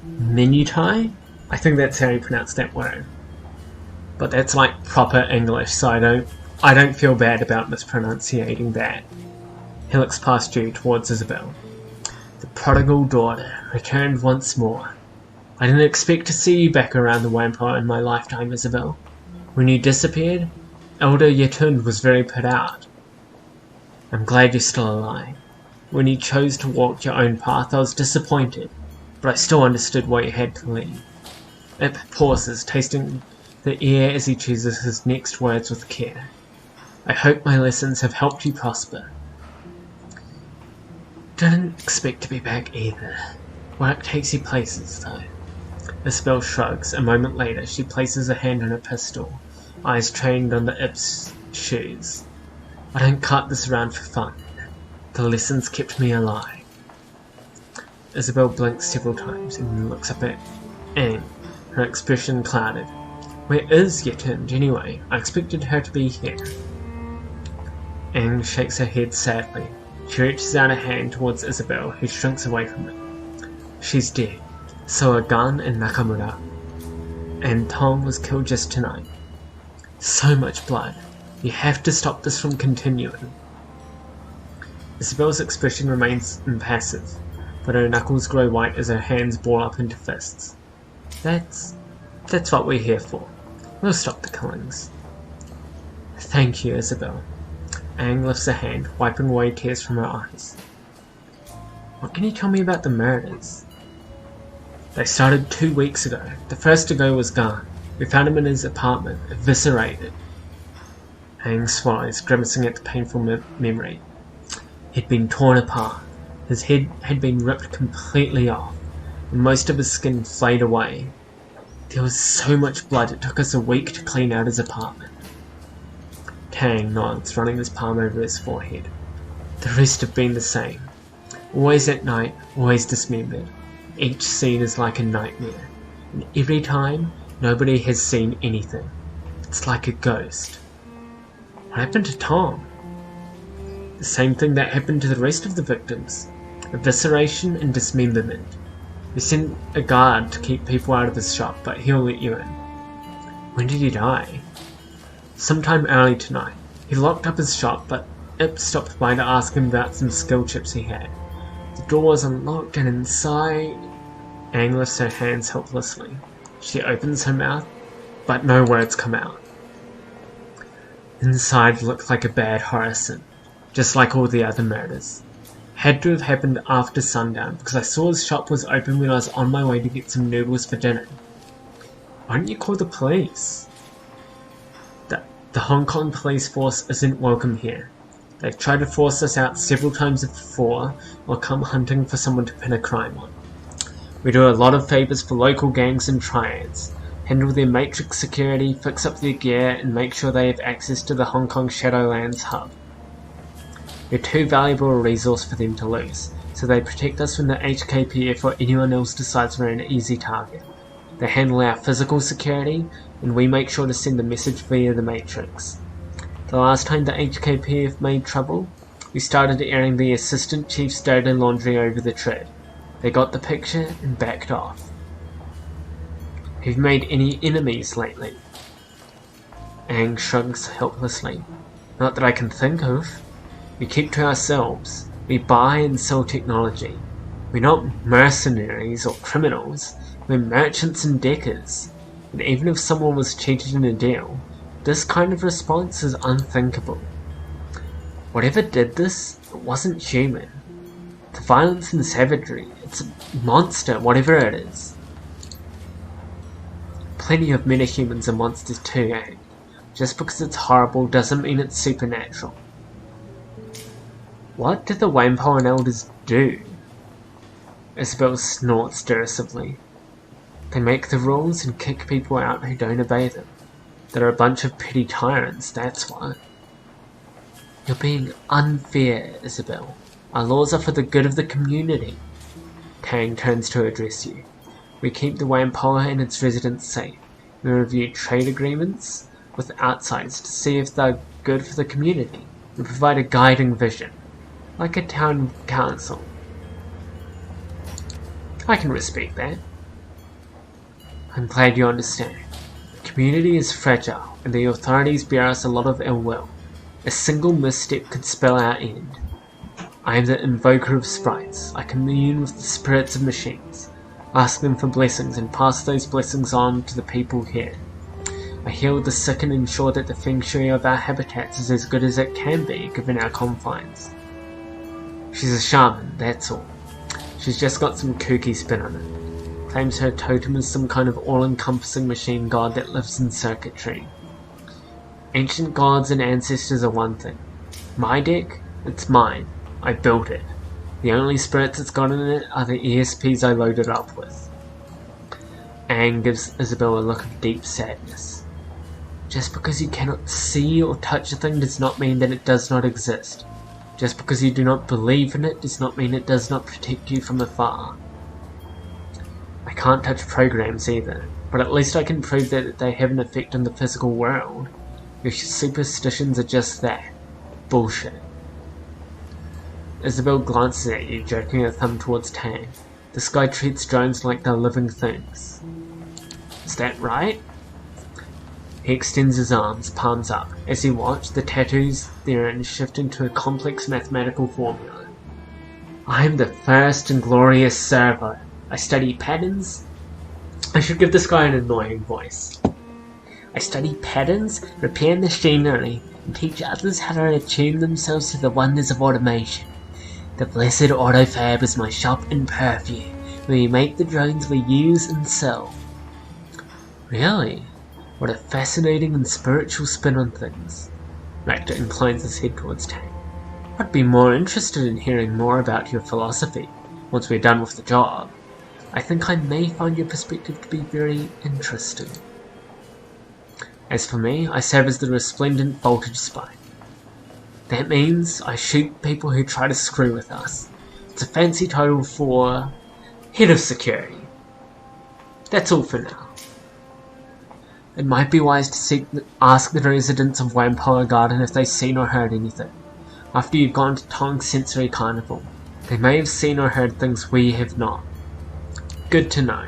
minutai? I think that's how you pronounce that word. But that's like proper English, so I don't feel bad about mispronunciating that. He looks past you towards Isabel. The prodigal daughter returned once more. I didn't expect to see you back around the Wampoa in my lifetime, Isabel. When you disappeared, Elder Yetund was very put out. I'm glad you're still alive. When you chose to walk your own path, I was disappointed, but I still understood why you had to leave. Ip pauses, tasting the air as he chooses his next words with care. I hope my lessons have helped you prosper. Didn't expect to be back either. Work takes you places, though. Isabel shrugs. A moment later, she places a hand on her pistol, eyes trained on the Ip's shoes. I don't cut this around for fun. The lessons kept me alive. Isabel blinks several times and then looks up at Anne, her expression clouded. Where is Yetund anyway? I expected her to be here. Anne shakes her head sadly. She reaches out a hand towards Isabel, who shrinks away from it. She's dead. So are Gun and Nakamura. And Tom was killed just tonight. So much blood. You have to stop this from continuing. Isabel's expression remains impassive, but her knuckles grow white as her hands ball up into fists. That's what we're here for. We'll stop the killings. Thank you, Isabel. Aang lifts a hand, wiping away tears from her eyes. What can you tell me about the murders? They started 2 weeks ago. The first to go was Garn. We found him in his apartment, eviscerated. Aang swallows, grimacing at the painful memory. He'd been torn apart. His head had been ripped completely off, and most of his skin flayed away. There was so much blood it took us a week to clean out his apartment. Tang nods, running his palm over his forehead. The rest have been the same. Always at night, always dismembered. Each scene is like a nightmare, and every time, nobody has seen anything. It's like a ghost. What happened to Tom? The same thing that happened to the rest of the victims. Evisceration and dismemberment. We sent a guard to keep people out of his shop, but he'll let you in. When did he die? Sometime early tonight. He locked up his shop, but Ip stopped by to ask him about some skill chips he had. The door was unlocked and inside... Aang lifts her hands helplessly. She opens her mouth, but no words come out. Inside looked like a bad horror scene, just like all the other murders. Had to have happened after sundown, because I saw his shop was open when I was on my way to get some noodles for dinner. Why don't you call the police? The Hong Kong police force isn't welcome here. They've tried to force us out several times before, or come hunting for someone to pin a crime on. We do a lot of favours for local gangs and triads, handle their matrix security, fix up their gear, and make sure they have access to the Hong Kong Shadowlands hub. We're too valuable a resource for them to lose, so they protect us when the HKPF or anyone else decides we're an easy target. They handle our physical security, and we make sure to send the message via the Matrix. The last time the HKPF made trouble, we started airing the Assistant Chief's dirty laundry over the tread. They got the picture and backed off. Have you made any enemies lately? Aang shrugs helplessly. Not that I can think of. We keep to ourselves. We buy and sell technology. We're not mercenaries or criminals. We're merchants and deckers. And even if someone was cheated in a deal, this kind of response is unthinkable. Whatever did this, it wasn't human. The violence and savagery, it's a monster, whatever it is. Plenty of metahumans are monsters too, eh? Just because it's horrible doesn't mean it's supernatural. What did the Wampoan elders do? Isabel snorts derisively. They make the rules and kick people out who don't obey them. They're a bunch of petty tyrants, that's why. You're being unfair, Isabel. Our laws are for the good of the community. Tang turns to address you. We keep the Wampoa and its residents safe. We review trade agreements with outsiders to see if they're good for the community. We provide a guiding vision, like a town council. I can respect that. I'm glad you understand. The community is fragile, and the authorities bear us a lot of ill will. A single misstep could spell our end. I am the invoker of sprites. I commune with the spirits of machines, ask them for blessings, and pass those blessings on to the people here. I heal the sick and ensure that the feng shui of our habitats is as good as it can be given our confines. She's a shaman, that's all. She's just got some kooky spin on it. Claims her totem is some kind of all-encompassing machine god that lives in circuitry. Ancient gods and ancestors are one thing. My deck? It's mine. I built it. The only spirits it's got in it are the ESPs I loaded up with. Anne gives Isabel a look of deep sadness. Just because you cannot see or touch a thing does not mean that it does not exist. Just because you do not believe in it does not mean it does not protect you from afar. I can't touch programs either, but at least I can prove that they have an effect on the physical world. Your superstitions are just that. Bullshit. Isabel glances at you, jerking her thumb towards Tang. This guy treats drones like they're living things. Is that right? He extends his arms, palms up. As you watch, the tattoos therein shift into a complex mathematical formula. I am the first and glorious servo. I study patterns. I should give this guy an annoying voice. I study patterns, repair machinery, and teach others how to attune themselves to the wonders of automation. The blessed Autofab is my shop and purview, where we make the drones we use and sell. Really? What a fascinating and spiritual spin on things. Rector inclines his head towards Tang. I'd be more interested in hearing more about your philosophy, once we're done with the job. I think I may find your perspective to be very interesting. As for me, I serve as the resplendent voltage spine. That means I shoot people who try to screw with us. It's a fancy title for head of security. That's all for now. It might be wise to ask the residents of Wampoa Garden if they've seen or heard anything. After you've gone to Tong's Sensory Carnival, they may have seen or heard things we have not. Good to know.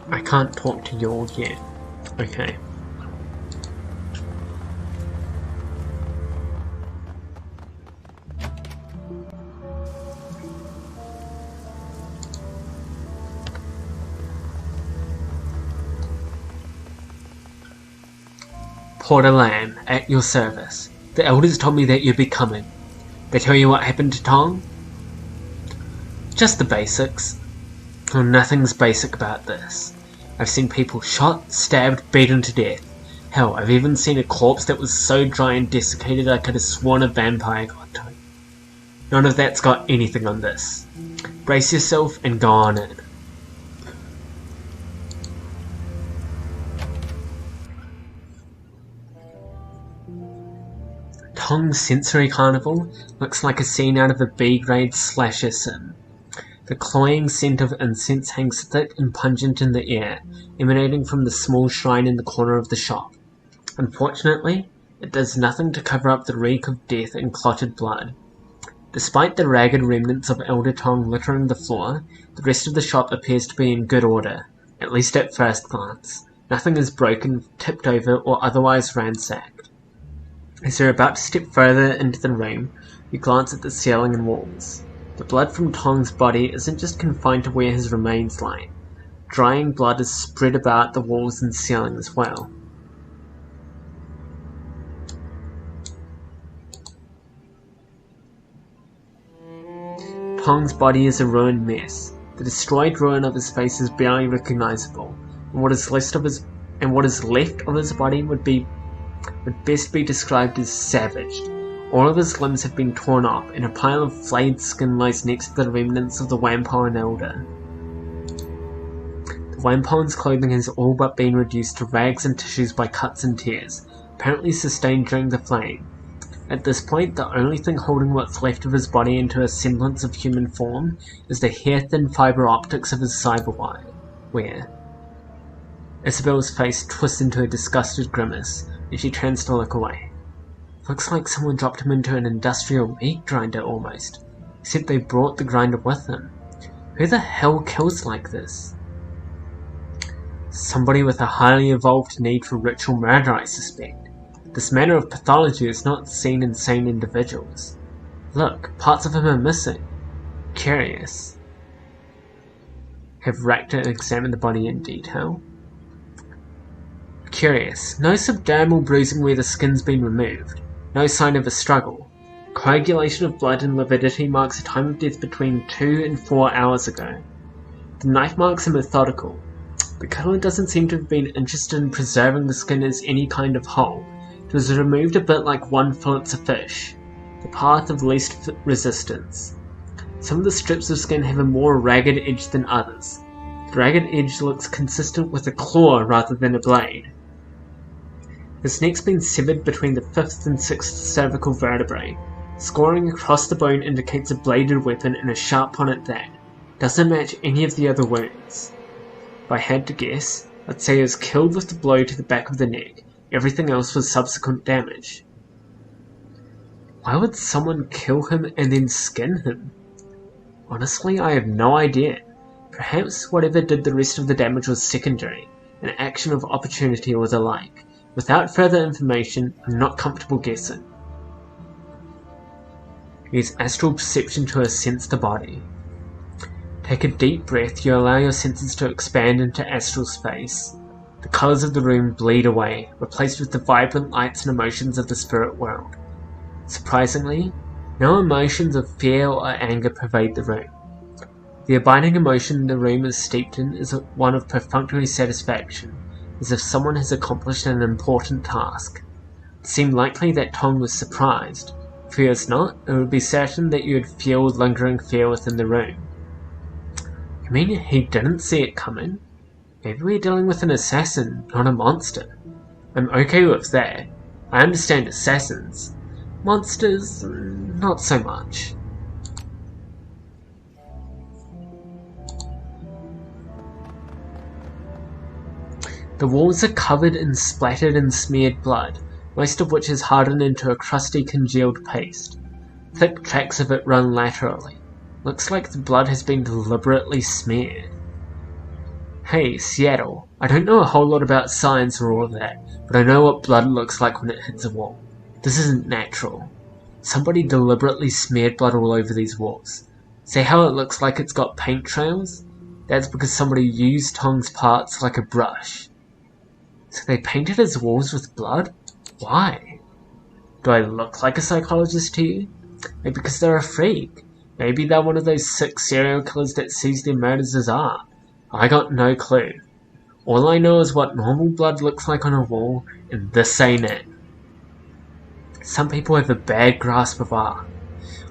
I can't talk to you all yet. Okay. Porter Lamb, at your service. The elders told me that you'd be coming. They tell you what happened to Tong? Just the basics. Well, nothing's basic about this. I've seen people shot, stabbed, beaten to death. Hell, I've even seen a corpse that was so dry and desiccated I could have sworn a vampire got to it. None of that's got anything on this. Brace yourself and go on in. Tong's Sensory Carnival looks like a scene out of a B-grade slasher sim. The cloying scent of incense hangs thick and pungent in the air, emanating from the small shrine in the corner of the shop. Unfortunately, it does nothing to cover up the reek of death and clotted blood. Despite the ragged remnants of Elder Tong littering the floor, the rest of the shop appears to be in good order, at least at first glance. Nothing is broken, tipped over, or otherwise ransacked. As you're about to step further into the room, you glance at the ceiling and walls. The blood from Tong's body isn't just confined to where his remains lie. Drying blood is spread about the walls and ceiling as well. Tong's body is a ruined mess. The destroyed ruin of his face is barely recognizable, and what is left of his body would best be described as savaged. All of his limbs have been torn off, and a pile of flayed skin lies next to the remnants of the Wampoan elder. The Wampoan's clothing has all but been reduced to rags and tissues by cuts and tears, apparently sustained during the flame. At this point, the only thing holding what's left of his body into a semblance of human form is the hair-thin fiber optics of his cyberwire. Isabel's face twists into a disgusted grimace, and she turns to look away. Looks like someone dropped him into an industrial meat grinder almost, except they brought the grinder with them. Who the hell kills like this? Somebody with a highly evolved need for ritual murder, I suspect. This manner of pathology is not seen in sane individuals. Look, parts of him are missing. Curious. Have Ractor examined the body in detail? Curious. No subdermal bruising where the skin's been removed. No sign of a struggle. Coagulation of blood and lividity marks a time of death between 2 and 4 hours ago. The knife marks are methodical. The killer doesn't seem to have been interested in preserving the skin as any kind of whole. It was removed a bit like one fillets a fish. The path of least resistance. Some of the strips of skin have a more ragged edge than others. The ragged edge looks consistent with a claw rather than a blade. His neck's been severed between the 5th and 6th cervical vertebrae. Scoring across the bone indicates a bladed weapon and a sharp one at that. Doesn't match any of the other wounds. If I had to guess, I'd say he was killed with the blow to the back of the neck. Everything else was subsequent damage. Why would someone kill him and then skin him? Honestly, I have no idea. Perhaps whatever did the rest of the damage was secondary, an action of opportunity or the like. Without further information, I'm not comfortable guessing. Use astral perception to sense the body. Take a deep breath, you allow your senses to expand into astral space. The colours of the room bleed away, replaced with the vibrant lights and emotions of the spirit world. Surprisingly, no emotions of fear or anger pervade the room. The abiding emotion the room is steeped in is one of perfunctory satisfaction, as if someone has accomplished an important task. It seemed likely that Tong was surprised. If he was not, it would be certain that you would feel lingering fear within the room. You mean he didn't see it coming? Maybe we're dealing with an assassin, not a monster. I'm okay with that. I understand assassins. Monsters, not so much. The walls are covered in splattered and smeared blood, most of which is hardened into a crusty congealed paste. Thick tracks of it run laterally. Looks like the blood has been deliberately smeared. Hey, Seattle, I don't know a whole lot about science or all of that, but I know what blood looks like when it hits a wall. This isn't natural. Somebody deliberately smeared blood all over these walls. See how it looks like it's got paint trails? That's because somebody used Tong's parts like a brush. So they painted his walls with blood? Why? Do I look like a psychologist to you? Maybe because they're a freak. Maybe they're one of those sick serial killers that sees their murders as art. I got no clue. All I know is what normal blood looks like on a wall, and this ain't it. Some people have a bad grasp of art.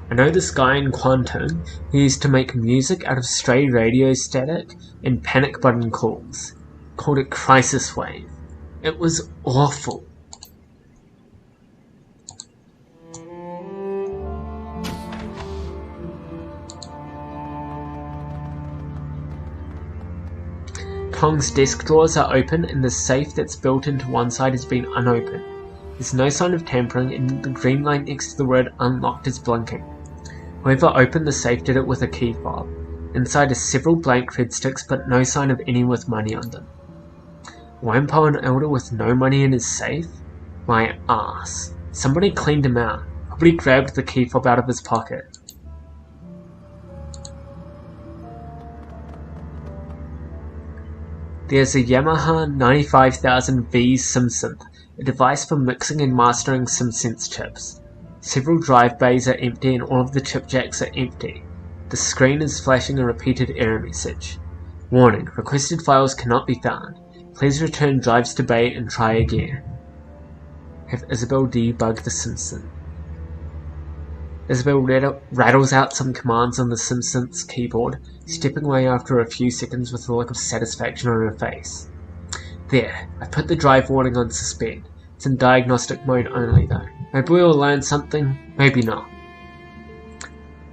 I know this guy in Quantum who used to make music out of stray radio static and panic button calls. Called it Crisis Wave. It was awful. Tong's desk drawers are open and the safe that's built into one side has been unopened. There's no sign of tampering and the green line next to the word unlocked is blinking. Whoever opened the safe did it with a key fob. Inside are several blank red sticks but no sign of any with money on them. Wampo an elder with no money in his safe? My ass. Somebody cleaned him out. Probably grabbed the key fob out of his pocket. There's a Yamaha 95000V SimSynth, a device for mixing and mastering SimSense chips. Several drive bays are empty and all of the chip jacks are empty. The screen is flashing a repeated error message. Warning, requested files cannot be found. Please return drives to bay and try again. Have Isabel debug the SimSynth. Isabel rattles out some commands on the SimSynth's keyboard, stepping away after a few seconds with a look of satisfaction on her face. There, I put the drive warning on suspend. It's in diagnostic mode only though. Maybe we'll learn something, maybe not.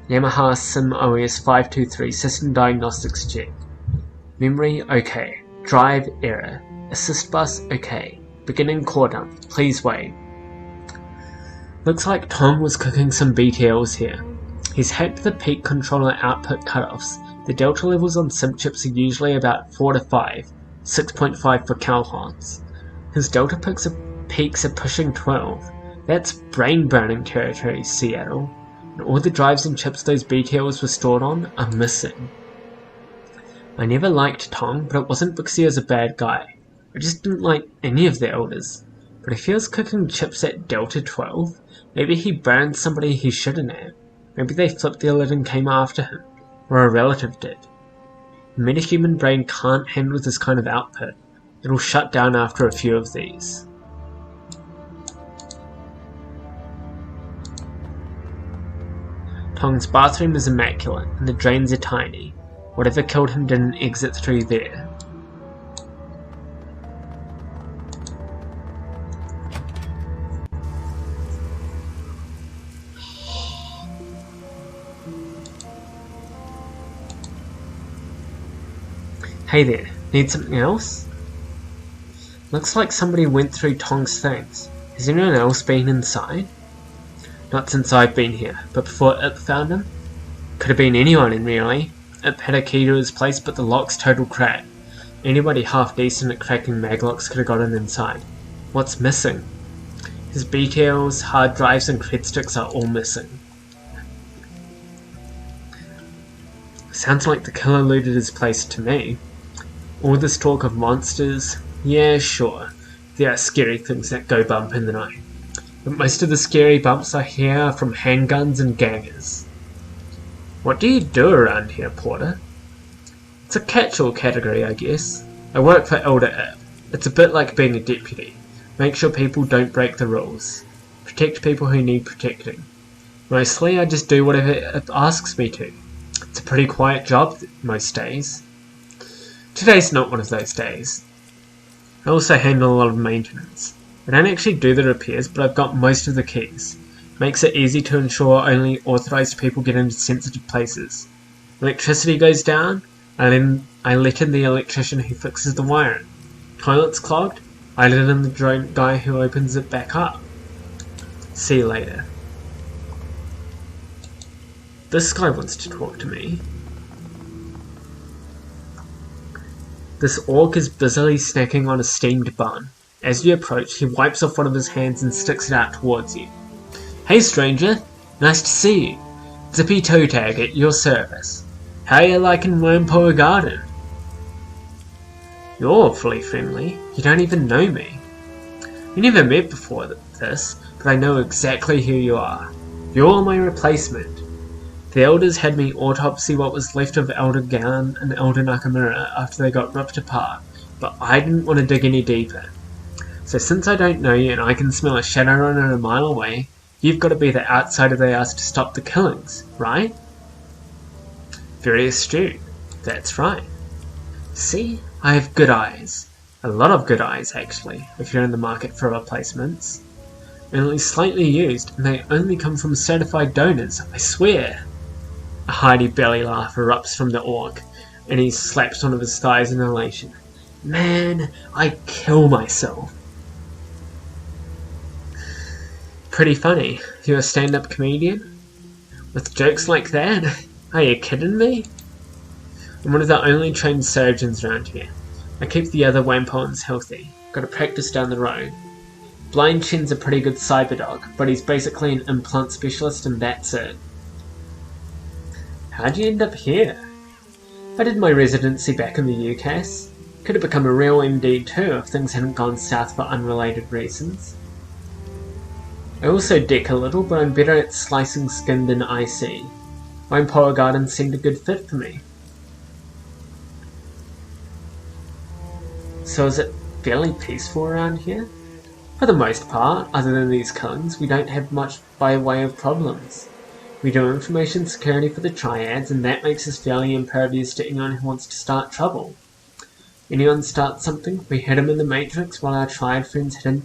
Yamaha SimOS 523 System Diagnostics check. Memory, okay. Drive, error. Assist bus, okay. Beginning core dump, please wait. Looks like Tom was cooking some BTLs here. He's hacked the peak controller output cutoffs. The delta levels on sim chips are usually about 4 to 5, 6.5 for Calhons. His delta peaks are pushing 12. That's brain-burning territory, Seattle. And all the drives and chips those BTLs were stored on are missing. I never liked Tong, but it wasn't because he was a bad guy. I just didn't like any of the elders. But if he was cooking chips at Delta 12, maybe he burned somebody he shouldn't have. Maybe they flipped the lid and came after him. Or a relative did. The metahuman brain can't handle this kind of output. It'll shut down after a few of these. Tong's bathroom is immaculate, and the drains are tiny. Whatever killed him didn't exit through there. Hey there, need something else? Looks like somebody went through Tong's things. Has anyone else been inside? Not since I've been here, but before Ip found him? Could have been anyone, really. Ip had a key to his place, but the lock's total crap. Anybody half decent at cracking maglocks could have gotten inside. What's missing? His BTLs, hard drives and cred sticks are all missing. Sounds like the killer looted his place to me. All this talk of monsters, yeah, sure. There are scary things that go bump in the night. But most of the scary bumps I hear are from handguns and gangers. What do you do around here, Porter? It's a catch-all category, I guess. I work for Elder Ip. It's a bit like being a deputy. Make sure people don't break the rules. Protect people who need protecting. Mostly, I just do whatever it asks me to. It's a pretty quiet job most days. Today's not one of those days. I also handle a lot of maintenance. I don't actually do the repairs, but I've got most of the keys. Makes it easy to ensure only authorized people get into sensitive places. Electricity goes down, I let in the electrician who fixes the wiring. Toilet's clogged, I let in the drone guy who opens it back up. See you later. This guy wants to talk to me. This orc is busily snacking on a steamed bun. As you approach, he wipes off one of his hands and sticks it out towards you. Hey stranger, nice to see you. Zippy Toe Tag at your service. How you liking Wormpower Garden? You're awfully friendly. You don't even know me. We never met before this, but I know exactly who you are. You're my replacement. The elders had me autopsy what was left of Elder Gan and Elder Nakamura after they got ripped apart, but I didn't want to dig any deeper. So since I don't know you and I can smell a Shadowrun a mile away, you've got to be the outsider they asked to stop the killings, right? Very astute. That's right. See, I have good eyes. A lot of good eyes, actually, if you're in the market for replacements. Only slightly used, and they only come from certified donors, I swear. A hearty belly laugh erupts from the orc, and he slaps one of his thighs in elation. Man, I kill myself. Pretty funny. You're a stand-up comedian? With jokes like that? Are you kidding me? I'm one of the only trained surgeons around here. I keep the other Wampons healthy. Gotta practice down the road. Blind Chen's a pretty good cyberdog, but he's basically an implant specialist and that's it. How'd you end up here? I did my residency back in the UCAS. Could have become a real MD too if things hadn't gone south for unrelated reasons. I also deck a little, but I'm better at slicing skin than IC. Wormpower Garden seemed a good fit for me. So is it fairly peaceful around here? For the most part, other than these killings, we don't have much by way of problems. We do information security for the triads, and that makes us fairly impervious to anyone who wants to start trouble. Anyone starts something, we hit them in the matrix while our triad friends hit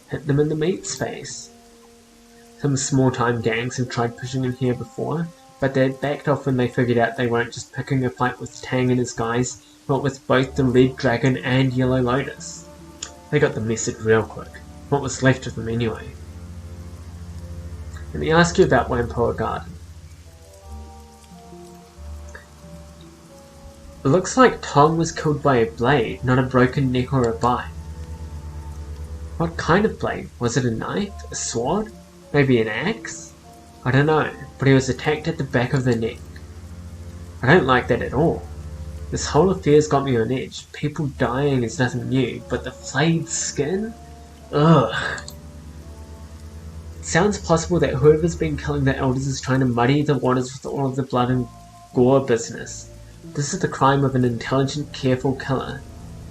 them in the meat space. Some small-time gangs have tried pushing in here before, but they backed off when they figured out they weren't just picking a fight with Tang and his guys, but with both the Red Dragon and Yellow Lotus. They got the message real quick. What was left of them anyway. Let me ask you about Wormpower Garden. It looks like Tom was killed by a blade, not a broken neck or a bite. What kind of blade? Was it a knife? A sword? Maybe an axe? I don't know, but he was attacked at the back of the neck. I don't like that at all. This whole affair's got me on edge. People dying is nothing new, but the flayed skin? Ugh. It sounds possible that whoever's been killing the elders is trying to muddy the waters with all of the blood and gore business. This is the crime of an intelligent, careful killer.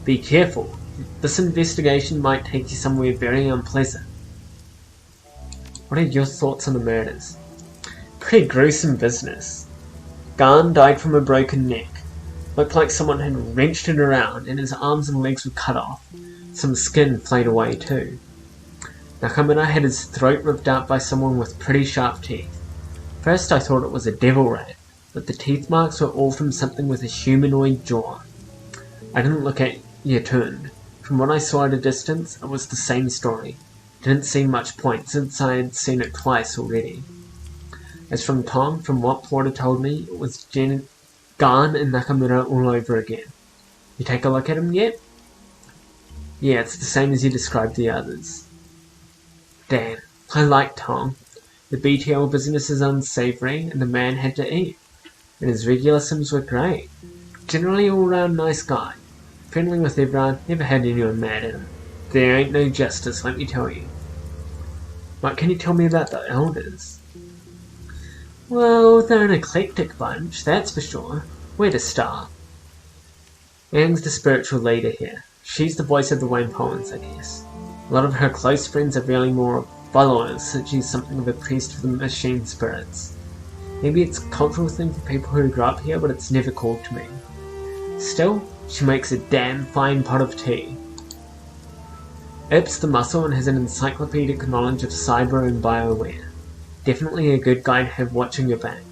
Be careful. This investigation might take you somewhere very unpleasant. What are your thoughts on the murders? Pretty gruesome business. Garn died from a broken neck. Looked like someone had wrenched it around and his arms and legs were cut off. Some skin flayed away too. Nakamura had his throat ripped out by someone with pretty sharp teeth. First I thought it was a devil rat, but the teeth marks were all from something with a humanoid jaw. I didn't look at Yatun. From what I saw at a distance, it was the same story. Didn't see much point since I had seen it twice already. As from Tom, from what Porter told me, it was Garn and Nakamura all over again. You take a look at him yet? Yeah, it's the same as you described the others. Damn, I like Tom. The BTL business is unsavory and the man had to eat. And his regular sims were great. Generally all round nice guy. Friendly with everyone, never had anyone mad at him. There ain't no justice, let me tell you. What can you tell me about the elders? Well, they're an eclectic bunch, that's for sure. Where to start? Ang's the spiritual leader here. She's the voice of the Wayne Pollens, I guess. A lot of her close friends are really more followers, since she's something of a priest of the machine spirits. Maybe it's a cultural thing for people who grew up here, but it's never called to me. Still, she makes a damn fine pot of tea. Ip's the muscle and has an encyclopedic knowledge of cyber and bioware. Definitely a good guy to have watching your back.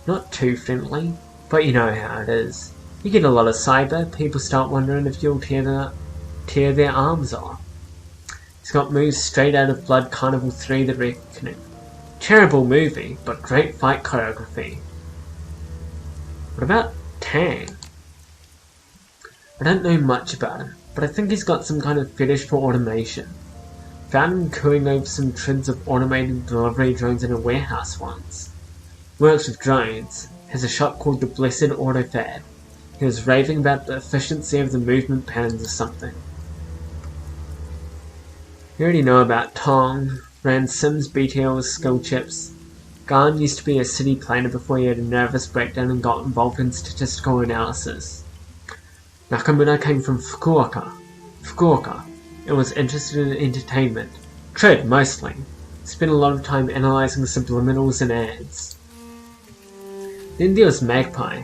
Not too friendly, but you know how it is. You get a lot of cyber, people start wondering if you'll tear their arms off. He's got moves straight out of Blood Carnival 3 The Reckoning. Terrible movie, but great fight choreography. What about Tang? I don't know much about him, but I think he's got some kind of fetish for automation. Found him cooing over some trids of automated delivery drones in a warehouse once. Works with drones, has a shop called the Blessed Autofab. He was raving about the efficiency of the movement patterns or something. You already know about Tong, ran Sims BTL's skill chips. Garn used to be a city planner before he had a nervous breakdown and got involved in statistical analysis. Nakamura came from Fukuoka. It was interested in entertainment. Trid, mostly. Spent a lot of time analysing subliminals and ads. Then there was Magpie.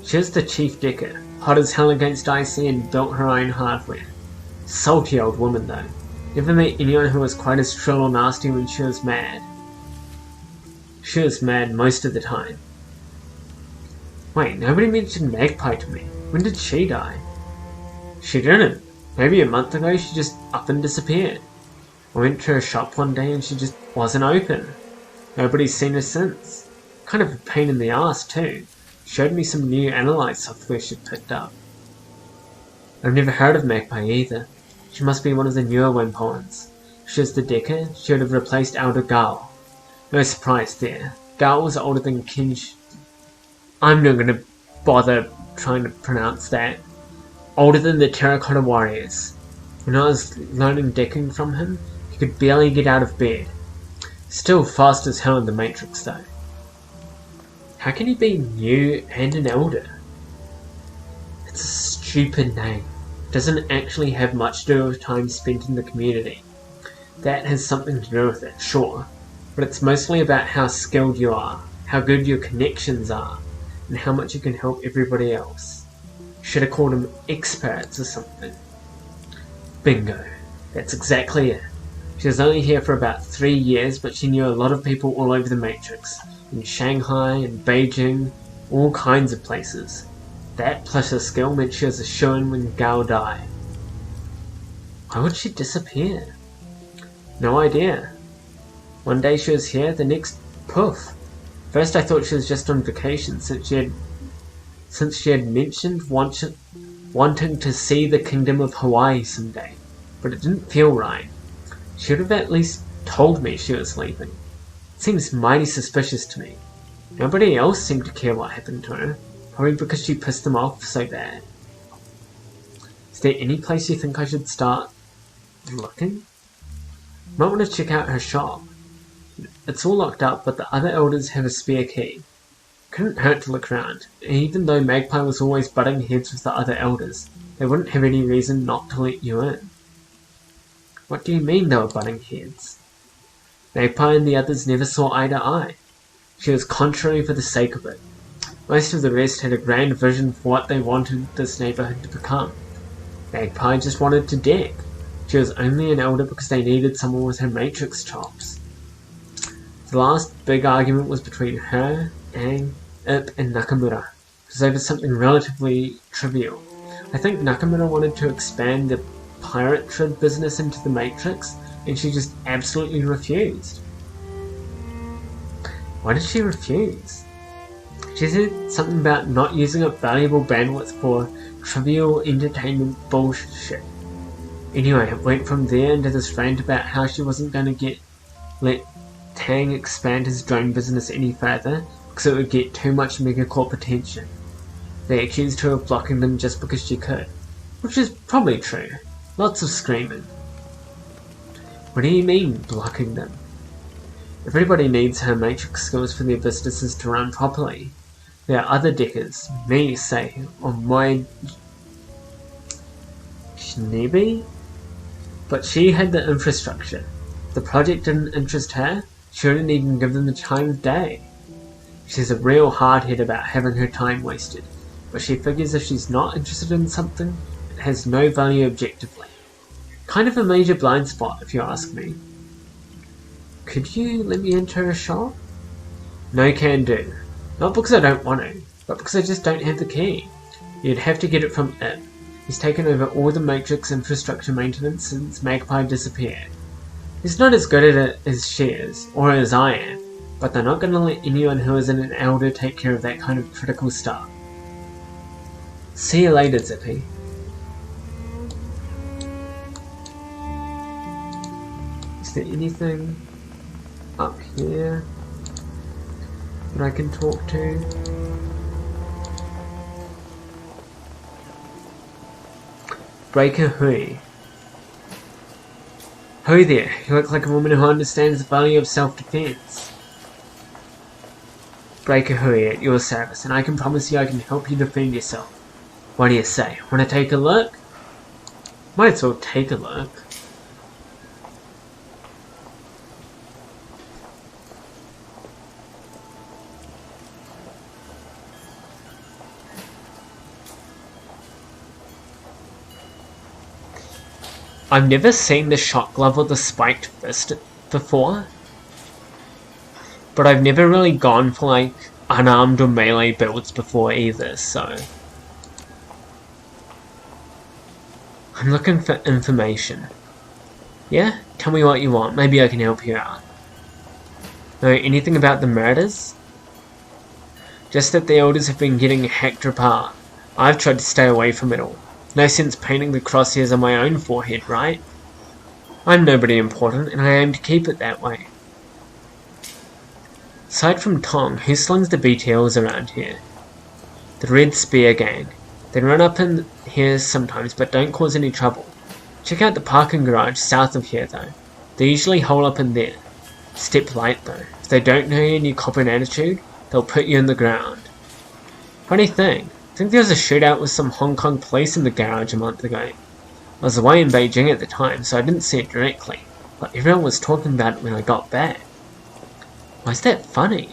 She was the chief dicker, hot as hell against IC and built her own hardware. Salty old woman though. Never met anyone who was quite as shrill or nasty when she was mad. She was mad most of the time. Wait, nobody mentioned Magpie to me. When did she die? She didn't. Maybe a month ago she just up and disappeared. I went to her shop one day and she just wasn't open. Nobody's seen her since. Kind of a pain in the ass too. Showed me some new analyze software she'd picked up. I've never heard of Magpie either. She must be one of the newer Wimpollens. She was the Decker, she would have replaced Elder Gal. No surprise there. Gal was older than Kinj. I'm not gonna bother trying to pronounce that. Older than the Terracotta Warriors. When I was learning decking from him, he could barely get out of bed. Still fast as hell in the Matrix though. How can he be new and an elder? It's a stupid name. Doesn't actually have much to do with time spent in the community. That has something to do with it, sure. But it's mostly about how skilled you are, how good your connections are, and how much you can help everybody else. Should have called them experts or something. Bingo. That's exactly it. She was only here for about 3 years, but she knew a lot of people all over the Matrix. In Shanghai and Beijing, all kinds of places. That plus her skill meant she was a shoo-in when Gao died. Why would she disappear? No idea. One day she was here, the next, poof. First I thought she was just on vacation since she had mentioned wanting to see the Kingdom of Hawaii someday, but it didn't feel right. She would have at least told me she was leaving. It seems mighty suspicious to me. Nobody else seemed to care what happened to her, probably because she pissed them off so bad. Is there any place you think I should start looking? Might want to check out her shop. It's all locked up, but the other elders have a spare key. Couldn't hurt to look around, and even though Magpie was always butting heads with the other elders, they wouldn't have any reason not to let you in. What do you mean they were butting heads? Magpie and the others never saw eye to eye. She was contrary for the sake of it. Most of the rest had a grand vision for what they wanted this neighborhood to become. Magpie just wanted to deck. She was only an elder because they needed someone with her matrix chops. The last big argument was between her, Aang, Ip, and Nakamura. It was over something relatively trivial. I think Nakamura wanted to expand the pirate trade business into the Matrix, and she just absolutely refused. Why did she refuse? She said something about not using up valuable bandwidth for trivial entertainment bullshit. Anyway, it went from there into this rant about how she wasn't going to let Tang expand his drone business any further because it would get too much megacorp attention. They accused her of blocking them just because she could, which is probably true. Lots of screaming. What do you mean, blocking them? Everybody needs her matrix skills for their businesses to run properly. There are other deckers, me, say, on my Shnebi? But she had the infrastructure. If the project didn't interest her, she wouldn't even give them the time of day. She's a real hardhead about having her time wasted, but she figures if she's not interested in something, it has no value objectively. Kind of a major blind spot, if you ask me. Could you let me into her shop? No can do. Not because I don't want to, but because I just don't have the key. You'd have to get it from Ip. He's taken over all the Matrix infrastructure maintenance since Magpie disappeared. He's not as good at it as she is, or as I am, but they're not going to let anyone who isn't an elder take care of that kind of critical stuff. See you later, Zippy. Is there anything up here that I can talk to? Breaker Hui. Ho there, you look like a woman who understands the value of self-defense. Breaker Hui at your service, and I can promise you I can help you defend yourself. What do you say? Want to take a look? Might as well take a look. I've never seen the shot glove or the spiked fist before, but I've never really gone for like unarmed or melee builds before either, so I'm looking for information. Yeah? Tell me what you want, maybe I can help you out. Know anything about the murders? Just that the elders have been getting hacked apart. I've tried to stay away from it all. No sense painting the crosshairs on my own forehead, right? I'm nobody important, and I aim to keep it that way. Aside from Tong, who slings the BTLs around here? The Red Spear Gang. They run up in here sometimes, but don't cause any trouble. Check out the parking garage south of here, though. They usually hole up in there. Step light, though. If they don't know you and you cop an attitude, they'll put you in the ground. Funny thing, I think there was a shootout with some Hong Kong police in the garage a month ago. I was away in Beijing at the time, so I didn't see it directly, but everyone was talking about it when I got back. Why is that funny?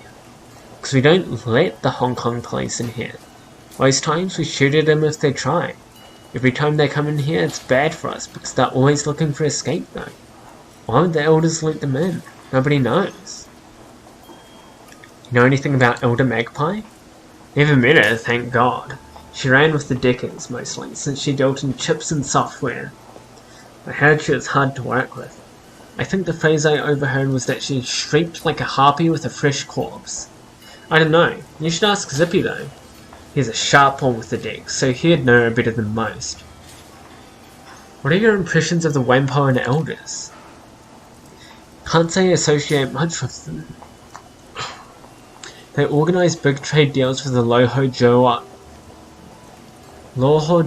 Because we don't let the Hong Kong police in here. Most times we shoot at them if they try. Every time they come in here, it's bad for us because they're always looking for a scapegoat. Why would the elders let them in? Nobody knows. You know anything about Elder Magpie? Never met her, thank God. She ran with the Deckers, mostly, since she dealt in chips and software. I heard she was hard to work with. I think the phrase I overheard was that she shrieked like a harpy with a fresh corpse. I don't know. You should ask Zippy, though. He's a sharp one with the Dex, so he'd know her better than most. What are your impressions of the Wampo and Elders? Can't say I associate much with them. They organise big trade deals with the Loho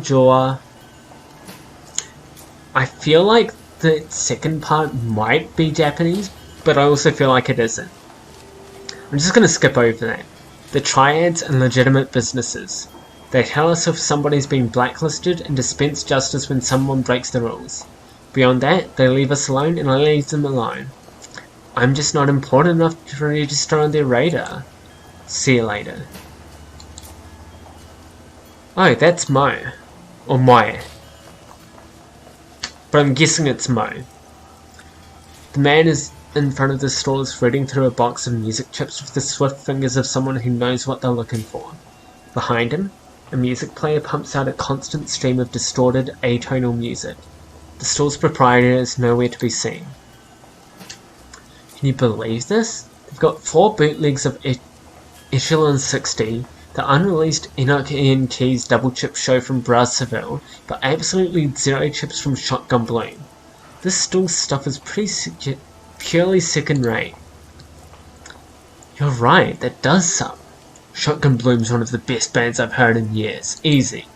Joa. I feel like the second part might be Japanese, but I also feel like it isn't. I'm just going to skip over that. The triads and legitimate businesses. They tell us if somebody's been blacklisted and dispense justice when someone breaks the rules. Beyond that, they leave us alone and I leave them alone. I'm just not important enough to register on their radar. See you later. Oh, that's Mo. Or Moe. But I'm guessing it's Mo. The man is in front of the stores reading through a box of music chips with the swift fingers of someone who knows what they're looking for. Behind him, a music player pumps out a constant stream of distorted, atonal music. The store's proprietor is nowhere to be seen. Can you believe this? They've got 4 bootlegs of Echelon 60, the unreleased Enoch Ian Keys double chip show from Brazzaville, but absolutely 0 chips from Shotgun Bloom. This store's stuff is pretty purely second rate. You're right, that does suck. Shotgun Bloom's one of the best bands I've heard in years. Easy.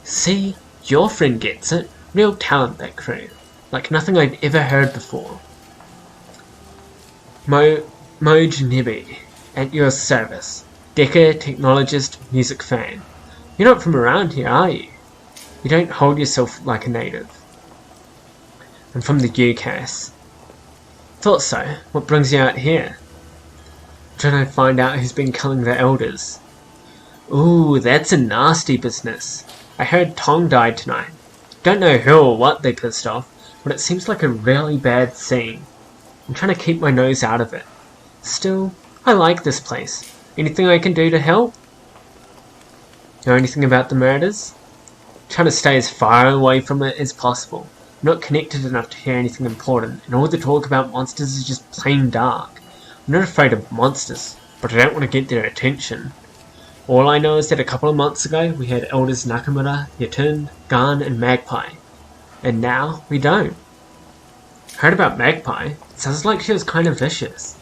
See? Your friend gets it. Real talent, that crew. Like nothing I've ever heard before. Moj Nebi, at your service. Decker, technologist, music fan. You're not from around here, are you? You don't hold yourself like a native. I'm from the UCAS. Thought so. What brings you out here? Trying to find out who's been killing the elders. Ooh, that's a nasty business. I heard Tong died tonight. Don't know who or what they pissed off, but it seems like a really bad scene. I'm trying to keep my nose out of it. Still, I like this place. Anything I can do to help? Know anything about the murders? Trying to stay as far away from it as possible. I'm not connected enough to hear anything important, and all the talk about monsters is just plain dark. I'm not afraid of monsters, but I don't want to get their attention. All I know is that a couple of months ago we had Elders Nakamura, Yatun, Garn, and Magpie. And now we don't. Heard about Magpie. It sounds like she was kind of vicious.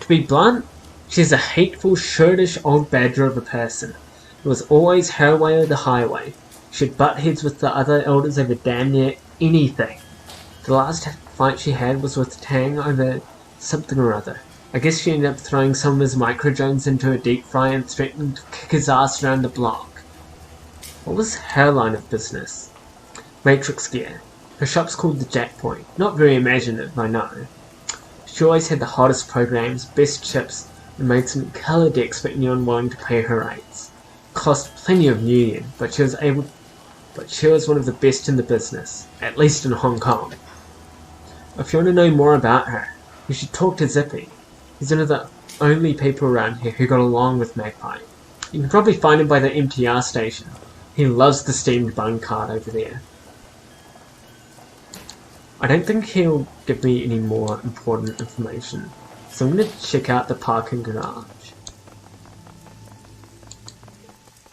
To be blunt, she's a hateful, shirtish old badger of a person. It was always her way or the highway. She'd butt heads with the other elders over damn near anything. The last fight she had was with Tang over something or other. I guess she ended up throwing some of his microdrones into a deep fry and threatened to kick his ass around the block. What was her line of business? Matrix gear. Her shop's called the Jackpoint. Not very imaginative, I know. She always had the hottest programs, best chips, and made some killer decks for anyone willing to pay her rates. Cost plenty of New Yen, but she was one of the best in the business, at least in Hong Kong. If you want to know more about her, you should talk to Zippy. He's one of the only people around here who got along with Magpie. You can probably find him by the MTR station. He loves the steamed bun cart over there. I don't think he'll give me any more important information, so I'm going to check out the parking garage.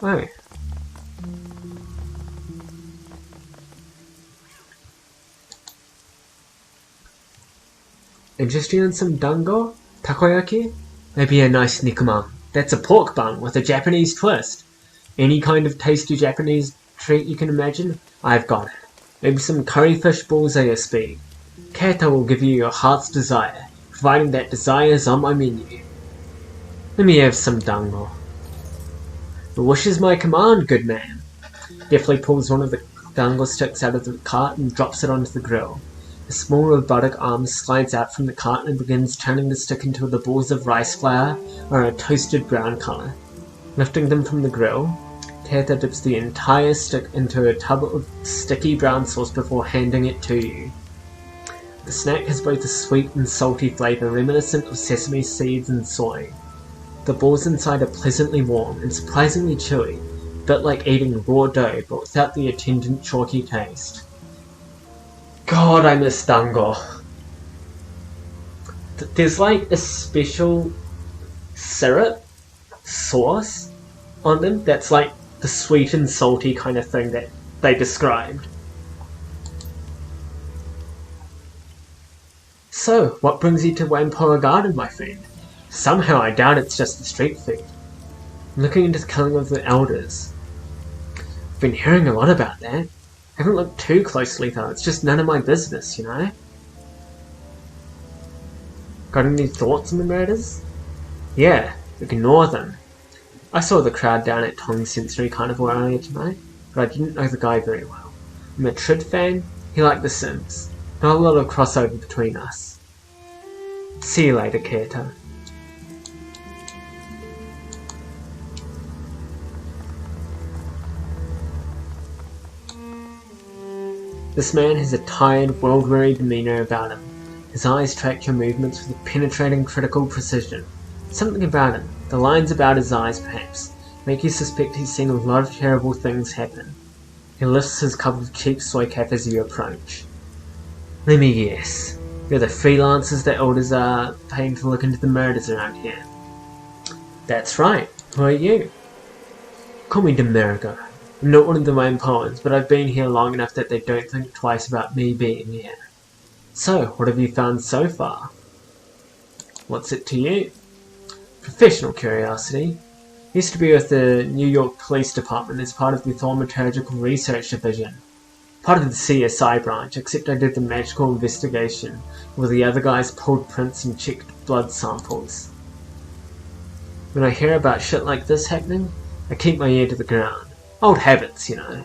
Oh. Interested in some dango? Takoyaki? Maybe a nice nikuma. That's a pork bun with a Japanese twist. Any kind of tasty Japanese treat you can imagine, I've got it. Maybe some curry fish balls at your speed. Keita will give you your heart's desire, providing that desire is on my menu. Let me have some dango. The wish is my command, good man. Deftly pulls one of the dango sticks out of the cart and drops it onto the grill. A small robotic arm slides out from the cart and begins turning the stick into the balls of rice flour or a toasted brown colour. Lifting them from the grill, Keita dips the entire stick into a tub of sticky brown sauce before handing it to you. The snack has both a sweet and salty flavour reminiscent of sesame seeds and soy. The balls inside are pleasantly warm and surprisingly chewy, a bit like eating raw dough but without the attendant chalky taste. God, I miss dango. There's like a special syrup sauce on them that's like the sweet and salty kind of thing that they described. So, what brings you to Whampoa Garden, my friend? Somehow I doubt it's just the street food. I'm looking into the killing of the elders. I've been hearing a lot about that. I haven't looked too closely though, it's just none of my business, you know? Got any thoughts on the murders? Yeah, ignore them. I saw the crowd down at Tong's Sensory Carnival earlier tonight, but I didn't know the guy very well. I'm a Trid fan, he liked The Sims. Not a lot of crossover between us. See you later, Keita. This man has a tired, world-weary demeanour about him. His eyes track your movements with a penetrating, critical precision. Something about him, the lines about his eyes perhaps, make you suspect he's seen a lot of terrible things happen. He lifts his cup of cheap soy cap as you approach. Let me guess, you're the freelancers the elders are paying to look into the murders around here. That's right, who are you? Call me Demerigo. I'm not one of the main poems, but I've been here long enough that they don't think twice about me being here. So, what have you found so far? What's it to you? Professional curiosity. Used to be with the New York Police Department as part of the Thaumaturgical Research Division. Part of the CSI branch, except I did the magical investigation, where the other guys pulled prints and checked blood samples. When I hear about shit like this happening, I keep my ear to the ground. Old habits, you know.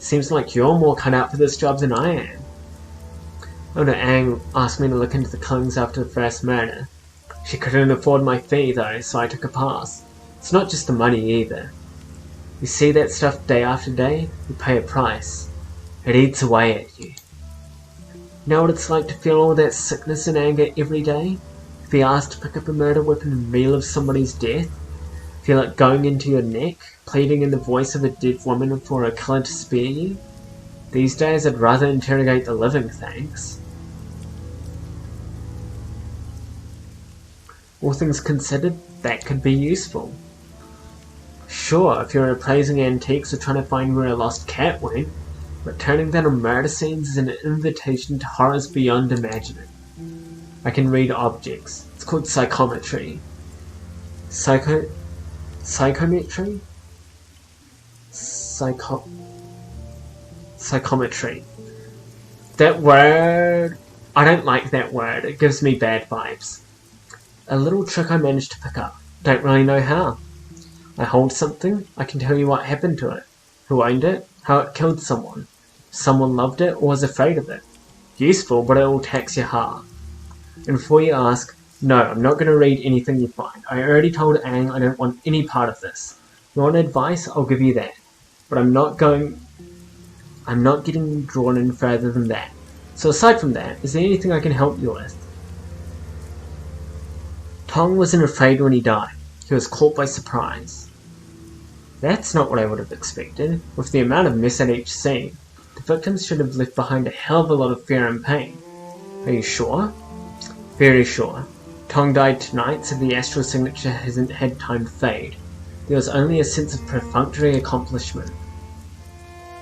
Seems like you're more cut out for this job than I am. Elder Aang asked me to look into the killings after the first murder. She couldn't afford my fee though, so I took a pass. It's not just the money either. You see that stuff day after day, you pay a price. It eats away at you. Know what it's like to feel all that sickness and anger every day? Be asked to pick up a murder weapon and relive somebody's death? Feel it going into your neck, pleading in the voice of a dead woman for a killer to spare you? These days I'd rather interrogate the living, thanks. All things considered, that could be useful. Sure, if you're appraising antiques or trying to find where a lost cat went, but turning that on murder scenes is an invitation to horrors beyond imagining. I can read objects. It's called psychometry. Psychometry? Psychometry. That word... I don't like that word. It gives me bad vibes. A little trick I managed to pick up. Don't really know how. I hold something, I can tell you what happened to it. Who owned it, how it killed someone. If someone loved it or was afraid of it. Useful, but it will tax your heart. And before you ask, no, I'm not going to read anything you find. I already told Aang I don't want any part of this. You want advice, I'll give you that. But I'm not getting drawn in further than that. So aside from that, is there anything I can help you with? Tong wasn't afraid when he died. He was caught by surprise. That's not what I would have expected. With the amount of mess at each scene, the victims should have left behind a hell of a lot of fear and pain. Are you sure? Very sure. Tong died tonight, so the astral signature hasn't had time to fade. There was only a sense of perfunctory accomplishment.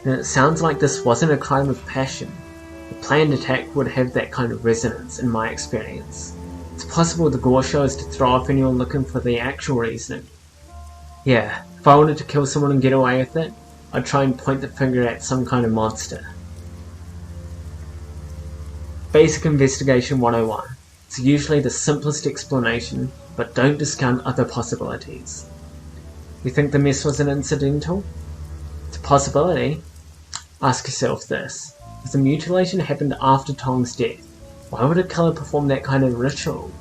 And it sounds like this wasn't a crime of passion. A planned attack would have that kind of resonance, in my experience. It's possible the gore show is to throw off anyone looking for the actual reasoning. Yeah, if I wanted to kill someone and get away with it, I'd try and point the finger at some kind of monster. Basic Investigation 101. It's usually the simplest explanation, but don't discount other possibilities. You think the mess was an incidental? It's a possibility. Ask yourself this. If the mutilation happened after Tong's death, why would a killer perform that kind of ritual?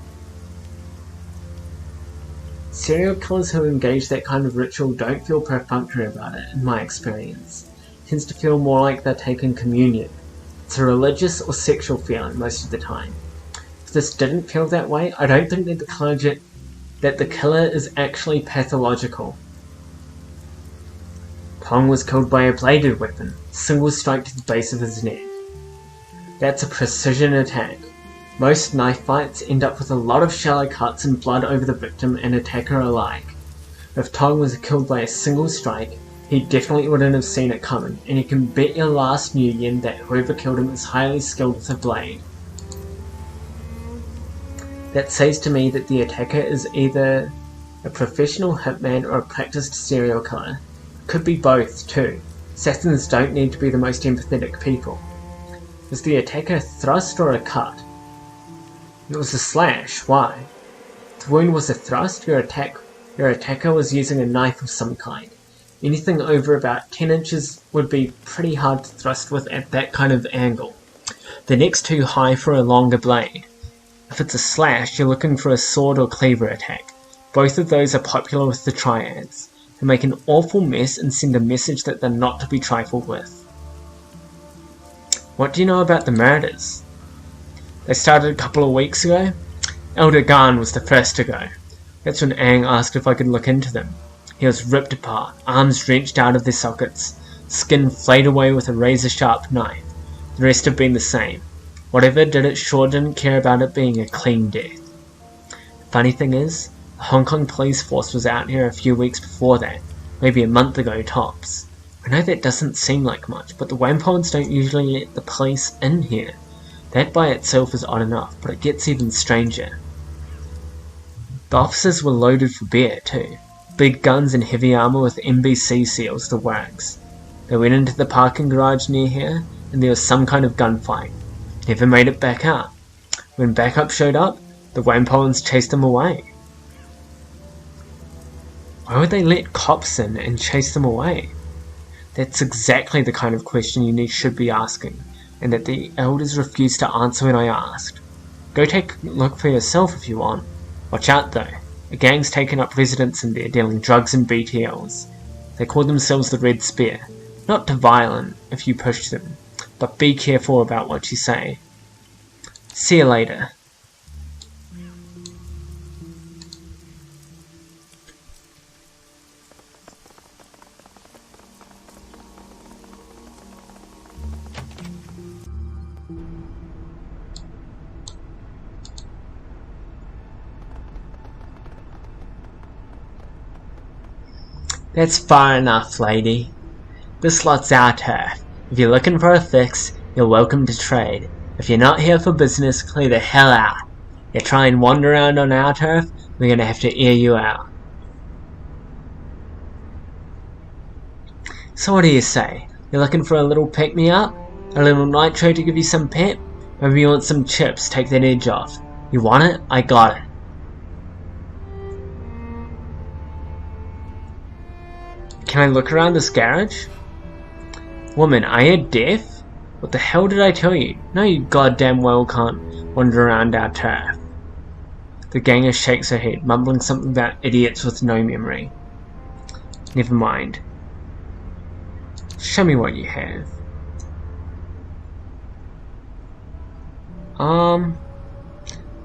Serial killers who engage that kind of ritual don't feel perfunctory about it, in my experience. It tends to feel more like they're taking communion. It's a religious or sexual feeling most of the time. If this didn't feel that way, I don't think that the killer is actually pathological. Tong was killed by a bladed weapon, single strike to the base of his neck. That's a precision attack. Most knife fights end up with a lot of shallow cuts and blood over the victim and attacker alike. If Tong was killed by a single strike, he definitely wouldn't have seen it coming, and you can bet your last New Yen that whoever killed him is highly skilled with a blade. That says to me that the attacker is either a professional hitman or a practiced serial killer. Could be both, too. Assassins don't need to be the most empathetic people. Was the attacker a thrust or a cut? It was a slash. Why? If the wound was a thrust, your attacker was using a knife of some kind. Anything over about 10 inches would be pretty hard to thrust with at that kind of angle. The neck's too high for a longer blade. If it's a slash, you're looking for a sword or cleaver attack. Both of those are popular with the triads. They make an awful mess and send a message that they're not to be trifled with. What do you know about the murders? They started a couple of weeks ago. Elder Garn was the first to go. That's when Aang asked if I could look into them. He was ripped apart, arms wrenched out of their sockets, skin flayed away with a razor-sharp knife. The rest have been the same. Whatever did it sure didn't care about it being a clean death. The funny thing is, the Hong Kong police force was out here a few weeks before that, maybe a month ago tops. I know that doesn't seem like much, but the Wampoans don't usually let the police in here. That by itself is odd enough, but it gets even stranger. The officers were loaded for bear too. Big guns and heavy armour with NBC seals, the works. They went into the parking garage near here, and there was some kind of gunfight. Never made it back out. When backup showed up, the Wampoans chased them away. Why would they let cops in and chase them away? That's exactly the kind of question you should be asking, and that the elders refused to answer when I asked. Go take a look for yourself if you want. Watch out though. A gang's taken up residence in there dealing drugs and BTLs. They call themselves the Red Spear. Not too violent if you push them, but be careful about what you say. See you later. That's far enough, lady. This lot's our turf. If you're looking for a fix, you're welcome to trade. If you're not here for business, clear the hell out. You try and wander around on our turf, we're gonna have to air you out. So what do you say? You're looking for a little pick-me-up? A little nitro to give you some pep? Maybe you want some chips, take that edge off. You want it? I got it. Can I look around this garage? Woman, are you deaf? What the hell did I tell you? No, you goddamn well can't wander around our turf. The ganger shakes her head, mumbling something about idiots with no memory. Never mind. Show me what you have.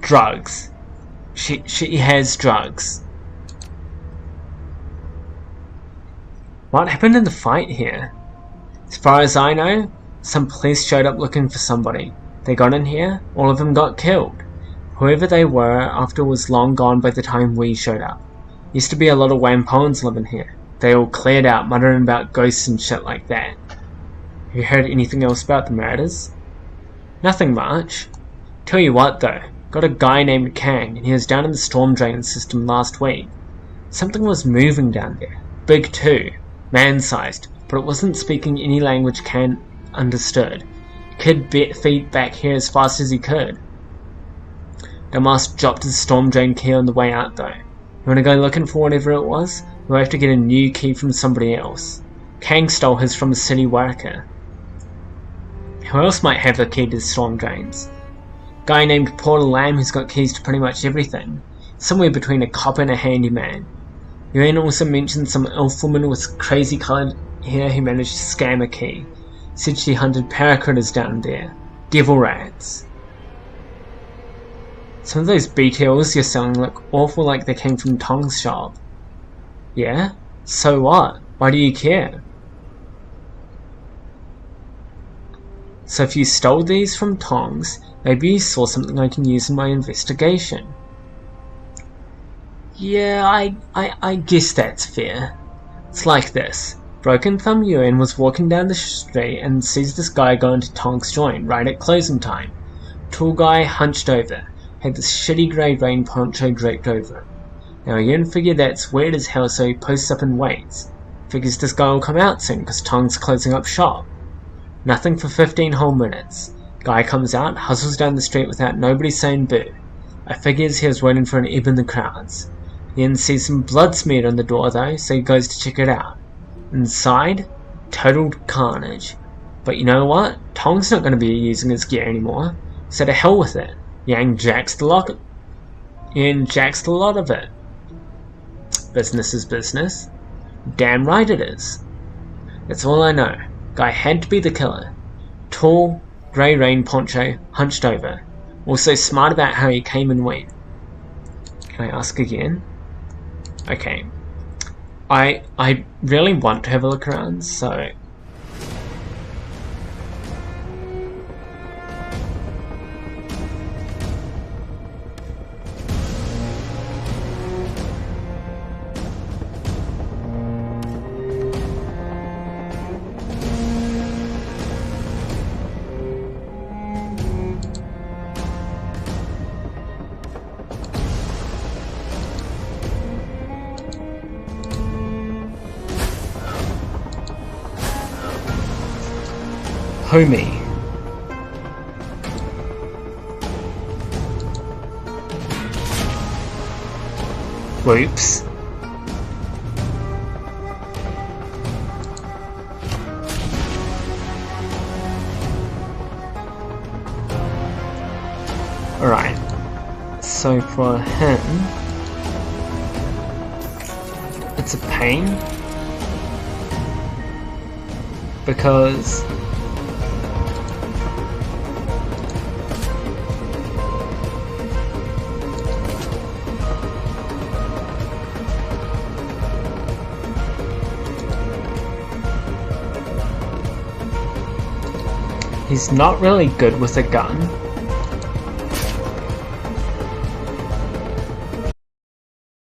Drugs. She has drugs. What happened in the fight here? As far as I know, some police showed up looking for somebody. They got in here, all of them got killed. Whoever they were after was long gone by the time we showed up. Used to be a lot of Wampoans living here. They all cleared out, muttering about ghosts and shit like that. Have you heard anything else about the murders? Nothing much. Tell you what though, got a guy named Kang, and he was down in the storm drain system last week. Something was moving down there. Big too. Man-sized, but it wasn't speaking any language Kang understood. Kid feet back here as fast as he could. Damas dropped his storm drain key on the way out though. You wanna go looking for whatever it was? We'll have to get a new key from somebody else. Kang stole his from a city worker. Who else might have the key to the storm drains? Guy named Porter Lamb who's got keys to pretty much everything. Somewhere between a cop and a handyman. Yuan also mentioned some elf woman with crazy coloured hair who managed to scam a key. Said she hunted paracritters down there. Devil rats. Some of those BTLs you're selling look awful like they came from Tong's shop. Yeah? So what? Why do you care? So if you stole these from Tong's, maybe you saw something I can use in my investigation. Yeah, I guess that's fair. It's like this. Broken Thumb Yuan was walking down the street and sees this guy go into Tong's joint right at closing time. Tall guy hunched over. had this shitty grey rain poncho draped over him. Now Ian figure that's weird as hell, so he posts up and waits. Figures this guy will come out soon, cause Tong's closing up shop. Nothing for 15 whole minutes. Guy comes out, hustles down the street without nobody saying boo. I figures he was waiting for an ebb in the crowds. Ian sees some blood smeared on the door though, so he goes to check it out. Inside, total carnage. But you know what? Tong's not going to be using his gear anymore, so to hell with it. Ian jacks the lot of it. Business is business. Damn right it is. That's all I know. Guy had to be the killer. Tall, grey rain poncho, hunched over. Also smart about how he came and went. Can I ask again? Okay. I really want to have a look around, so... Homie. Whoops. Alright. So for him, it's a pain because he's not really good with a gun.